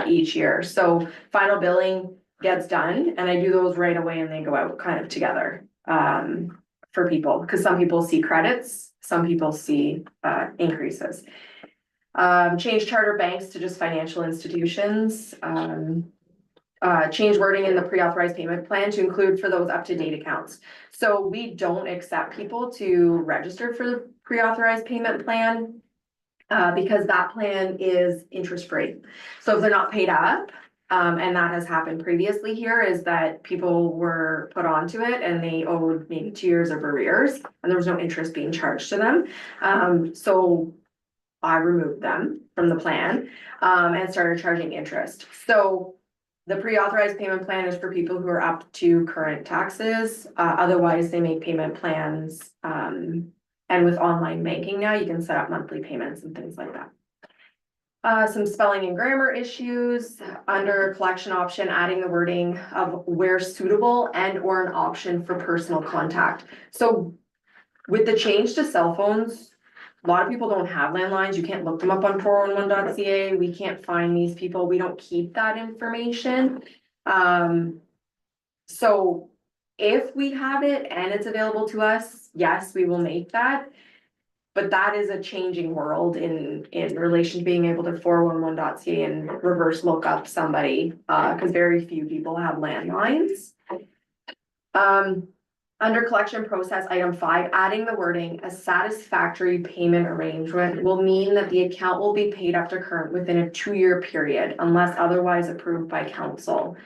Speaker 5: each year. So final billing gets done and I do those right away and they go out kind of together for people, because some people see credits, some people see increases. Change charter banks to just financial institutions. Change wording in the pre-authorized payment plan to include for those up-to-date accounts. So we don't accept people to register for the pre-authorized payment plan because that plan is interest-free. So if they're not paid up, and that has happened previously here, is that people were put onto it and they owed maybe 2 years of arrears and there was no interest being charged to them. So I removed them from the plan and started charging interest. So the pre-authorized payment plan is for people who are up to current taxes. Otherwise, they make payment plans. And with online banking now, you can set up monthly payments and things like that. Some spelling and grammar issues under collection option, adding the wording of where suitable and or an option for personal contact. So with the change to cell phones, a lot of people don't have landlines. You can't look them up on 411.ca. We can't find these people. We don't keep that information. So if we have it and it's available to us, yes, we will make that. But that is a changing world in relation to being able to 411.ca and reverse look up somebody, because very few people have landlines. Under collection process, item 5, adding the wording, a satisfactory payment arrangement will mean that the account will be paid up to current within a 2-year period unless otherwise approved by council.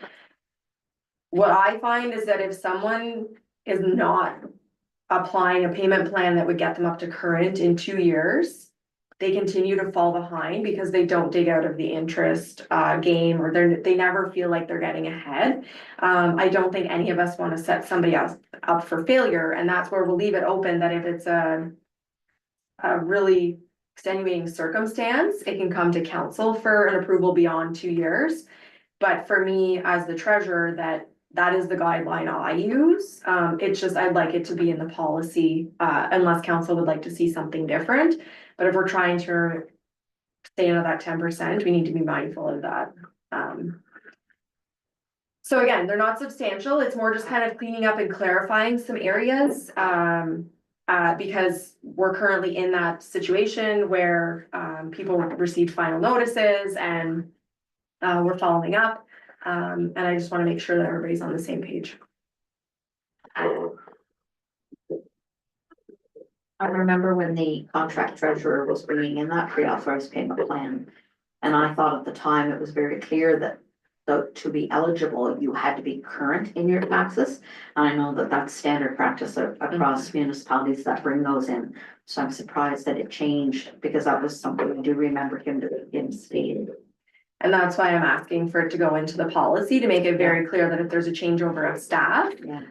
Speaker 5: What I find is that if someone is not applying a payment plan that would get them up to current in 2 years, they continue to fall behind because they don't dig out of the interest game, or they never feel like they're getting ahead. I don't think any of us want to set somebody else up for failure, and that's where we'll leave it open that if it's a really extenuating circumstance, it can come to council for an approval beyond 2 years. But for me, as the treasurer, that is the guideline I use. It's just, I'd like it to be in the policy, unless council would like to see something different. But if we're trying to stay under that 10%, we need to be mindful of that. So again, they're not substantial. It's more just kind of cleaning up and clarifying some areas. because we're currently in that situation where, people received final notices and, we're following up. And I just want to make sure that everybody's on the same page.
Speaker 2: I remember when the contract treasurer was bringing in that pre-authorized payment plan. And I thought at the time it was very clear that though to be eligible, you had to be current in your taxes. And I know that that's standard practice across municipalities that bring those in. So I'm surprised that it changed because that was something I do remember him stating.
Speaker 5: And that's why I'm asking for it to go into the policy to make it very clear that if there's a changeover of staff,
Speaker 2: Yeah.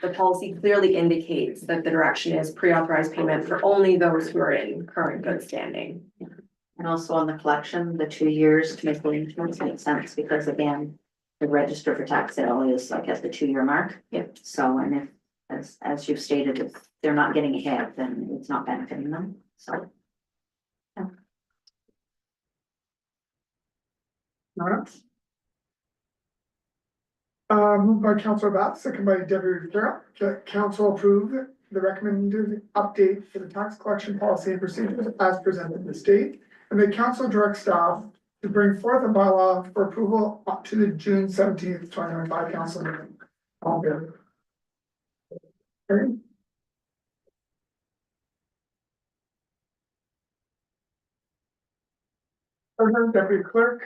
Speaker 5: the policy clearly indicates that the direction is pre-authorized payment for only those who are in current good standing.
Speaker 2: And also on the collection, the 2 years to make arrangements makes sense because again, the register for tax sale is like at the 2-year mark.
Speaker 5: Yep.
Speaker 2: So, and if, as you've stated, if they're not getting ahead, then it's not benefiting them, so. Yeah. Nora?
Speaker 9: Moved by Councilor Bat, second by Deputy Carroll, that council approve the recommended update for the tax collection policy and procedures as presented in the state. And the council directs staff to bring forth a bylaw for approval up to the June 17th, 2025 council meeting. All good. Okay. Treasurer, Deputy Clerk,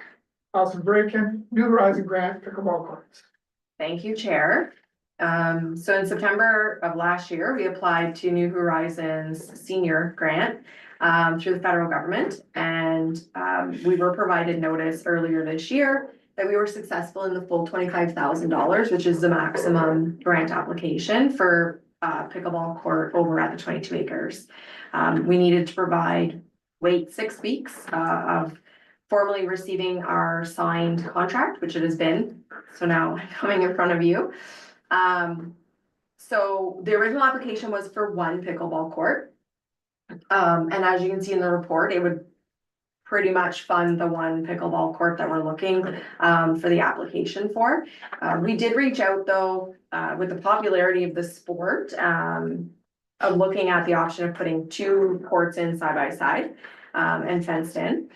Speaker 9: Alison Bracken, New Horizon Grant pickleball courts.
Speaker 5: Thank you, Chair. So in September of last year, we applied to New Horizons Senior Grant through the federal government. And we were provided notice earlier this year that we were successful in the full $25,000, which is the maximum grant application for pickleball court over at the 22 acres. We needed to wait 6 weeks of formally receiving our signed contract, which it has been. So now I'm coming in front of you. So the original application was for 1 pickleball court. And as you can see in the report, it would pretty much fund the 1 pickleball court that we're looking for the application for. We did reach out though, with the popularity of the sport, of looking at the option of putting 2 courts in side by side and fenced in.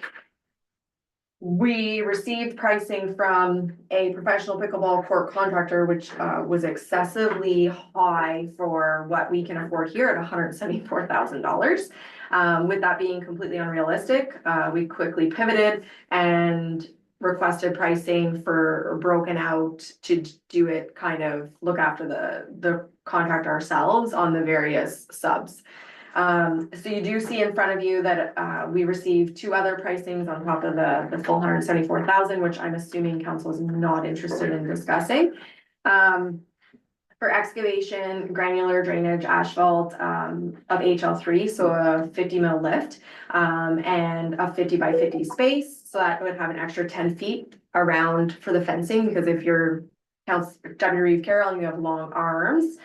Speaker 5: We received pricing from a professional pickleball court contractor, which was excessively high for what we can afford here at $174,000. With that being completely unrealistic, we quickly pivoted and requested pricing for broken out to do it kind of look after the contract ourselves on the various subs. So you do see in front of you that we received 2 other pricings on top of the full 174,000, which I'm assuming council is not interested in discussing. For excavation, granular drainage, asphalt of HL3, so a 50 mil lift and a 50 by 50 space. So that would have an extra 10 feet around for the fencing, because if you're Deputy Reeve Carroll and you have long arms,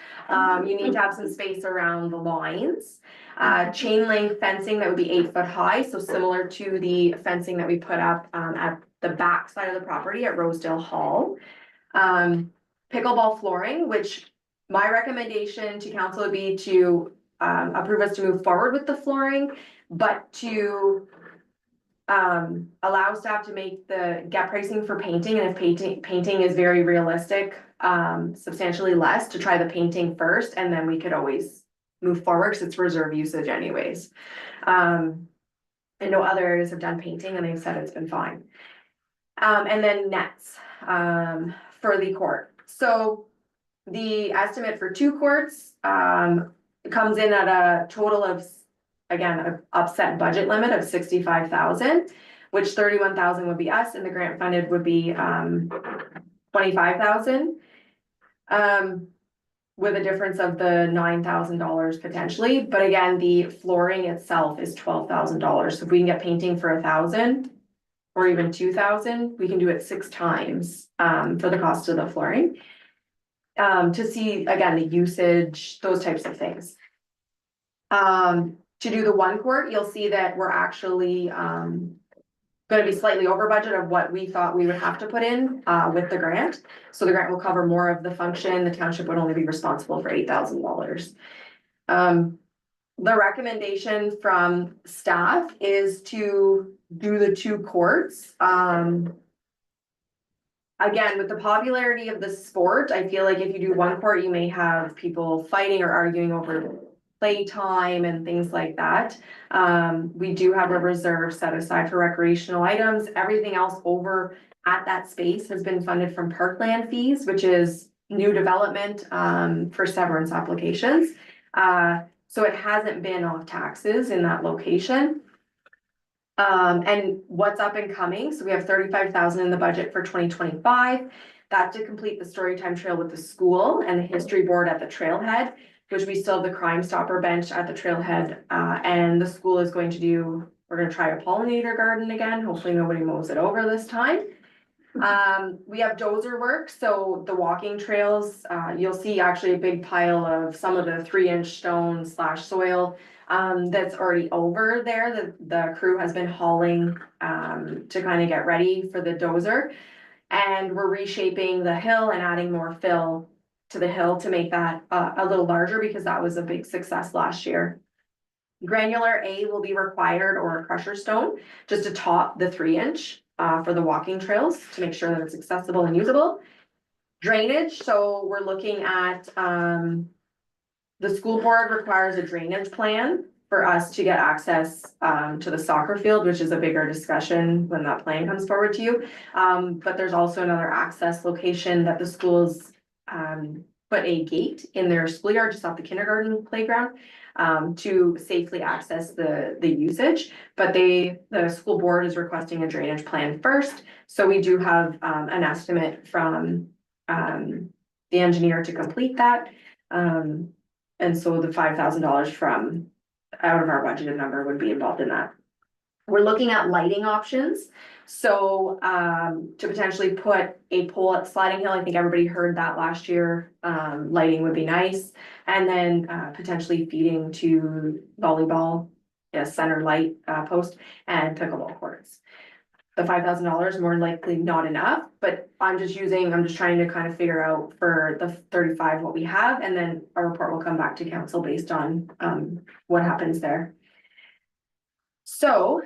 Speaker 5: you need to have some space around the lines. Chain link fencing that would be 8 foot high, so similar to the fencing that we put up at the back side of the property at Rosedale Hall. Pickleball flooring, which my recommendation to council would be to approve us to move forward with the flooring, but to allow staff to get pricing for painting, and if painting is very realistic, substantially less, to try the painting first, and then we could always move forward because it's reserve usage anyways. I know other areas have done painting and they've said it's been fine. And then nets for the court. So the estimate for 2 courts comes in at a total of, again, an upset budget limit of 65,000, which 31,000 would be us, and the grant funded would be 25,000. With a difference of the $9,000 potentially, but again, the flooring itself is $12,000. So if we can get painting for 1,000 or even 2,000, we can do it 6 times for the cost of the flooring. To see again the usage, those types of things. To do the 1 court, you'll see that we're actually going to be slightly over budget of what we thought we would have to put in with the grant. So the grant will cover more of the function. The township would only be responsible for $8,000. the recommendation from staff is to do the 2 courts. Again, with the popularity of the sport, I feel like if you do 1 court, you may have people fighting or arguing over playtime and things like that. We do have a reserve set aside for recreational items. Everything else over at that space has been funded from parkland fees, which is new development for severance applications. So it hasn't been off taxes in that location. And what's up and coming, so we have 35,000 in the budget for 2025. That's to complete the Storytime Trail with the school and the history board at the trailhead, which we still have the Crime Stopper bench at the trailhead. And the school is going to do, we're gonna try a pollinator garden again. Hopefully nobody mows it over this time. We have dozer work, so the walking trails, you'll see actually a big pile of some of the 3-inch stone / soil that's already over there. The crew has been hauling to kind of get ready for the dozer. And we're reshaping the hill and adding more fill to the hill to make that a little larger, because that was a big success last year. Granular A will be required, or a crusher stone, just to top the 3-inch for the walking trails to make sure that it's accessible and usable. Drainage, so we're looking at the school board requires a drainage plan for us to get access to the soccer field, which is a bigger discussion when that plan comes forward to you. But there's also another access location that the schools put a gate in their schoolyard just off the kindergarten playground to safely access the usage. But the school board is requesting a drainage plan first. So we do have an estimate from the engineer to complete that. And so the $5,000 from out of our budgeted number would be involved in that. We're looking at lighting options. So to potentially put a pole at Sliding Hill, I think everybody heard that last year. Lighting would be nice. And then potentially feeding to volleyball, center light post, and pickleball courts. The $5,000 more likely not enough, but I'm just trying to kind of figure out for the 35 what we have, and then our report will come back to council based on what happens there. So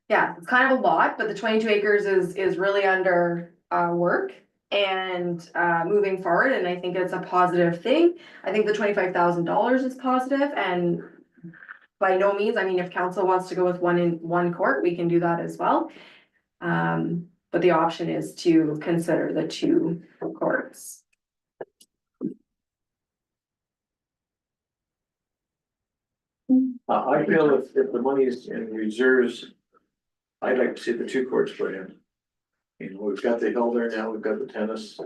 Speaker 5: yeah, it's kind of a lot, but the 22 acres is really under work and moving forward, and I think it's a positive thing. I think the $25,000 is positive, and by no means, I mean, if council wants to go with one court, we can do that as well. But the option is to consider the 2 courts.
Speaker 10: I feel if the money is in reserves, I'd like to see the 2 courts put in. You know, we've got the hill there now, we've got the tennis,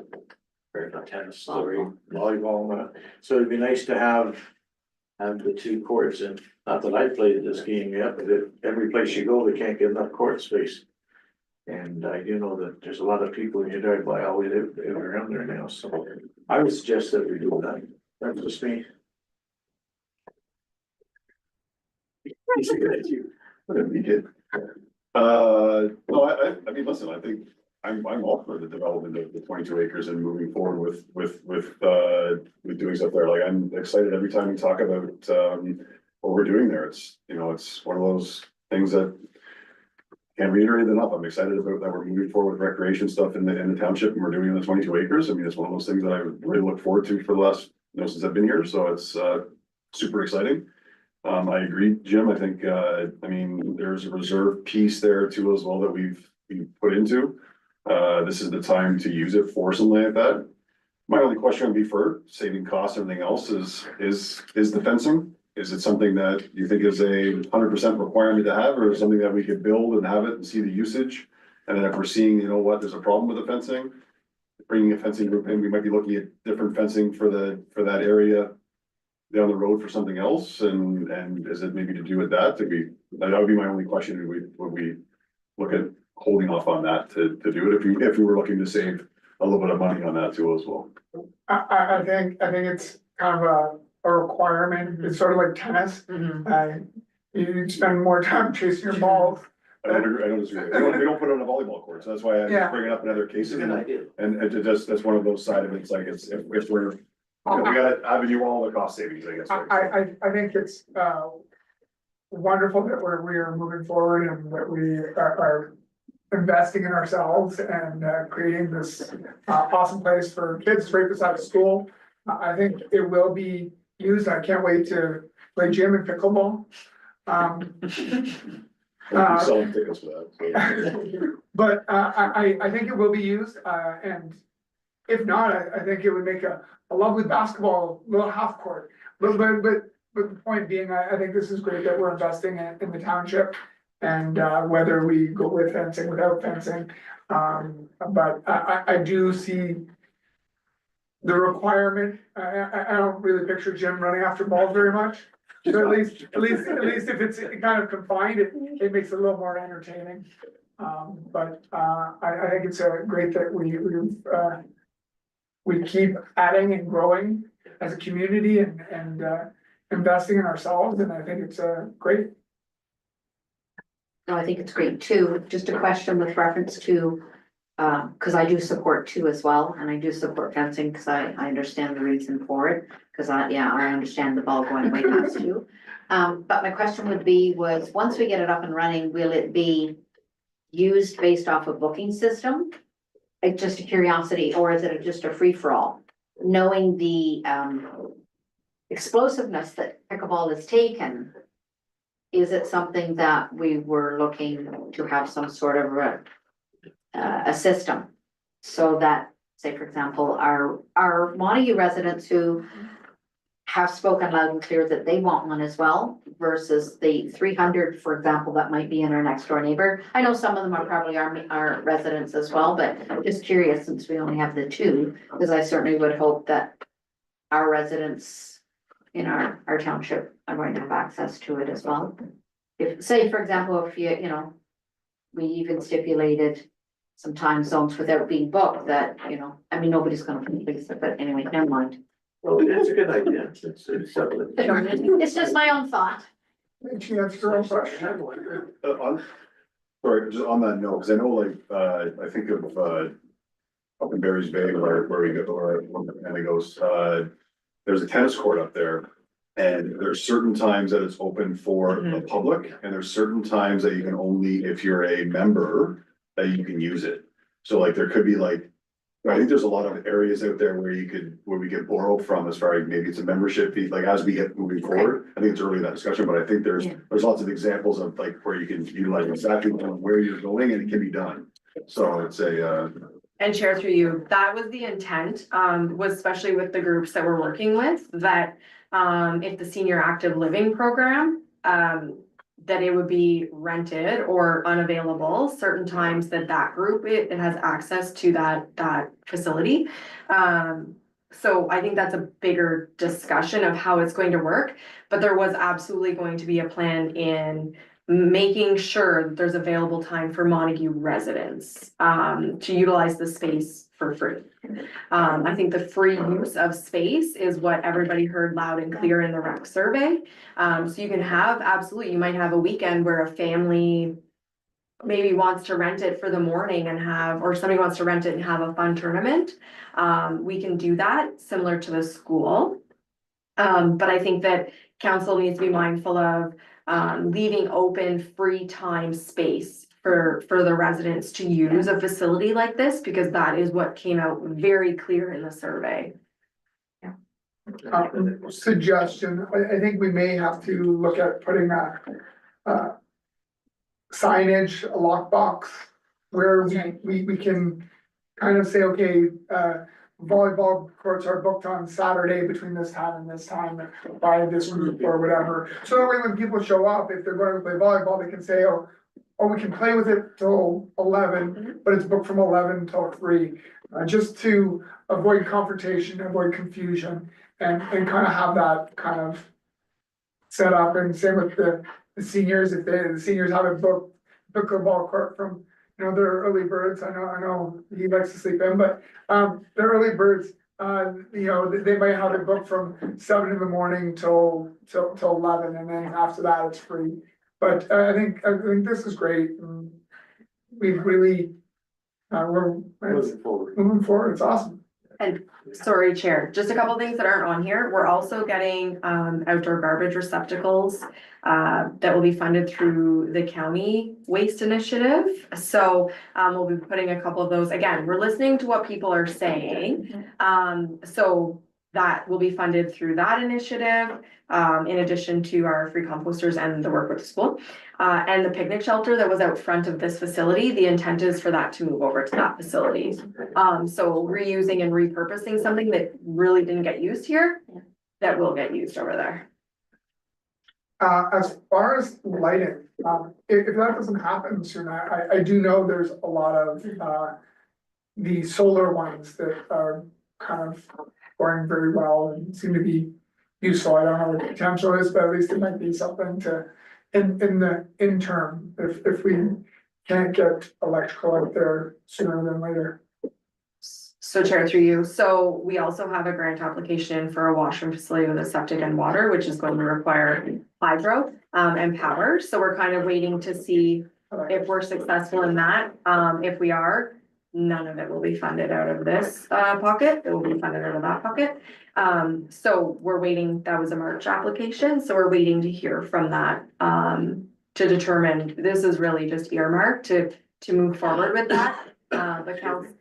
Speaker 10: or not tennis, sorry, volleyball. So it'd be nice to have the 2 courts, and not that I played this game yet, but every place you go, they can't get enough court space. And I do know that there's a lot of people when you drive by always around there now, so I would suggest that we do that. That's just me. He's a good at you.
Speaker 1: Whatever you did. No, I mean, listen, I think I'm all for the development of the 22 acres and moving forward with doing stuff there. Like, I'm excited every time we talk about what we're doing there. It's, you know, it's one of those things that can't reiterate enough. I'm excited about that we're moving forward with recreation stuff in the township, and we're doing it in the 22 acres. I mean, it's one of those things that I really look forward to for the last, since I've been here. So it's super exciting. I agree, Jim. I think, I mean, there's a reserve piece there too as well that we've put into. This is the time to use it for something like that. My only question would be for saving costs and everything else is the fencing. Is it something that you think is a 100% requirement to have, or is something that we could build and have it and see the usage? And then if we're seeing, there's a problem with the fencing, bringing a fencing group in, we might be looking at different fencing for that area down the road for something else, and is it maybe to do with that? That would be my only question. Would we look at holding off on that to do it if we were looking to save a little bit of money on that too as well?
Speaker 9: I think it's kind of a requirement. It's sort of like tennis. You spend more time chasing your balls.
Speaker 1: I don't disagree. We don't put it on a volleyball court, so that's why I bring it up in other cases.
Speaker 10: It's a good idea.
Speaker 1: And that's one of those side of it. It's like, if we're we gotta avenue all the cost savings, I guess. right?
Speaker 9: I think it's, wonderful that we are moving forward and that we are investing in ourselves and, creating this, awesome place for kids right beside the school. I think it will be used. I can't wait to play gym and pickleball.
Speaker 1: We'll be selling tickets for that. So.
Speaker 9: But, I think it will be used, and if not, I think it would make a lovely basketball, little half court. But the point being, I think this is great that we're investing in the township. And, whether we go with fencing, without fencing, but I do see the requirement. I don't really picture Jim running after balls very much. So at least if it's kind of confined, it makes it a little more entertaining. But, I think it's great that we keep adding and growing as a community and investing in ourselves, and I think it's great.
Speaker 2: No, I think it's great too. Just a question with reference to, cause I do support two as well, and I do support fencing, cause I understand the reason for it. Cause I understand the ball going way past you. But my question would be was, once we get it up and running, will it be used based off a booking system? Like just a curiosity, or is it just a free-for-all? Knowing the, explosiveness that pickleball has taken, is it something that we were looking to have some sort of a system? So that, say, for example, our Montague residents who have spoken loud and clear that they want one as well, versus the 300, for example, that might be in our next door neighbor. I know some of them are probably our residents as well, but I'm just curious, since we only have the two, because I certainly would hope that our residents in our township are going to have access to it as well. If, say, for example, if you know, we even stipulated some time zones without being booked, that, you know, I mean, nobody's gonna police it, but anyway, never mind.
Speaker 10: Well, it's a good idea.
Speaker 2: It's just my own thought.
Speaker 9: She answered her own question.
Speaker 1: Sorry, just on that note, because I know like, I think of, up in Barry's Bay where we go, or and it goes, there's a tennis court up there. And there's certain times that it's open for the public, and there's certain times that you can only, if you're a member, that you can use it. So like, there could be like, I think there's a lot of areas out there where we could borrow from as far as maybe it's a membership fee, like as we get moving forward. I think it's early in that discussion, but I think there's lots of examples of like where you can utilize exactly where you're going and it can be done. So it's
Speaker 5: And Chair, through you, that was the intent, was especially with the groups that we're working with, that if the senior active living program, that it would be rented or unavailable certain times that group, it has access to that facility. So I think that's a bigger discussion of how it's going to work, but there was absolutely going to be a plan in making sure that there's available time for Montague residents, to utilize the space for free. I think the free use of space is what everybody heard loud and clear in the rec survey. So you can have, absolutely, you might have a weekend where a family maybe wants to rent it for the morning and or somebody wants to rent it and have a fun tournament. We can do that similar to the school. But I think that council needs to be mindful of leaving open free time space for the residents to use a facility like this, because that is what came out very clear in the survey.
Speaker 9: Suggestion, I think we may have to look at putting a signage, a lockbox, where we can kind of say, okay, volleyball courts are booked on Saturday between this time and this time by this group or whatever. So that way when people show up, if they're going to play volleyball, they can say, oh, we can play with it till 11, but it's booked from 11 till 3. Just to avoid confrontation, avoid confusion, and kind of have that kind of set up. And same with the seniors, if the seniors have a booked pickleball court from, you know, their early birds. I know he likes to sleep in, but their early birds, you know, they might have it booked from 7 in the morning till 11, and then after that it's free. But I think this is great. We've really we're moving forward. It's awesome.
Speaker 5: And sorry, Chair, just a couple things that aren't on here. We're also getting outdoor garbage receptacles that will be funded through the county waste initiative. So we'll be putting a couple of those, again, we're listening to what people are saying. So that will be funded through that initiative, in addition to our free composters and the work with the school. And the picnic shelter that was out front of this facility, the intent is for that to move over to that facility. So reusing and repurposing something that really didn't get used here, that will get used over there.
Speaker 9: As far as lighting, if that doesn't happen soon, I do know there's a lot of, the solar ones that are kind of going very well and seem to be useful. I don't know what the potential is, but at least it might be something to, in the interim, if we can't get electrical out there sooner than later.
Speaker 5: So Chair, through you, so we also have a grant application for a washroom facility with a septic and water, which is going to require hydro and power. So we're kind of waiting to see if we're successful in that. If we are, none of it will be funded out of this pocket. It will be funded out of that pocket. So we're waiting, that was a March application, so we're waiting to hear from that to determine, this is really just earmarked to move forward with that. But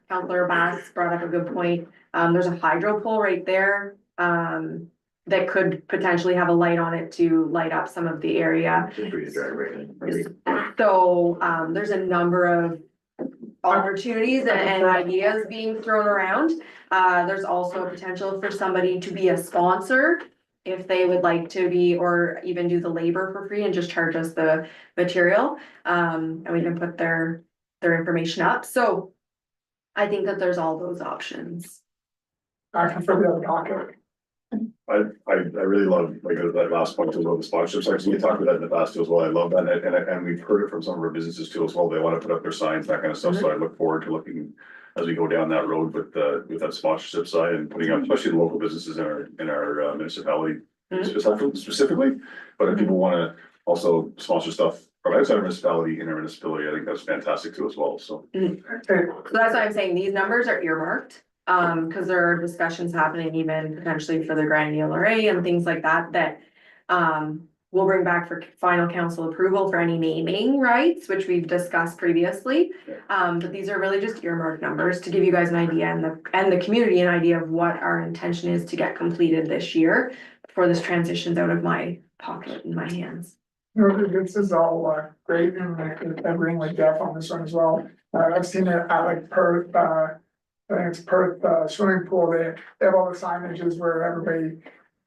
Speaker 5: Councillor Bass brought up a good point. There's a hydro pole right there that could potentially have a light on it to light up some of the area. So there's a number of opportunities and ideas being thrown around. There's also a potential for somebody to be a sponsor if they would like to be, or even do the labor for free and just charge us the material. And we can put their information up. So I think that there's all those options.
Speaker 9: I prefer the other pocket.
Speaker 1: I really love, like, that last point about the sponsorships, actually, we talked about that in the past too as well, I love that, and we've heard it from some of our businesses too as well, they wanna put up their signs, that kind of stuff, so I look forward to looking as we go down that road with that sponsorship side and putting up, especially the local businesses in our municipality specifically, but if people wanna also sponsor stuff from outside our municipality, in our municipality, I think that's fantastic too as well, so.
Speaker 9: Okay,
Speaker 5: So that's why I'm saying these numbers are earmarked, cause there are discussions happening even potentially for the Grand Array and things like that, we'll bring back for final council approval for any naming rights, which we've discussed previously. But these are really just earmarked numbers to give you guys an idea and the community an idea of what our intention is to get completed this year before this transitions out of my pocket and my hands.
Speaker 9: no, this is all great, and agreeing with Jeff on this one as well. I've seen it at like Perth, I think it's Perth swimming pool, they have all the signages where everybody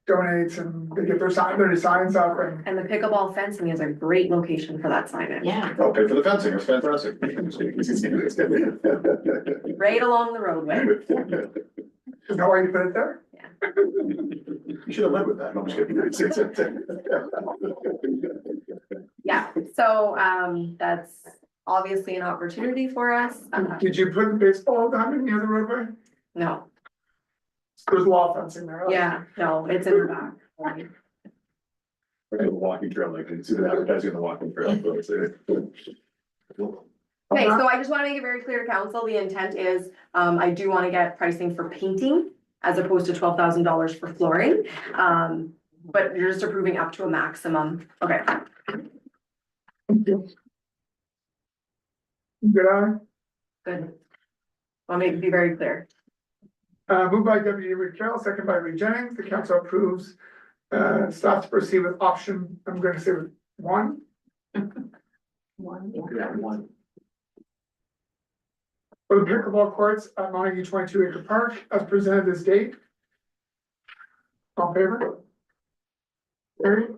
Speaker 9: donates and they get their signs up and.
Speaker 5: And the pickleball fencing is a great location for that signage.
Speaker 4: Yeah.
Speaker 1: Okay, for the fencing, it's fantastic.
Speaker 5: Right along the roadway.
Speaker 9: Is that why you put it there?
Speaker 1: You should have led with that, no, I'm just kidding.
Speaker 5: Yeah, so that's obviously an opportunity for us.
Speaker 9: Did you put the baseball diamond near the roadway?
Speaker 5: No,
Speaker 9: There's law fencing there.
Speaker 5: yeah, no, it's in the back.
Speaker 1: We're gonna the walking trail, like, see the advertising on the walking trail.
Speaker 5: Okay, so I just wanna make it very clear to council, the intent is, I do wanna get pricing for painting as opposed to $12,000 for flooring. But you're just approving up to a maximum, okay.
Speaker 9: Good eye.
Speaker 5: Good. I'll make it be very clear.
Speaker 9: Moved by Deputy Rick Carroll, second by Ray Jennings, the council approves staff to proceed with option, I'm gonna say with one.
Speaker 10: One.
Speaker 9: For the pickleball courts at Montague 22 Acre Park, as presented this date. All in favor? Carried.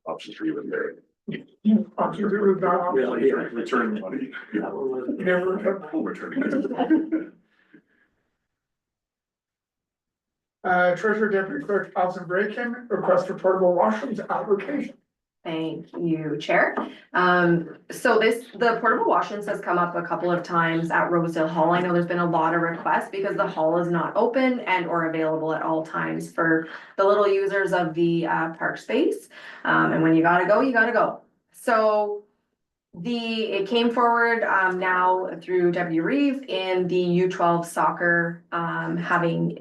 Speaker 1: Options for you in there.
Speaker 9: Option two is not option.
Speaker 1: Return the money.
Speaker 9: Never.
Speaker 1: Returning.
Speaker 9: Treasurer Deputy Clerk Alison Bracken, request for portable washrooms application.
Speaker 5: Thank you, Chair. So the portable washrooms has come up a couple of times at Rosedale Hall. I know there's been a lot of requests because the hall is not open and or available at all times for the little users of the park space. And when you gotta go, you gotta go. So It came forward, now through Deputy Reeve in the U12 soccer,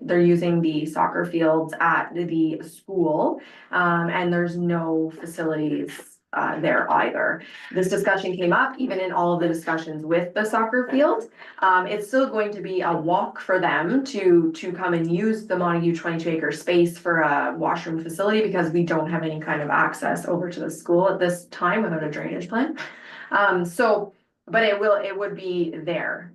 Speaker 5: they're using the soccer fields at the school. And there's no facilities, there either. This discussion came up even in all of the discussions with the soccer field. It's still going to be a walk for them to come and use the Montague 22-acre space for a washroom facility because we don't have any kind of access over to the school at this time without a drainage plan. But it would be there.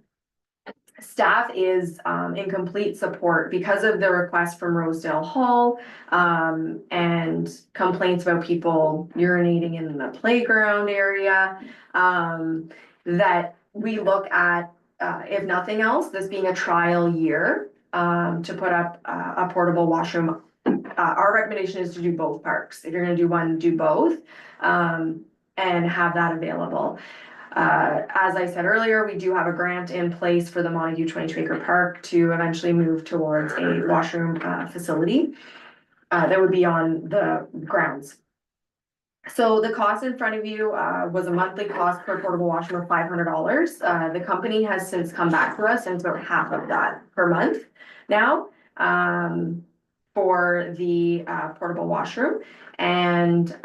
Speaker 5: Staff is, in complete support because of the request from Rosedale Hall, and complaints about people urinating in the playground area. That we look at, if nothing else, this being a trial year, to put up a portable washroom. Our recommendation is to do both parks. If you're gonna do one, do both, and have that available. As I said earlier, we do have a grant in place for the Montague 22-acre park to eventually move towards a washroom facility that would be on the grounds. So the cost in front of you was a monthly cost per portable washroom of $500. The company has since come back to us, and it's about half of that per month now, for the portable washroom. And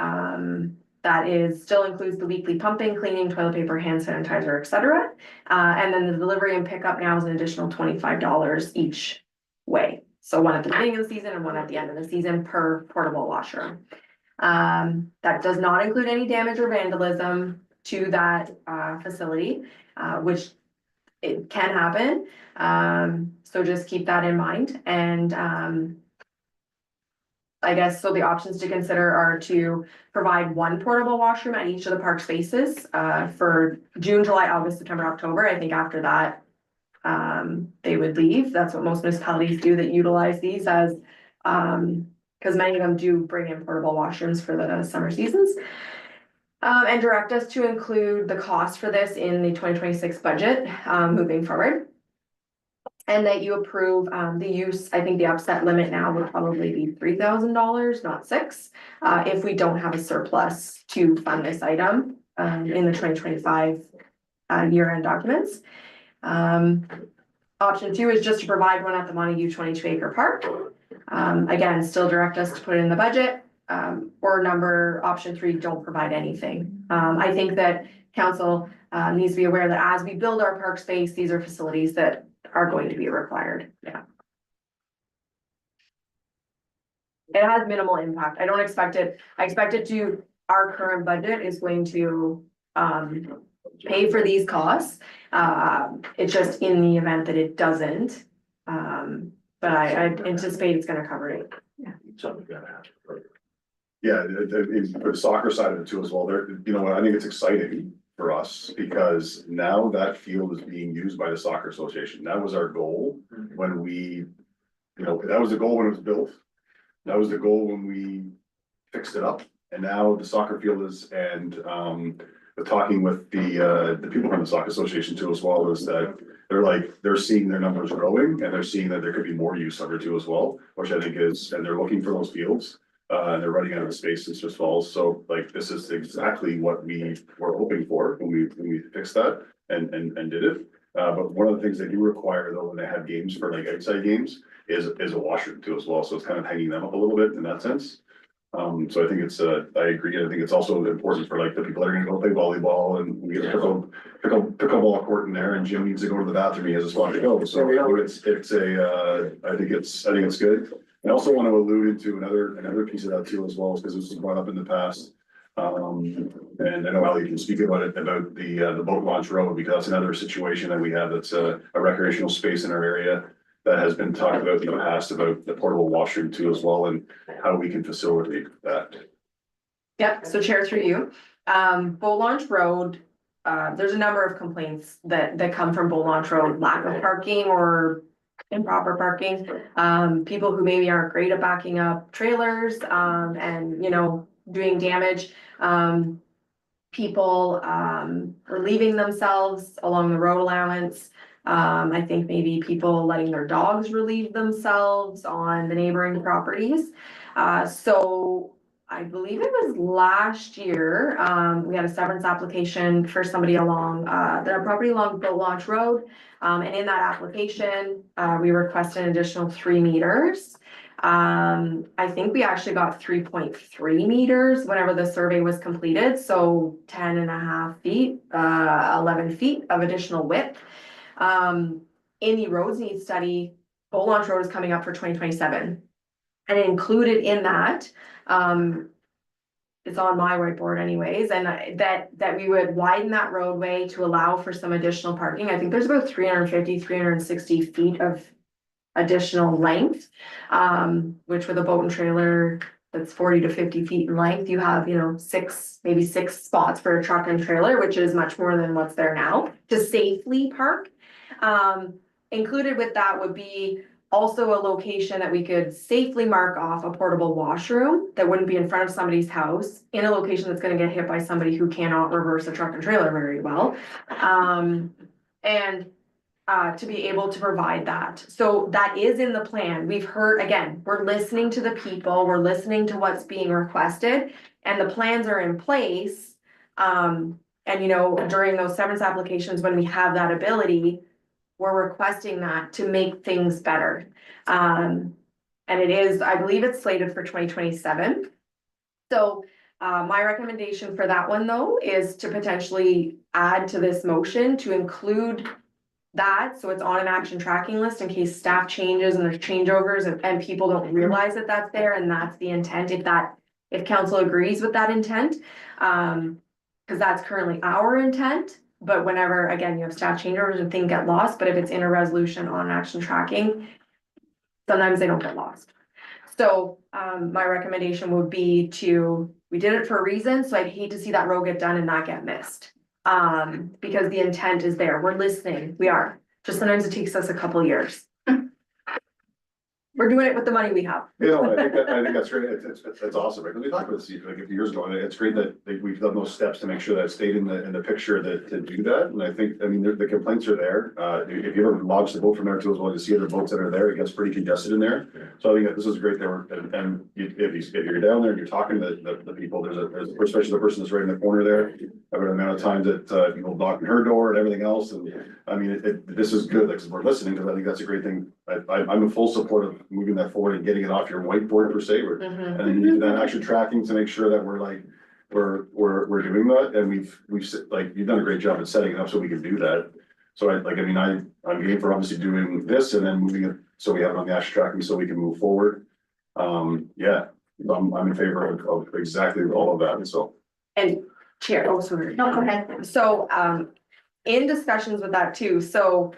Speaker 5: that still includes the weekly pumping, cleaning, toilet paper, hand sanitizer, etc. And then the delivery and pickup now is an additional $25 each way. So one at the beginning of the season and one at the end of the season per portable washroom. That does not include any damage or vandalism to that facility, which it can happen. So just keep that in mind. And I guess, so the options to consider are to provide one portable washroom at each of the park spaces for June, July, August, September, October. I think after that, they would leave. That's what most municipalities do that utilize these as, because many of them do bring in portable washrooms for the summer seasons. And direct us to include the cost for this in the 2026 budget moving forward. And that you approve the use. I think the upset limit now would probably be $3,000, not $6,000, if we don't have a surplus to fund this item in the 2025 year-end documents. Option 2 is just to provide one at the Montague 22-acre park. Again, still direct us to put it in the budget. Or option 3, don't provide anything. I think that council needs to be aware that as we build our park space, these are facilities that are going to be required. Yeah. It has minimal impact. I don't expect it. I expect it to, our current budget is going to pay for these costs. It's just in the event that it doesn't. But I anticipate it's gonna cover it. Yeah.
Speaker 10: Something gotta happen.
Speaker 1: Yeah, for the soccer side of it too as well, there, you know what, I think it's exciting for us because now that field is being used by the soccer association. That was our goal when we, you know, that was the goal when it was built. That was the goal when we fixed it up. And now the soccer field is, and talking with the people from the soccer association too as well, is that they're seeing their numbers growing and they're seeing that there could be more use of it too as well, which I think is, and they're looking for those fields. And they're running out of space in Smiths Falls, so like this is exactly what we were hoping for when we fixed that and did it. But one of the things they do require though when they have games for like outside games is a washroom too as well, so it's kind of hanging them up a little bit in that sense. So I think it's I agree. I think it's also important for like the people that are gonna go play volleyball and we get a pickleball court in there and Jim needs to go to the bathroom, he has a spot to go, so it's a I think it's good. I also want to allude into another piece of that too as well, because this was brought up in the past. And I know Ali can speak about it, about the boat launch road, because that's another situation that we have that's a recreational space in our area that has been talked about in the past, about the portable washroom too as well, and how we can facilitate that.
Speaker 5: Yep, so chair through you. Boat Launch Road, there's a number of complaints that come from Boat Launch Road, lack of parking or improper parking, people who maybe aren't great at backing up trailers, and, you know, doing damage. People, relieving themselves along the road allowance. I think maybe people letting their dogs relieve themselves on the neighboring properties. So I believe it was last year, we had a severance application for somebody along, their property along Boat Launch Road. And in that application, we requested an additional 3 meters. I think we actually got 3.3 meters whenever the survey was completed, so 10.5 feet, 11 feet of additional width. In the roads need study, Boat Launch Road is coming up for 2027. And included in that, it's on my whiteboard anyways, and that we would widen that roadway to allow for some additional parking. I think there's about 350, 360 feet of additional length. Which with a boat and trailer that's 40 to 50 feet in length, you have, you know, maybe six spots for a truck and trailer, which is much more than what's there now to safely park. Included with that would be also a location that we could safely mark off a portable washroom that wouldn't be in front of somebody's house in a location that's gonna get hit by somebody who cannot reverse a truck and trailer very well. To be able to provide that. So that is in the plan. We've heard, again, we're listening to the people, we're listening to what's being requested, and the plans are in place. And you know, during those severance applications, when we have that ability, we're requesting that to make things better. And it is, I believe it's slated for 2027. So my recommendation for that one though, is to potentially add to this motion to include that, so it's on an action tracking list in case staff changes and there's changeovers and people don't realize that that's there and that's the intent, if council agrees with that intent. Cause that's currently our intent, but whenever, again, you have staff changeovers and things get lost, but if it's in a resolution on action tracking, sometimes they don't get lost. So, my recommendation would be we did it for a reason, so I'd hate to see that road get done and not get missed. Because the intent is there, we're listening, we are, just sometimes it takes us a couple years. We're doing it with the money we have.
Speaker 1: You know, I think that's great, it's awesome, right, because we talked about this like a few years ago, and it's great that we've done those steps to make sure that it stayed in the picture to do that, and I think, I mean, the complaints are there. If you ever launch the boat from there too, as well, you see other boats that are there, it gets pretty congested in there. So I think that this is great, and if you're down there and you're talking to the people, there's especially the person that's right in the corner there, I've had an amount of times that people knocking her door and everything else, and I mean, this is good, like, 'cause we're listening, because I think that's a great thing. I'm in full support of moving that forward and getting it off your whiteboard per se, and then that action tracking to make sure that we're we're doing that, and we've like, you've done a great job at setting it up so we can do that. So I'm game for obviously doing this and then moving it, so we have it on the action tracking so we can move forward. Yeah, I'm in favor of exactly all of that, so.
Speaker 5: And Chair, oh, sorry.
Speaker 2: No, go ahead.
Speaker 5: So, in discussions with that too, so,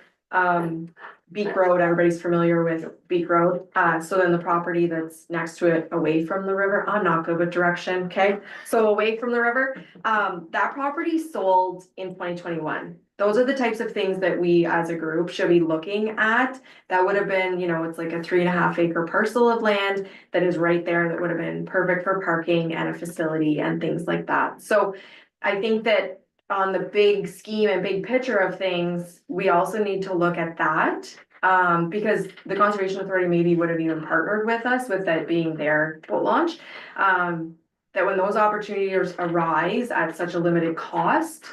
Speaker 5: Beak Road, everybody's familiar with Beak Road. So then the property that's next to it, away from the river, I'm not good with direction, okay? So away from the river, that property sold in 2021. Those are the types of things that we as a group should be looking at. That would have been, you know, it's like a 3.5 acre parcel of land that is right there that would have been perfect for parking and a facility and things like that. So I think that on the big scheme and big picture of things, we also need to look at that. Because the Conservation Authority maybe would have even partnered with us with that being their boat launch. That when those opportunities arise at such a limited cost,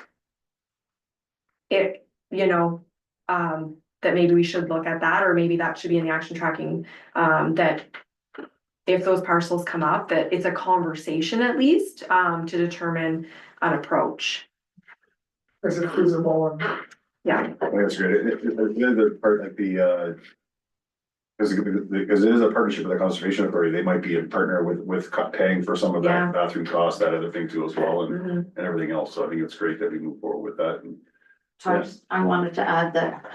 Speaker 5: that maybe we should look at that, or maybe that should be in the action tracking, that if those parcels come up, that it's a conversation at least, to determine an approach.
Speaker 9: Is it feasible and
Speaker 5: Yeah,
Speaker 1: I think that's great. The other part, like because it is a partnership with the Conservation Authority, they might be a partner with paying for some of
Speaker 5: Yeah.
Speaker 1: that bathroom cost, that other thing too as well, and
Speaker 5: Mhm.
Speaker 1: everything else. So I think it's great that we move forward with that. And
Speaker 4: I wanted to add that,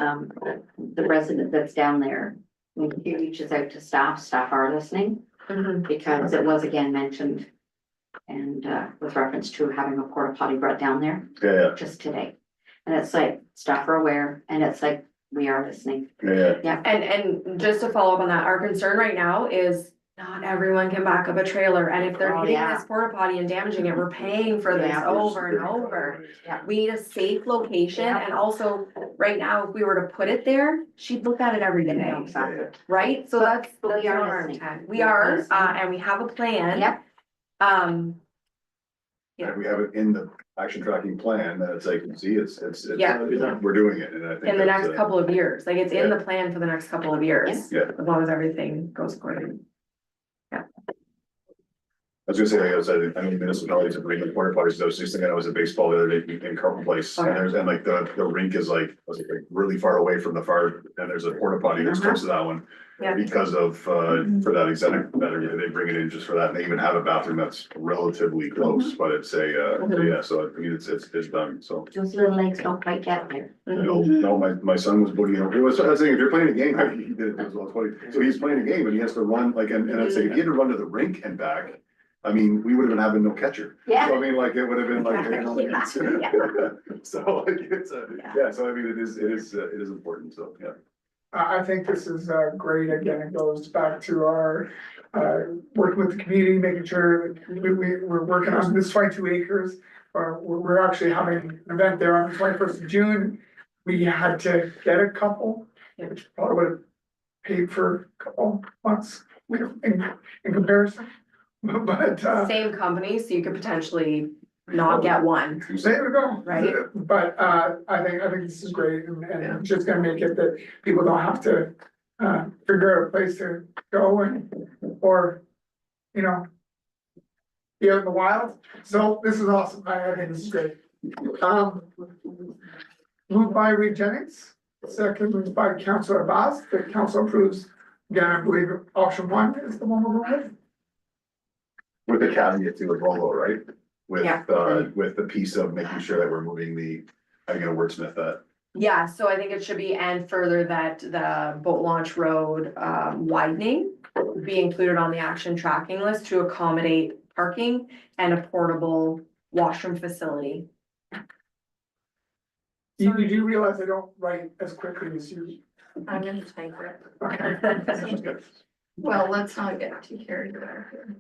Speaker 4: the resident that's down there, when he reaches out to staff are listening,
Speaker 5: Mhm.
Speaker 4: because it was again mentioned. And, with reference to having a porta potty brought down there
Speaker 1: yeah,
Speaker 4: just today. And it's like, staff are aware, and it's like, we are listening.
Speaker 1: yeah.
Speaker 5: And just to follow up on that, our concern right now is not everyone can back up a trailer, and if they're
Speaker 4: Oh,
Speaker 5: hitting
Speaker 4: yeah.
Speaker 5: this porta potty and damaging it, we're paying for this
Speaker 4: Yeah.
Speaker 5: over and over.
Speaker 4: Yeah.
Speaker 5: We need a safe location,
Speaker 4: Yeah.
Speaker 5: and also, right now, if we were to put it there, she'd look at it every day,
Speaker 4: Exactly.
Speaker 5: right? So
Speaker 4: But
Speaker 5: that's
Speaker 4: we are
Speaker 5: not our
Speaker 4: listening.
Speaker 5: intent. We
Speaker 4: We are
Speaker 5: are,
Speaker 4: listening.
Speaker 5: and we have a plan.
Speaker 4: Yep.
Speaker 5: Yeah.
Speaker 1: And we have it in the action tracking plan, that it's like, see, it's,
Speaker 5: Yeah.
Speaker 1: we're doing it, and I think.
Speaker 5: in the
Speaker 1: that's,
Speaker 5: next couple of years, like it's in the plan for the next couple of years.
Speaker 1: Yeah.
Speaker 5: As long as everything goes according.
Speaker 1: I was gonna say, like I said, I mean, municipalities have been porta potties, I was just thinking, I was at baseball the other day in Carlton Place, and there's, and like the rink is like, was it like really far away from the far, and there's a porta potty that's close to that one.
Speaker 5: Yeah.
Speaker 1: Because of, for that exact, that they bring it in just for that, and they even have a bathroom that's relatively close, but it's a, yeah, so I mean, it's done, so.
Speaker 2: Those little legs don't quite get there.
Speaker 1: No, my son was booting, it was, I was saying, if you're playing a game, he did it as well, it's funny, so he's playing a game and he has to run, like, and I'd say, if he had to run to the rink and back. I mean, we would have been having no catcher.
Speaker 2: Yeah.
Speaker 1: So I mean, like, it would have been like, you know,
Speaker 2: Yeah.
Speaker 1: so like, it's, yeah, so I mean, it is important, so, yeah.
Speaker 9: I think this is great. Again, it goes back to our working with the community, making sure that we're working on this 22 acres. We're actually having an event there on the 21st of June. We had to get a couple, which probably would have paid for a couple months in comparison. But
Speaker 5: Same company, so you could potentially not get one.
Speaker 9: there we go.
Speaker 5: Right.
Speaker 9: But I think this is great, and it's just gonna make it that people don't have to figure out a place to go or, you know, be out in the wild. So this is awesome. I think this is great. Moved by Reed Jennings, second moved by Councilor Abbas. The council approves. Again, I believe option 1 is the one we're going with.
Speaker 1: With the caveat to the Volvo, right?
Speaker 5: Yeah.
Speaker 1: With the piece of making sure that we're moving I'm gonna wordsmith that.
Speaker 5: Yeah, so I think it should be, and further that the boat launch road widening be included on the action tracking list to accommodate parking and a portable washroom facility.
Speaker 9: You do realize I don't write as quickly as you.
Speaker 11: I'm gonna type it.
Speaker 9: Okay.
Speaker 11: Well, let's not get too carried away here.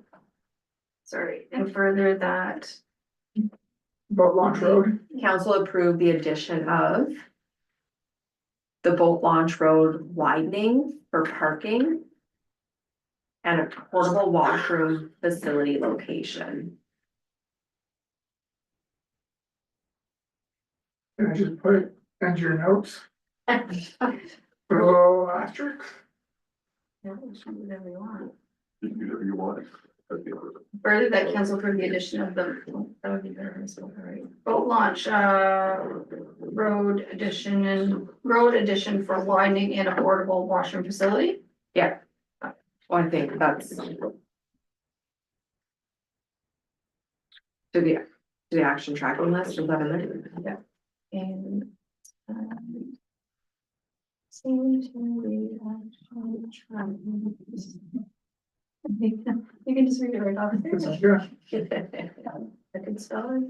Speaker 11: Sorry, and further that
Speaker 9: Boat launch road.
Speaker 5: Council approved the addition of the boat launch road widening for parking and a portable washroom facility location.
Speaker 9: Can I just put it into your notes? Put a little asterisk.
Speaker 11: Whatever you want.
Speaker 1: Whatever you want.
Speaker 11: Further that council approve the addition of the, that would be better as well, right? Boat launch, road addition for widening and a portable washroom facility.
Speaker 5: Yeah. Well, I think that's. To the action tracking list, is that in there? Yeah.
Speaker 11: And. Sanitary action tracking. You can just read it right off.
Speaker 9: Yeah,
Speaker 11: I can spell it.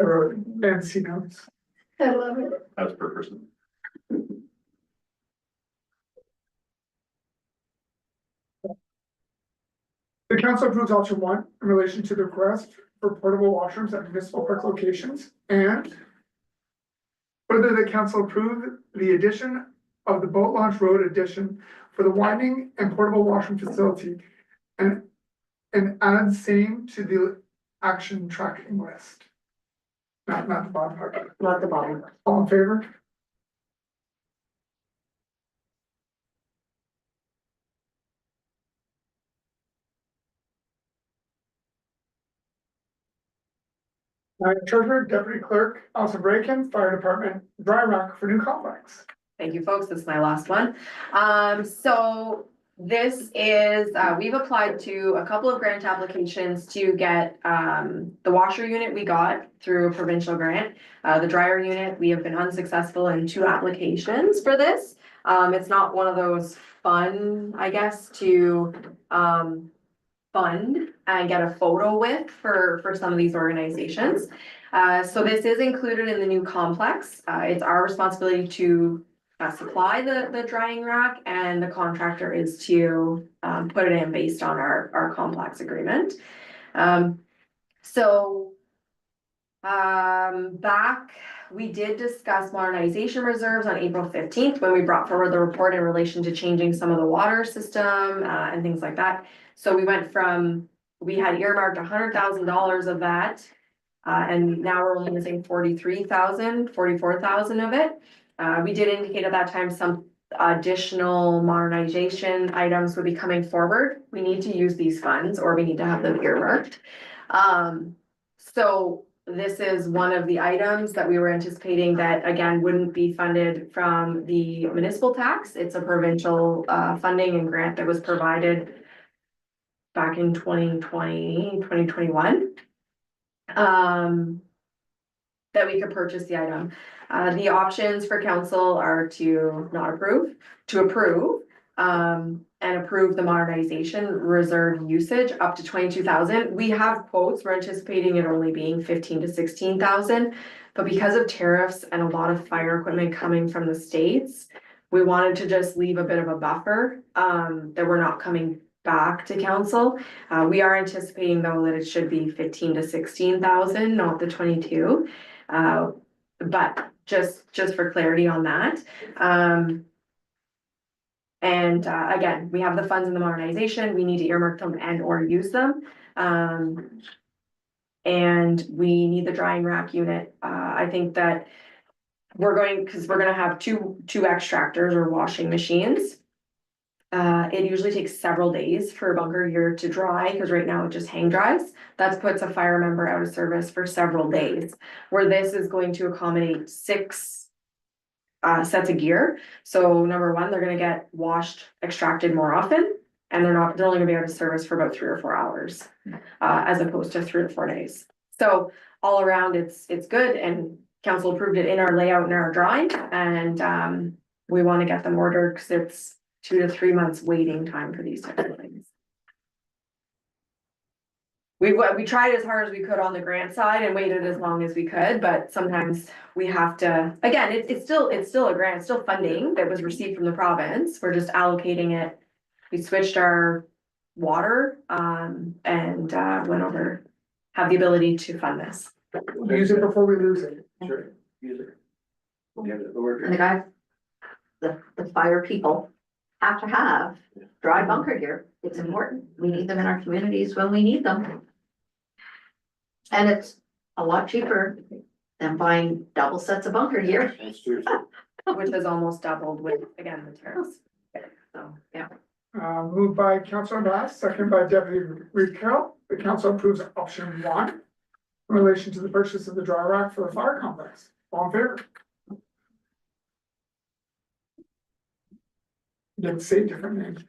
Speaker 9: I wrote fancy notes.
Speaker 11: I love it.
Speaker 1: That's per person.
Speaker 9: The council approves option 1 in relation to the request for portable washrooms at municipal park locations and further the council approve the addition of the boat launch road addition for the widening and portable washroom facility and add same to the action tracking list. Not the bottom part.
Speaker 5: Not the bottom.
Speaker 9: All in favor? Treasurer, Deputy Clerk, Allison Bracken, Fire Department, dry rack for new complex.
Speaker 5: Thank you, folks. This is my last one. So this is, we've applied to a couple of grant applications to get, the washer unit we got through a provincial grant. The dryer unit, we have been unsuccessful in 2 applications for this. It's not one of those fun, I guess, to, fund and get a photo with for some of these organizations. So this is included in the new complex. It's our responsibility to supply the drying rack, and the contractor is to put it in based on our complex agreement. Back, we did discuss modernization reserves on April 15th when we brought forward the report in relation to changing some of the water system and things like that. So we went from we had earmarked $100,000 of that. And now we're only using 44,000 of it. We did indicate at that time some additional modernization items would be coming forward. We need to use these funds or we need to have them earmarked. So this is one of the items that we were anticipating that again wouldn't be funded from the municipal tax. It's a provincial funding and grant that was provided back in 2020, 2021. That we could purchase the item. The options for council are to not approve, to approve, and approve the modernization reserve usage up to 22,000. We have quotes, we're anticipating it only being 15 to 16,000. But because of tariffs and a lot of fire equipment coming from the States, we wanted to just leave a bit of a buffer, that we're not coming back to council. We are anticipating though that it should be 15 to 16,000, not the 22. But just for clarity on that. Again, we have the funds in the modernization, we need to earmark them and or use them. And we need the drying rack unit. I think that we're gonna have two extractors or washing machines. It usually takes several days for bunker gear to dry, because right now it just hang dries. That puts a fire member out of service for several days, where this is going to accommodate 6 sets of gear. So number one, they're gonna get washed, extracted more often, and they're only gonna be out of service for about 3 or 4 hours, as opposed to 3 or 4 days. So all around, it's good, and council approved it in our layout and our drawing, and we want to get them ordered because it's 2 to 3 months waiting time for these types of things. We tried as hard as we could on the grant side and waited as long as we could, but sometimes we have to, again, it's still a grant, it's still funding that was received from the province. We're just allocating it. We switched our water, and went over, have the ability to fund this.
Speaker 9: Use it before we lose it.
Speaker 10: Sure. Use it. You have the order.
Speaker 4: And the guy, the fire people have to have dry bunker gear. It's important. We need them in our communities when we need them. And it's a lot cheaper than buying double sets of bunker gear.
Speaker 10: That's true.
Speaker 5: Which has almost doubled with, again, the tariffs. So, yeah.
Speaker 9: Moved by Councilor Bass, seconded by Deputy Reed Carroll. The council approves option 1 in relation to the purchase of the dry rack for the fire complex. All in favor? Didn't say different names.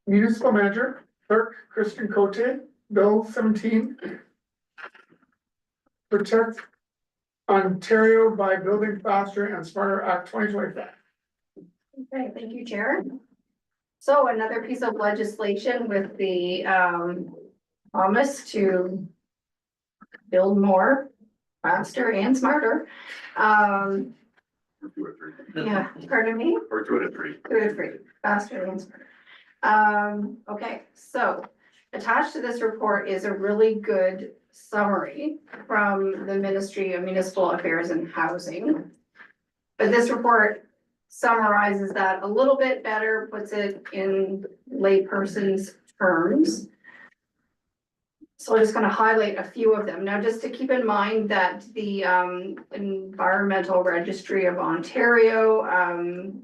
Speaker 9: Municipal manager, clerk Kristen Cote, bill 17. Protect Ontario by building faster and smarter Act 2025.
Speaker 11: Okay, thank you, Chair. So another piece of legislation with the promise to build more, faster and smarter. Yeah, pardon me?
Speaker 1: Or 2 to 3.
Speaker 11: 2 to 3, faster and smarter. Okay, so attached to this report is a really good summary from the Ministry of Municipal Affairs and Housing. But this report summarizes that a little bit better, puts it in layperson's terms. So I'm just gonna highlight a few of them. Now, just to keep in mind that the Environmental Registry of Ontario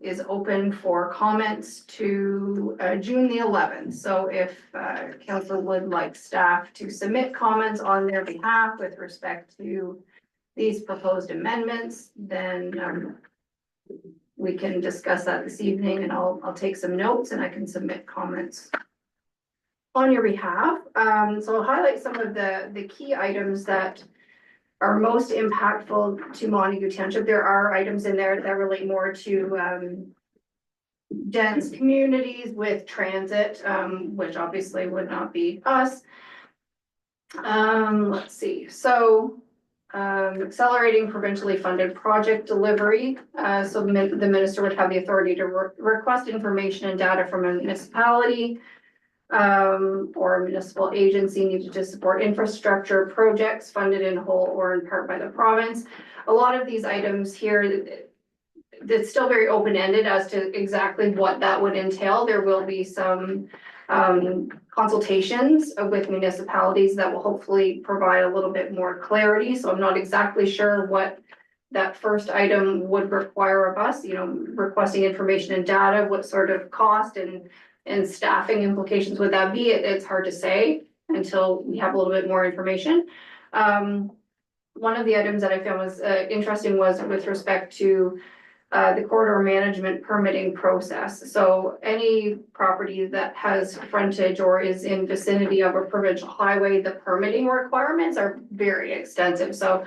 Speaker 11: is open for comments to June the 11th. So if council would like staff to submit comments on their behalf with respect to these proposed amendments, then we can discuss that this evening, and I'll take some notes and I can submit comments on your behalf. So I'll highlight some of the key items that are most impactful to Montague Township. There are items in there that relate more to dense communities with transit, which obviously would not be us. Let's see, so accelerating provincially funded project delivery. So the minister would have the authority to request information and data from a municipality or a municipal agency needed to support infrastructure projects funded in whole or in part by the province. A lot of these items here, it's still very open-ended as to exactly what that would entail. There will be some consultations with municipalities that will hopefully provide a little bit more clarity. So I'm not exactly sure what that first item would require of us, you know, requesting information and data, what sort of cost and staffing implications would that be? It's hard to say until we have a little bit more information. One of the items that I found was interesting was with respect to the corridor management permitting process. So any property that has frontage or is in vicinity of a provincial highway, the permitting requirements are very extensive. So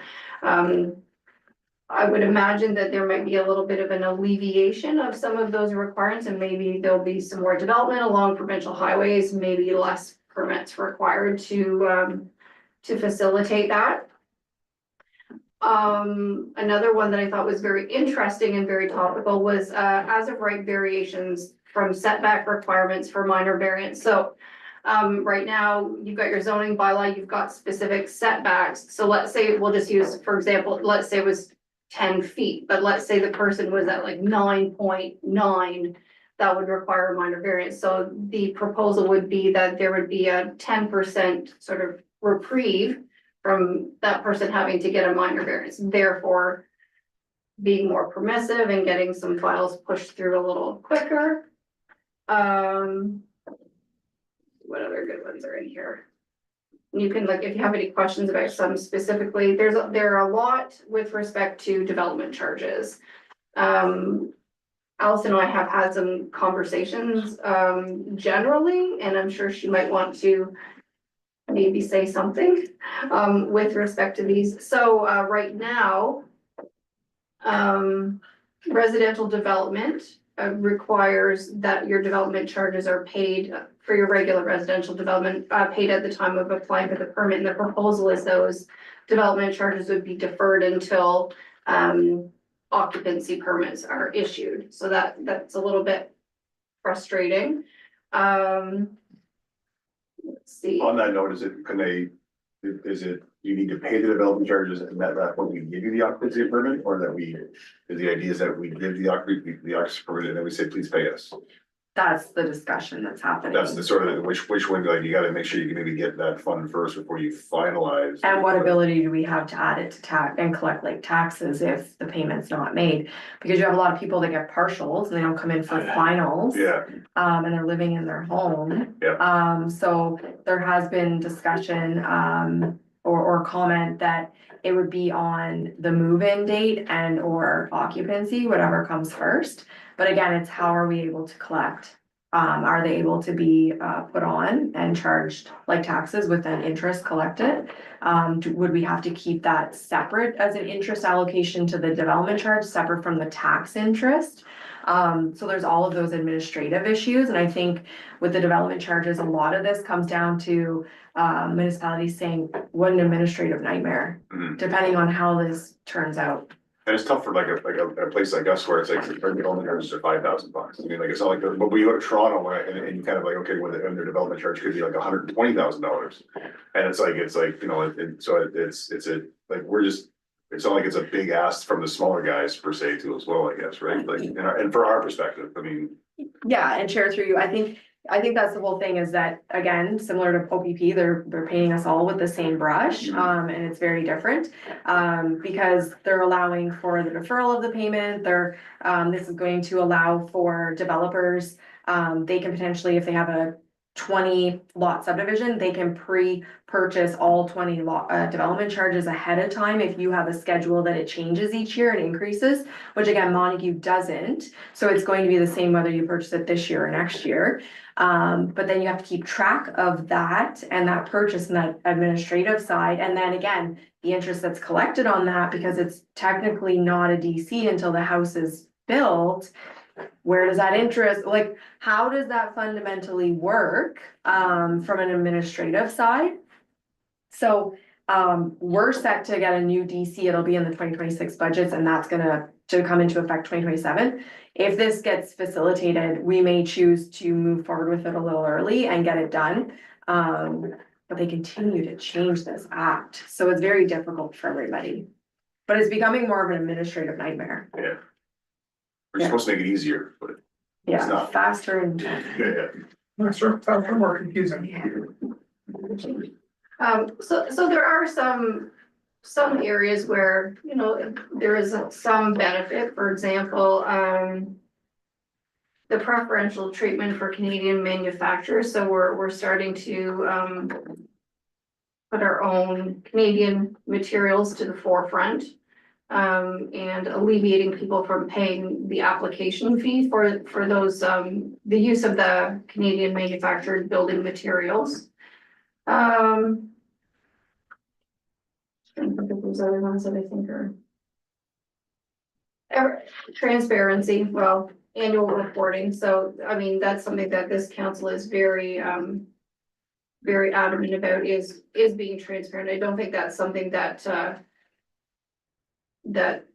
Speaker 11: I would imagine that there might be a little bit of an alleviation of some of those requirements, and maybe there'll be some more development along provincial highways, maybe less permits required to facilitate that. Another one that I thought was very interesting and very topical was as of right variations from setback requirements for minor variants. So right now, you've got your zoning bylaw, you've got specific setbacks. So let's say, we'll just use, for example, let's say it was 10 feet, but let's say the person was at like 9.9, that would require a minor variance. So the proposal would be that there would be a 10% sort of reprieve from that person having to get a minor variance, therefore being more permissive and getting some files pushed through a little quicker. What other good ones are in here? You can, like, if you have any questions about some specifically, there are a lot with respect to development charges. Alice and I have had some conversations generally, and I'm sure she might want to maybe say something with respect to these. So right now, residential development requires that your development charges are paid for your regular residential development, paid at the time of applying for the permit. And the proposal is those development charges would be deferred until occupancy permits are issued. So that's a little bit frustrating. Let's see.
Speaker 1: On that note, you need to pay the development charges and that when we give you the occupancy permit, or that the idea is that we give the occupancy permit and then we say, please pay us?
Speaker 5: That's the discussion that's happening.
Speaker 1: That's the sort of, which one, like, you gotta make sure you can maybe get that fund first before you finalize.
Speaker 5: And what ability do we have to add it to tax and collect like taxes if the payment's not made? Because you have a lot of people that get partials and they don't come in for finals.
Speaker 1: Yeah,
Speaker 5: And they're living in their home.
Speaker 1: Yeah.
Speaker 5: So there has been discussion, or comment that it would be on the move-in date and or occupancy, whatever comes first. But again, it's how are we able to collect? Are they able to be, put on and charged like taxes with an interest collected? Would we have to keep that separate as an interest allocation to the development charge, separate from the tax interest? So there's all of those administrative issues, and I think with the development charges, a lot of this comes down to municipalities saying, what an administrative nightmare, depending on how this turns out.
Speaker 1: and it's tough for like a place like us where it's like, the development charges are $5,000. I mean, like, it's not like, but when you go to Toronto and you kind of like, okay, well, their development charge could be like $120,000. And it's like, you know, it's not like it's a big ask from the smaller guys per se too as well, I guess, right? Like, and for our perspective, I mean.
Speaker 5: Yeah, and share through you, I think that's the whole thing, is that, again, similar to OPP, they're painting us all with the same brush, and it's very different. Because they're allowing for the deferral of the payment, this is going to allow for developers, they can potentially, if they have a 20 lot subdivision, they can pre-purchase all 20 lot development charges ahead of time if you have a schedule that it changes each year and increases, which again, Montague doesn't. So it's going to be the same whether you purchase it this year or next year. But then you have to keep track of that and that purchase and that administrative side. And then again, the interest that's collected on that, because it's technically not a DC until the house is built. Where does that interest, like, how does that fundamentally work, from an administrative side? So, we're set to get a new DC, it'll be in the 2026 budgets, and that's to come into effect 2027. If this gets facilitated, we may choose to move forward with it a little early and get it done. But they continue to change this act, so it's very difficult for everybody. But it's becoming more of an administrative nightmare.
Speaker 1: Yeah. We're supposed to make it easier, but
Speaker 5: Yeah,
Speaker 1: not.
Speaker 5: faster and.
Speaker 1: yeah.
Speaker 9: Not sure, that's more confusing.
Speaker 11: So there are some areas where, you know, there is some benefit, for example, the preferential treatment for Canadian manufacturers, so we're starting to, put our own Canadian materials to the forefront. And alleviating people from paying the application fee for those, the use of the Canadian manufactured building materials. And those other ones that I think are. Transparency, well, annual reporting, so, I mean, that's something that this council is very, very adamant about is being transparent. I don't think that's something that, that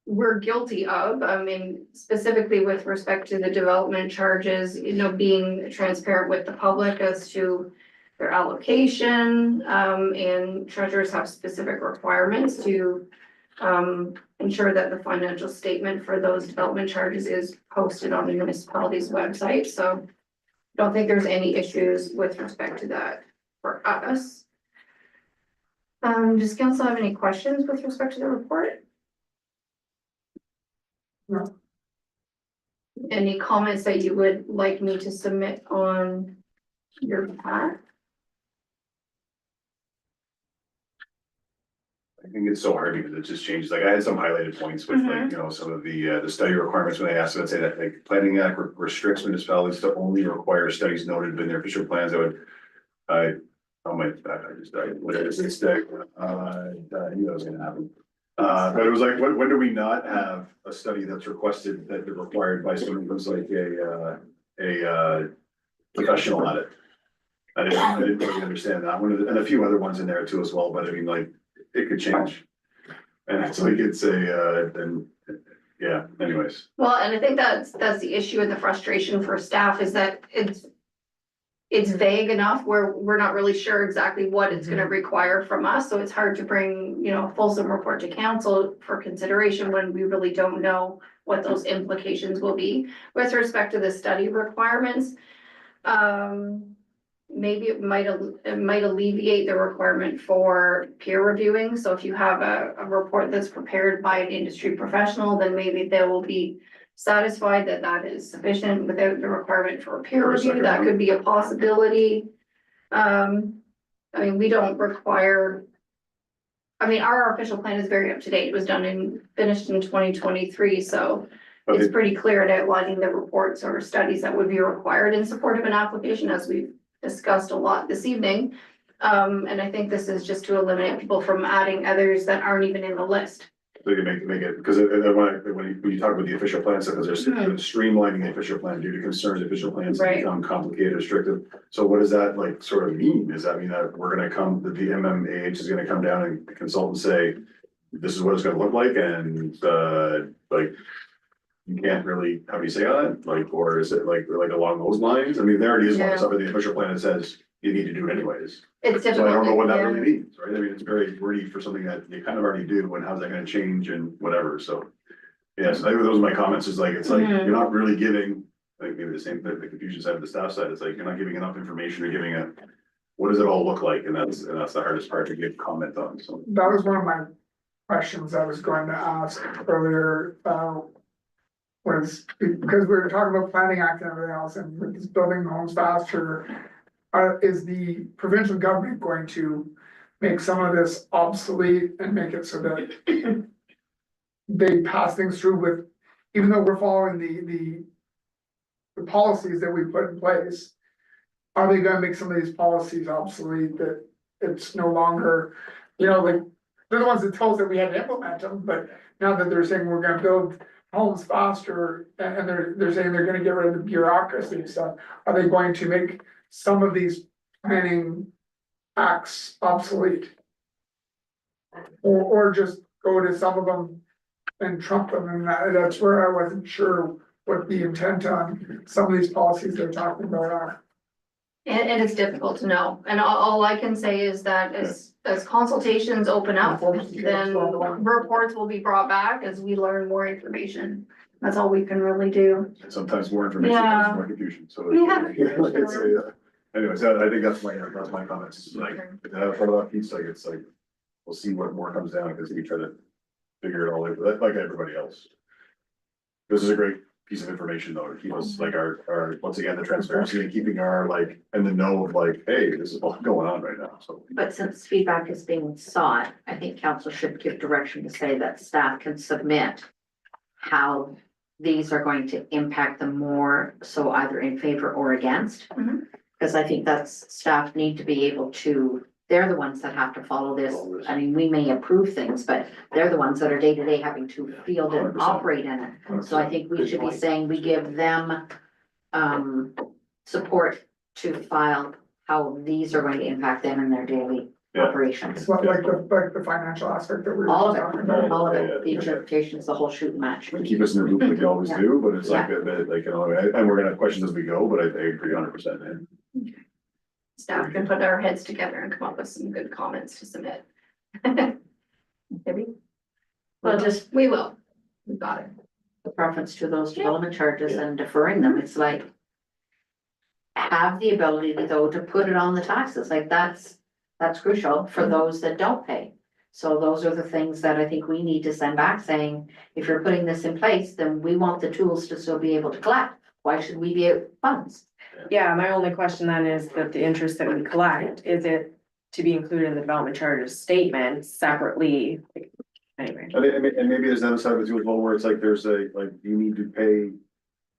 Speaker 11: we're guilty of. I mean, specifically with respect to the development charges, you know, being transparent with the public as to their allocation, and treasurers have specific requirements to ensure that the financial statement for those development charges is posted on the municipality's website, so I don't think there's any issues with respect to that for us. Does council have any questions with respect to the report?
Speaker 9: No.
Speaker 11: Any comments that you would like me to submit on your behalf?
Speaker 1: I think it's so hard because it just changes, like I had some highlighted points with like, you know, some of the study requirements when they asked, let's say that like planning act restricts municipalities to only require studies noted in their official plans. I would, oh my, I just died, what is this, I knew that was gonna happen. But it was like, when do we not have a study that's requested, that is required by someone who's like a professional at it? I didn't really understand that one, and a few other ones in there too as well, but I mean, like, it could change. And it's like, it's and, yeah, anyways.
Speaker 11: Well, and I think that's the issue and the frustration for staff is that it's vague enough where we're not really sure exactly what it's gonna require from us, so it's hard to bring, you know, a fulsome report to council for consideration when we really don't know what those implications will be. With respect to the study requirements, maybe it might alleviate the requirement for peer reviewing, so if you have a report that's prepared by an industry professional, then maybe they will be satisfied that that is sufficient without the requirement for a peer review, that could be a possibility. I mean, we don't require. I mean, our official plan is very up to date, it was finished in 2023, so it's pretty clear at outlining the reports or studies that would be required in support of an application, as we've discussed a lot this evening. And I think this is just to eliminate people from adding others that aren't even in the list.
Speaker 1: So you make it, because when you talk about the official plan stuff, because they're streamlining the official plan due to concerns, official plans
Speaker 11: Right.
Speaker 1: become complicated, restrictive. So what does that like sort of mean? Does that mean that we're gonna come, that the MMAH is gonna come down and consult and say, this is what it's gonna look like, and like, you can't really have any say on it, like, or is it like along those lines? I mean, there already is one stuff in the official plan that says you need to do it anyways.
Speaker 11: It's
Speaker 1: So I
Speaker 11: difficult.
Speaker 1: don't know what that
Speaker 11: yeah.
Speaker 1: really means, right? I mean, it's very wordy for something that you kind of already do, and how's that gonna change and whatever, so. Yes, I think those are my comments, is like, it's like, you're not really giving, like, maybe the same thing, the confusion side of the staff side, it's like, you're not giving enough information, or giving a. What does it all look like, and that's the hardest part to give comment on, so.
Speaker 9: That was one of my questions I was going to ask earlier, was because we were talking about planning act and everything else, and with this building homes faster. Is the provincial government going to make some of this obsolete and make it so that they pass things through with, even though we're following the policies that we put in place? Are they gonna make some of these policies obsolete, that it's no longer, you know, like, they're the ones that told us that we had to implement them, but now that they're saying we're gonna build homes faster, and they're saying they're gonna get rid of the bureaucracy and stuff, are they going to make some of these planning acts obsolete? Or just go to some of them and trump them, and that's where I wasn't sure what the intent on some of these policies they're talking about are.
Speaker 11: And it's difficult to know, and all I can say is that as consultations open up, then reports will be brought back as we learn more information. That's all we can really do.
Speaker 1: And sometimes more information,
Speaker 11: Yeah.
Speaker 1: causes more confusion, so.
Speaker 11: Yeah,
Speaker 1: It's anyways, I think that's my comments, It's like, to have part of that piece, like, it's like, we'll see what more comes down, because we try to figure it all out, but like everybody else. This is a great piece of information, though, to keep us, like, our, once again, the transparency and keeping our, like, in the know of like, hey, this is what's going on right now, so.
Speaker 4: But since feedback is being sought, I think council should give direction to say that staff can submit how these are going to impact them more, so either in favor or against.
Speaker 11: Mhm.
Speaker 4: Because I think that's, staff need to be able to, they're the ones that have to follow this. I mean, we may approve things, but they're the ones that are day to day having to field and
Speaker 1: 100%.
Speaker 4: operate in it. So I think we should be saying we give them support to file how these are going to impact them in their daily
Speaker 1: Yeah.
Speaker 4: operations.
Speaker 9: It's not like the financial aspect that we're.
Speaker 4: All of
Speaker 9: talking
Speaker 4: it,
Speaker 9: about.
Speaker 4: all of
Speaker 1: Yeah,
Speaker 4: it, the
Speaker 1: yeah.
Speaker 4: interpretations, the whole shoot and match.
Speaker 1: Keep us in the loop like you always
Speaker 4: Yeah.
Speaker 1: do, but it's like, like, you know, and we're gonna have questions as we go, but I agree 100%, man.
Speaker 11: Staff can put our heads together and come up with some good comments to submit. Maybe. Well, we will. We got it.
Speaker 4: The preference to those development charges and deferring them, it's like. Have the ability though to put it on the taxes, like that's crucial for those that don't pay. So those are the things that I think we need to send back saying, if you're putting this in place, then we want the tools to still be able to collect. Why should we be out funds?
Speaker 5: Yeah, my only question then is that the interest that we collect, is it to be included in the development charges statement separately? Anyway.
Speaker 1: And maybe there's another side of it too as well, where it's like, there's a, like, you need to pay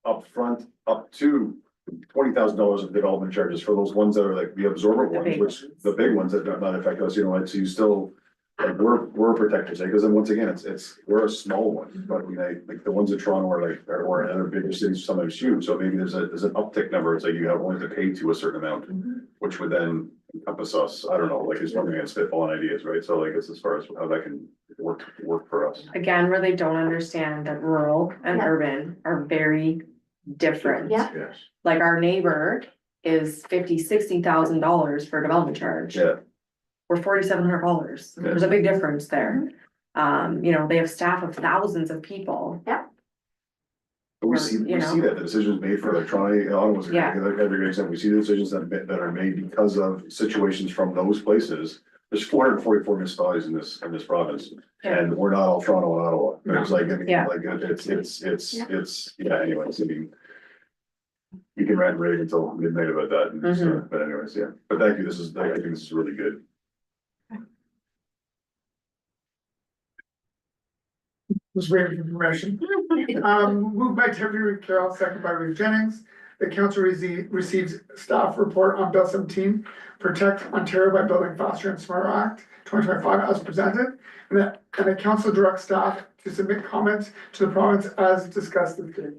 Speaker 1: upfront up to $20,000 of development charges for those ones that are like the absorbent
Speaker 5: The
Speaker 1: ones,
Speaker 5: big
Speaker 1: which
Speaker 5: ones.
Speaker 1: the big ones that do not affect us, you know, like, so you still. Like, we're protectors, because then once again, we're a small one, but we like the ones in Toronto are like, or other bigger cities sometimes huge, so maybe there's an uptick number, it's like you have only to pay to a certain amount. Which would then encompass us, I don't know, like, it's wondering, it's spitballing ideas, right, so like, it's as far as how that can work for us.
Speaker 5: Again, where they don't understand that rural and
Speaker 4: Yeah.
Speaker 5: urban are very different.
Speaker 4: Yeah.
Speaker 1: Yes.
Speaker 5: Like our neighbor is $50,000-$60,000 for a development charge.
Speaker 1: Yeah,
Speaker 5: We're $4,700. There's a big difference there. You know, they have staff of thousands of people.
Speaker 1: but we see that the decisions made for electronic, Ottawa's
Speaker 5: Yeah.
Speaker 1: every great example, we see the decisions that are made because of situations from those places. There's 444 municipalities in this province,
Speaker 5: Yeah.
Speaker 1: and we're not all Toronto and Ottawa, it's like, I mean,
Speaker 5: Yeah.
Speaker 1: like, yeah, anyways, I mean. We can rant and rave until midnight about that, and so, but anyways, yeah, but thank you, I think this is really good.
Speaker 9: Was waiting for permission. Moved by Deputy Carroll, second by Ruth Jennings. The council receives staff report on Bill 17, Protect Ontario by Building Faster and Smarter Act 2025 as presented. And the council directs staff to submit comments to the province as discussed this day.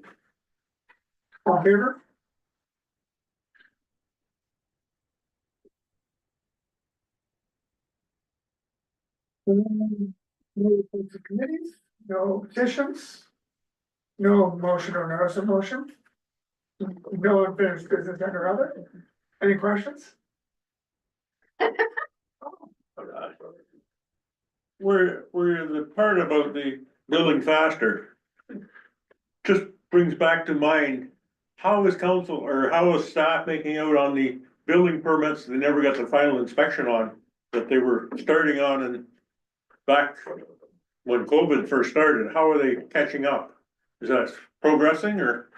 Speaker 9: All in favor? No reports of committees, no petitions. No motion or notice of motion. No unfinished business under other. Any questions?
Speaker 12: Where the part about the building faster. Just brings back to mind, how is council or how is staff making out on the building permits they never got the final inspection on? That they were starting on and back when COVID first started, how are they catching up? Is that progressing or?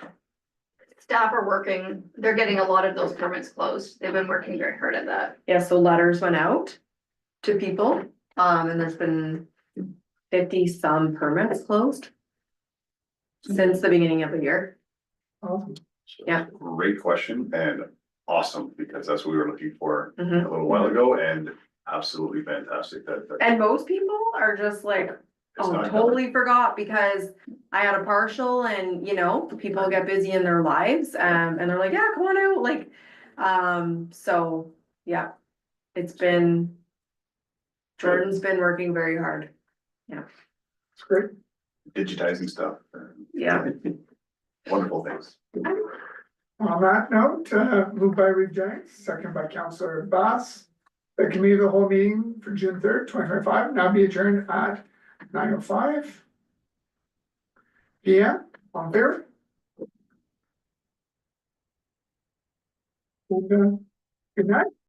Speaker 11: Staff are working, they're getting a lot of those permits closed. They've been working very hard at that.
Speaker 5: Yeah, so letters went out to people, and there's been 50 some permits closed. Since the beginning of the year. Yeah.
Speaker 1: Great question and awesome, because that's what we were looking for a
Speaker 5: Mhm.
Speaker 1: little while ago, and absolutely fantastic
Speaker 5: And most people are just like,
Speaker 1: It's
Speaker 5: oh,
Speaker 1: not
Speaker 5: totally forgot because I had a partial and, you know, people get busy in their lives, and they're like, yeah, come on out, like, so, yeah. It's been, Jordan's been working very hard.
Speaker 9: It's great.
Speaker 1: digitizing stuff.
Speaker 5: Yeah.
Speaker 1: Wonderful things.
Speaker 9: On that note, moved by Reed Jennings, second by Councillor Bass. The committee of the whole meeting for June 3rd, 2025, now be adjourned at 9:05 PM. On there? Okay. Good night.